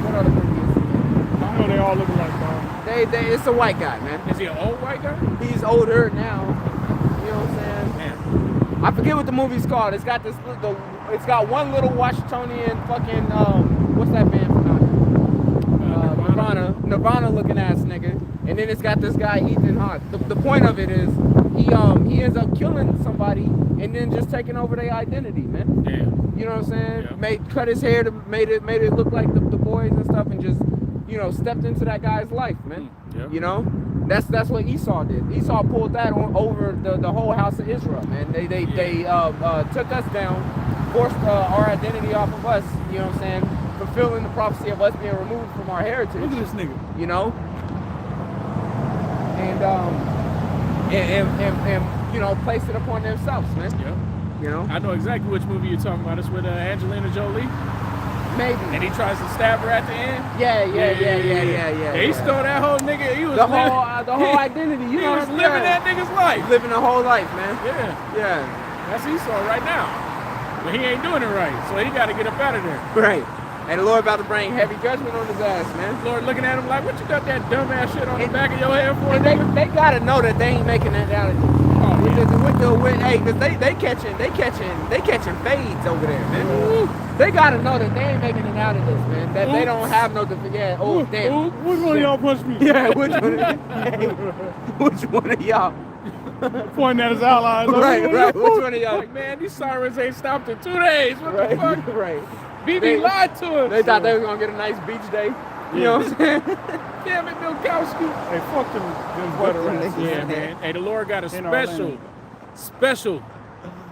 what other movie is it? I know they all look like dog. It's a white guy, man. Is he an old white guy? He's older now. You know what I'm saying? Man. I forget what the movie's called. It's got it's got one little Washingtonian fucking what's that band from out here? Nirvana looking ass nigga. And then it's got this guy Ethan Hawke. The point of it is he ends up killing somebody and then just taking over their identity, man. Damn. You know what I'm saying? Yeah. Cut his hair to made it look like the boys and stuff, and just, you know, stepped into that guy's life, man. Yeah. You know? That's what Esau did. Esau pulled that over the whole house of Israel, man. They took us down, forced our identity off of us, you know what I'm saying? Fulfilling the prophecy of us being removed from our heritage. Look at this nigga. You know? And you know, placed it upon themselves, man. Yeah. You know? I know exactly which movie you're talking about. It's with Angelina Jolie. Maybe. And he tries to stab her at the end. Yeah. He stole that whole nigga. He was the whole identity. You he know, was living that nigga's life. Living a whole life, man. Yeah. That's Esau right now. But he ain't doing it right, so he got to get up out of there. Right. And the Lord about to bring heavy judgment on his ass, man. Lord looking at him like, what you got that dumbass shit on the back of your head for? And they gotta know that they ain't making that out of it. Cause they catching fades over there, man. Ooh. They gotta know that they ain't making it out of this, man. That they don't have no yeah. Oh damn. Which one of y'all punched me? Yeah, which one of y'all? Pointing at his allies. Right. Which one of y'all? Like, man, these sirens ain't stopped in 2 days. What Right, the fuck? right. BB lied to us. They thought they were gonna get a nice beach day. You know what I'm saying? Damn it, Milkowski. Hey, fuck them butter rats. Yeah, man. Hey, the Lord got a Orlando. special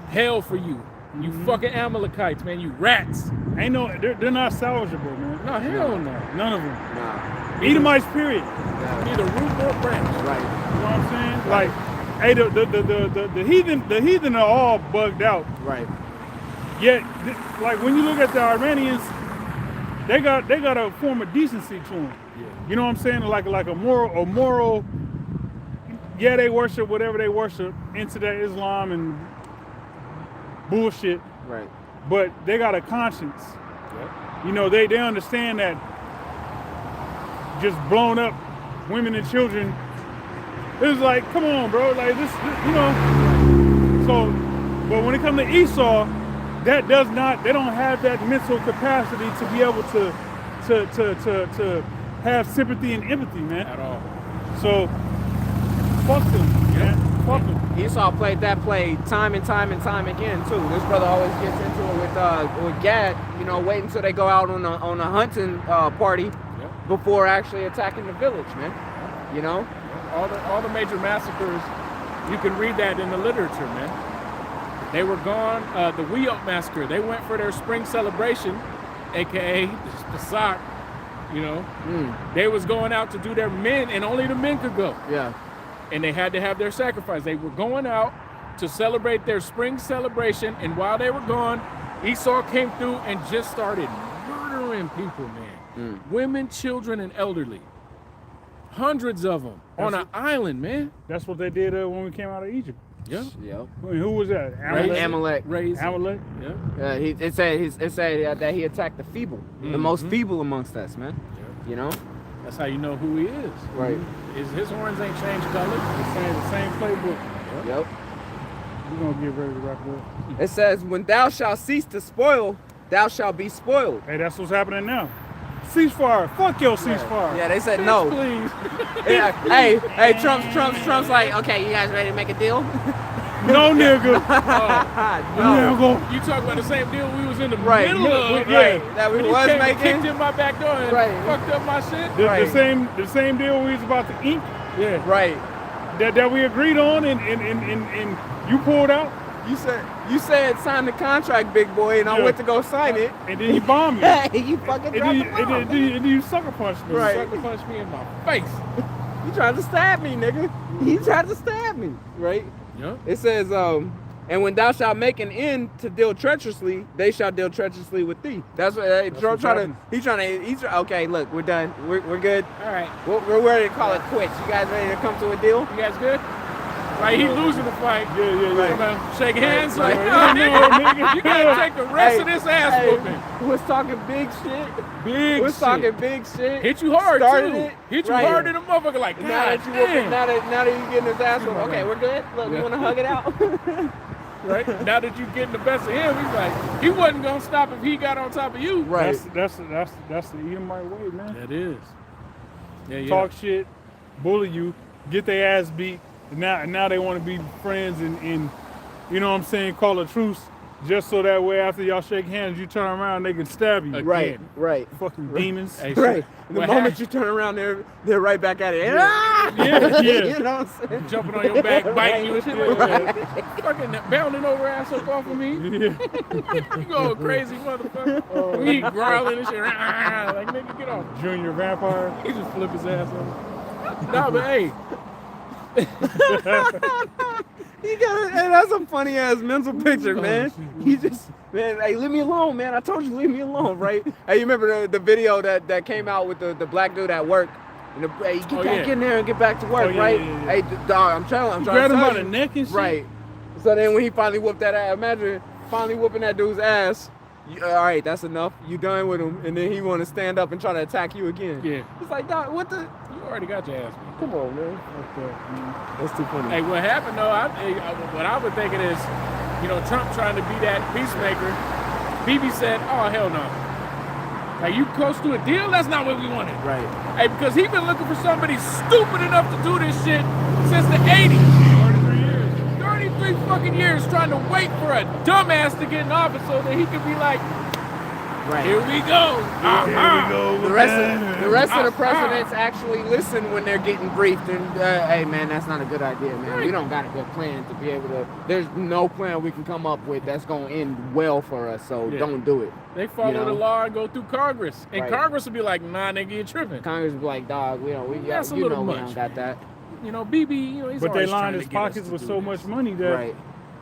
hell for you. You fucking Amalekites, man. You rats. Ain't no, they're not salvageable, man. No, hell no. None of them. Nah. Edomites, period. Neither root nor branch. Right. You know what I'm saying? Like, hey, the heathen are all bugged out. Right. Yet, like when you look at the Armenians, they got a form of decency to them. Yeah. You know what I'm saying? Like a moral. Yeah, they worship whatever they worship into that Islam and bullshit, Right. but they got a conscience. Yep. You know, they understand that just blown up women and children. It's like, come on, bro. Like this, you know. So, but when it comes to Esau, they don't have that mental capacity to be able to have sympathy and empathy, man. At all. So, fuck them, man. Fuck them. Esau played that play time and time again too. This brother always gets into it with Gad. You know, wait until they go out on a hunting party before actually attacking the village, man. You know, all the major massacres, you can read that in the literature, man. They were gone. The Wiyot massacre. They went for their spring celebration, aka the sock. You know, they was going out to do their men, and only the men could go. Yeah. And they had to have their sacrifice. They were going out to celebrate their spring celebration, and while they were gone, Esau came through and just started murdering people, man. Women, children, and elderly. Hundreds of them on an island, man. That's what they did when we came out of Egypt. Yeah. Yeah. I mean, who was that? Amalek. Raised. Amalek? Yeah. It said that he attacked the feeble, the most feeble amongst us, man. Yeah. You know. That's how you know who he is. Right. His horns ain't changed color. The same playbook. Yep. We're going to get ready to wrap it up. It says, when thou shalt cease to spoil, thou shalt be spoiled. Hey, that's what's happening now. Ceasefire. Fuck your ceasefire. Yeah, they said no. Please. Yeah. Hey, Trump's like, okay, you guys ready to make a deal? No, nigga. No. You talk about the same deal we was in the Right. middle of. Right. That we When you was came and making. kicked in my back door and Right. fucked up my shit. Right. The same deal we was about to ink. Yeah. Right. That we agreed on and you pulled out. You said sign the contract, big boy, and I Yeah. went to go sign it. And then you bombed me. Hey, you fucking dropped the bomb. and then you sucker punched me. Right. Sucker punched me in my face. You tried to stab me, nigga. He tried to stab me, right? Yep. It says, and when thou shalt make an end to deal treacherously, they shall deal treacherously with thee. That's what Trump trying to. Okay, look, we're done. We're good. All right. We're ready to call it quits. You guys ready to come to a deal? You guys good? Right, he losing the fight. Yeah. We're gonna shake hands. Right. Like, Right. no, nigga, you gotta take the rest of this ass whooping. Was talking big shit. Big Was shit. talking big shit. Hit you hard Started too. it. Hit you Right. hard in the motherfucker like, Now God that you whooping, damn. now that you getting his ass whooped. Okay, we're good. Look, we want to hug it out. Right? Now that you getting the best of him, he's like, he wasn't gonna stop if he got on top of you. Right. That's the Edomite way, man. That is. Yeah. Talk shit, bully you, get their ass beat. Now they want to be friends and you know what I'm saying, call a truce just so that way after y'all shake hands, you turn around, they can stab you. Right. Right. Fucking demons. Hey, Right. The What moment happened? you turn around, they're right back at it. Yeah. You know what I'm saying? Jumping on your back, biting you and shit like Yeah. that. Fucking bounding over ass up off of me. Yeah. You going crazy, motherfucker. He growling and shit. Like, nigga, get off. Junior vampire. He just flip his ass over. Nah, but hey, Hey, that's a funny ass mental picture, man. He just, man, hey, leave me alone, man. I told you, leave me alone, right? Hey, you remember the video that came out with the black dude at work? And hey, get back in there and get back to work, yeah, right? yeah. Hey, dog, I'm trying Grab to him tell by the you. neck and shit. Right. So then when he finally whooped that ass, imagine finally whooping that dude's ass, all right, that's enough. You done with him, and then he want to stand up and try to attack you again. Yeah. It's like, dog, what the? You already got your ass beat. Come on, man. That's too funny. Hey, what happened though? What I was thinking is, you know, Trump trying to be that peacemaker. Bibi said, "Oh hell no! Are you close to a deal? That's not what we wanted." Right. Hey, because he been looking for somebody stupid enough to do this shit since the '80s. 33 years. 33 fucking years trying to wait for a dumbass to get in office so that he could be like, Right. here we go. Here we go. The rest of the presidents actually listen when they're getting briefed, and hey man, that's not a good idea, man. We don't got a good plan to be able to. There's no plan we can come up with that's gonna end well for us. So don't do it. They follow the law and go through Congress, and Right. Congress will be like, nah, nigga, you're tripping. Congress will be like, dog, we don't That's a we little don't much, got that. You know, BB, you know, he's But they always trying lined to his get us pockets to with do so this. much money that Right.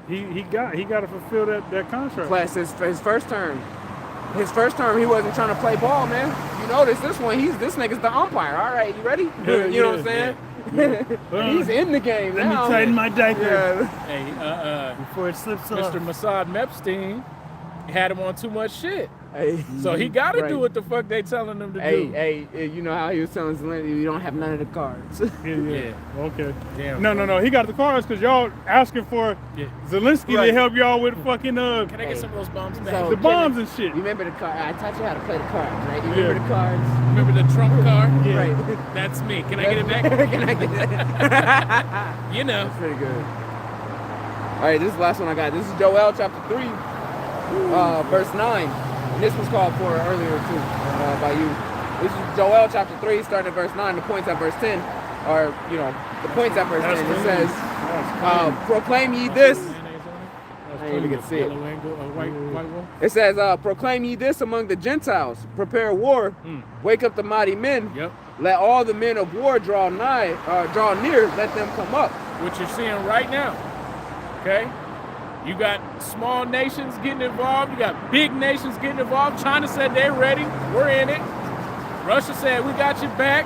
he got to fulfill that contract. Plus his first term. His first term, he wasn't trying to play ball, man. You notice this one, this nigga's the umpire. All right, you ready? Yeah, you know what I'm yeah, saying? He's in the game Let now. me tighten my diaper Yeah. Hey, before it slips off. Mr. Mossad Epstein had him on too much shit. Hey, So he got to Right. do what the fuck they telling him to hey, do. hey, you know how he was telling Zelensky, you don't have none of the cards. Yeah. Okay. Damn. No. He got the cards because y'all asking for Yeah. Zelensky Right. to help y'all with fucking Can I get some of those bombs back? So- the bombs and shit. You remember the card? I taught you how to play the cards, right? You Yeah. remember the cards? Remember the Trump card? Yeah. Right. That's me. Can I get it back? Can I get that? You know. That's pretty good. All right, this is the last one I got. This is Joel chapter 3, verse 9. And this was called for earlier too by you. This is Joel chapter 3, starting at verse 9. The points at verse 10, or you know, the points at verse 10. It says, "Proclaim ye this." I didn't even get to see it. Yellow and white one. It says, "Proclaim ye this among the Gentiles: Prepare war, wake up the mighty men. Yep. Let all the men of war draw nigh, draw near. Let them come up." What you're seeing right now. Okay? You got small nations getting involved. You got big nations getting involved. China said they're ready. We're in it. Russia said we got your back.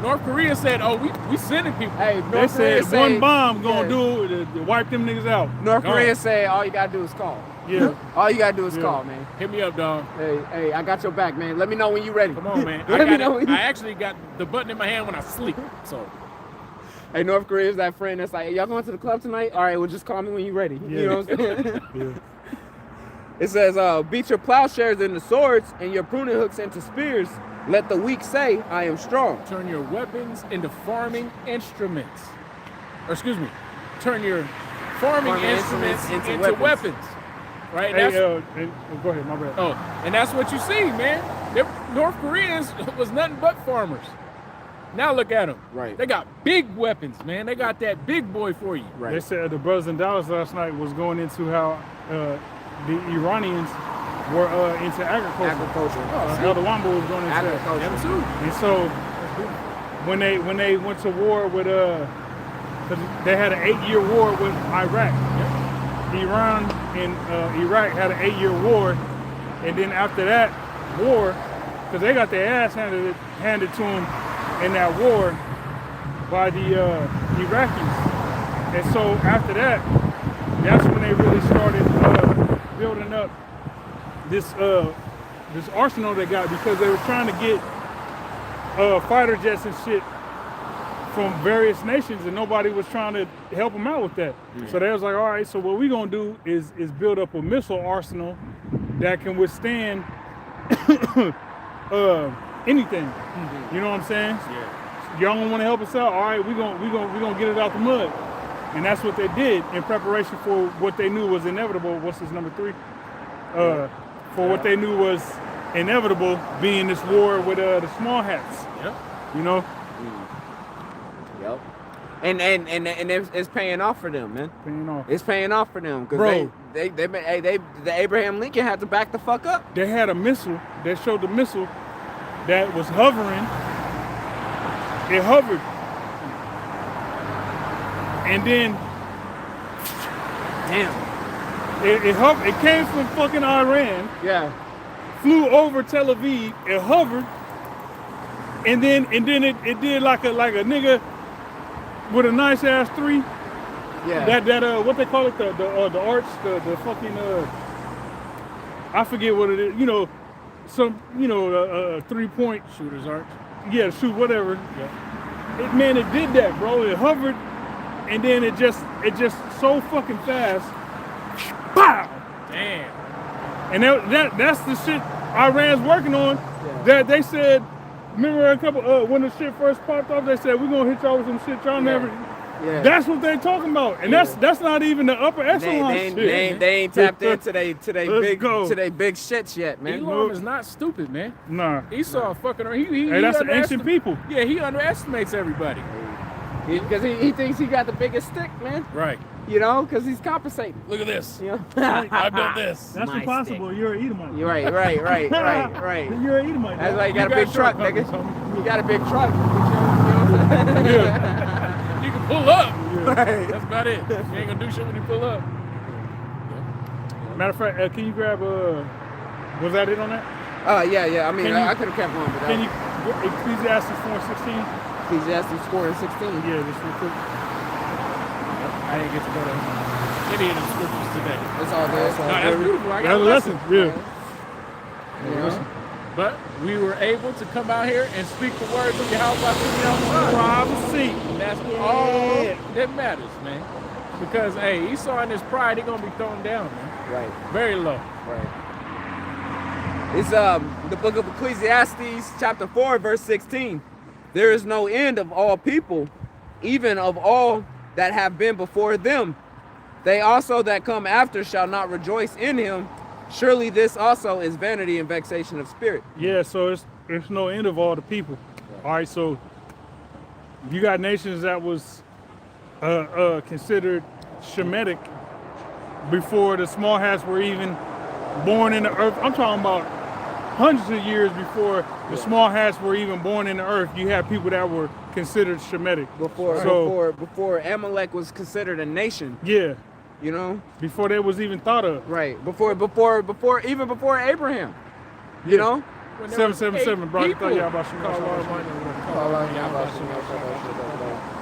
North Korea said, oh, we sending people. Hey, They North Korea said one say- bomb gonna yeah. do it to wipe them niggas out. North Gone. Korea say all you gotta do is call. Yeah. All you gotta do is Yeah. call, man. Hit me up, dog. Hey, I got your back, man. Let me know when you're ready. Come on, man. Let me know I when you... actually got the button in my hand when I sleep. So Hey, North Korea's that friend that's like, hey, y'all going to the club tonight? All right, well, just call me when you're ready. Yeah. You know what I'm saying? Yeah. It says, beat your plowshares into swords and your pruning hooks into spears. Let the weak say, I am strong. turn your weapons into farming instruments. Or excuse me, turn your farming instruments into weapons. Right? Hey, That's, go ahead, my bad. oh, and that's what you see, man. North Koreans was nothing but farmers. Now look at them. Right. They got big weapons, man. They got that big boy for you. Right. They said the brothers in Dallas last night was going into how the Iranians were into agriculture. Agriculture. Elder Wamba was going into that. Agriculture. Them too. And so when they went to war with 'cause they had an 8-year war with Iraq. Iran and Iraq had an 8-year war, and then after that war, because they got their ass handed to them in that war by the Iraqis, and so after that, that's when they really started building up this arsenal they got, because they were trying to get fighter jets and shit from various nations, and nobody was trying to help them out with that. So they was like, all right, so what we gonna do is build up a missile arsenal that can withstand anything. You know what I'm saying? Yeah. Y'all don't want to help us out? All right, we gonna get it out the mud. And that's what they did in preparation for what they knew was inevitable. What's his number 3? For what they knew was inevitable, being this war with the small hats. Yep. You know? Yep. And it's paying off for them, man. Paying off. It's paying off for them because Bro. the Abraham Lincoln had to back the fuck up. They had a missile that showed the missile that was hovering. It hovered. And then Damn. it came from fucking Iran, Yeah. flew over Tel Aviv, it hovered, and then it did like a nigga with a nice ass 3. Yeah. That what they call it, the arch, the fucking I forget what it is. You know, some 3-point Shooter's arch. yeah, shoot whatever. Yeah. It did that, bro. It hovered, and then it just so fucking fast. Pow! Damn. And that's the shit Iran's working on. Yeah. That they said. Remember a couple when the shit first popped off, they said we're gonna hit y'all with some shit y'all never. Yeah. That's what they're talking about, and that's not even the upper echelon shit. They ain't tapped into they Let's go. big shits yet, man. Elam is not stupid, man. Nah. Esau fucking around. Hey, that's the ancient people. Yeah, he underestimates everybody. Because he thinks he got the biggest stick, man. Right. You know, because he's compensating. Look at this. You know? I built this. That's My impossible. stick. You're an Edomite. You're right. You're an Edomite. That's why you got a You big got truck, shortcuts, nigga. You got a big truck. You know what I'm saying? You can pull up. Right. That's about it. You ain't gonna do shit when you pull up. Matter of fact, can you grab was that it on that? Yeah. I mean, Can you- I could have kept going, but Can you Ecclesiastes 4:16? Ecclesiastes scoring 16. Yeah, just real quick. I didn't get to go to any of the scriptures today. It's all good. No, that's beautiful. I got That's a a lesson. lesson. Yeah. You know? But we were able to come out here and speak the words of Yahweh to the outside. Prophecy. And that's all that matters, man. Because, hey, Esau and his pride, they're going to be thrown down, man. Right. Very low. Right. It's the book of Ecclesiastes, chapter 4, verse 16. There is no end of all people, even of all that have been before them. They also that come after shall not rejoice in him. Surely this also is vanity and vexation of spirit. Yeah, so it's no end of all the people. All right, so you got nations that was considered Shemitic before the small hats were even born in the earth. I'm talking about hundreds of years before the small hats were even born in the earth. You had people that were considered Shemitic. Before Amalek was considered a nation, Yeah, you know? before that was even thought of. Right. Before Abraham. You know? When there was 777, eight bro. I people. thought y'all about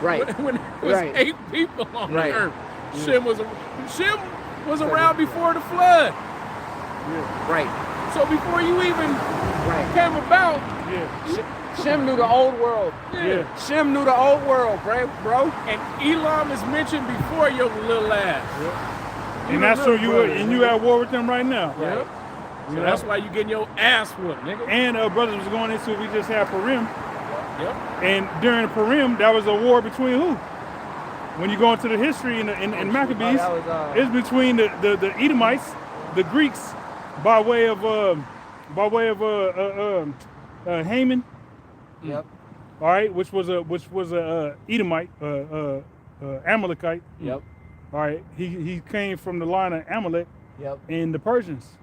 Right. When there was Right. 8 people on Right. the earth. Shem was around before the flood. Right. So before you even Right. came about, Yeah, Shem knew the old world. yeah. Shem knew the old world, bro. and Elam is mentioned before your little ass. And that's who you were, and you at war with them right now. Yep. So that's why you getting your ass whooped, nigga. And brothers was going into, we just had Purim, Yep. and during Purim, that was a war between who? When you go into the history in Maccabees, that was, it's between the Edomites, the Greeks, by way of Haman, Yep. all right, which was a Edomite, Amalekite. Yep. All right, he came from the line of Amalek Yep. and the Persians,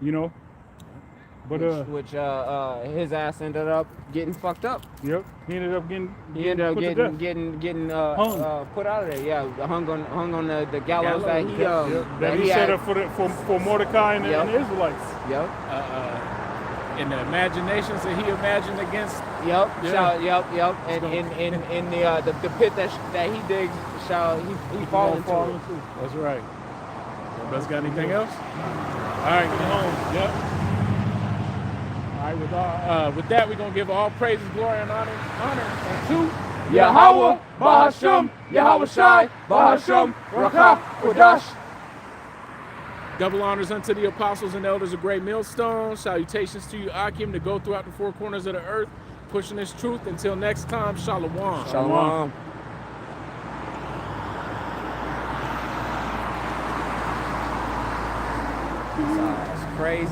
you know. But Which his ass ended up getting fucked up. yep, he ended up getting He ended up put to death. getting Hung. put out of there. Yeah, hung on the gallows that he that he set had. up for Mordecai and, Yep. and the Israelites. Yep. In the imaginations that he imagined against. Yep. Yeah. Yep. And in the pit that he digs shall he fall into it. That's right. Anybody else got anything else? All right, get home. Yep. All right, with that, we're going to give all praises, glory, and honor to Yahweh, Bahasham, Yahweh Shai, Bahasham, Rakah, Kodash. double honors unto the apostles and elders of Great Millstone. Salutations to you, Akim, to go throughout the 4 corners of the earth, pushing this truth. Until next time, Shalom. Shalom. That's crazy.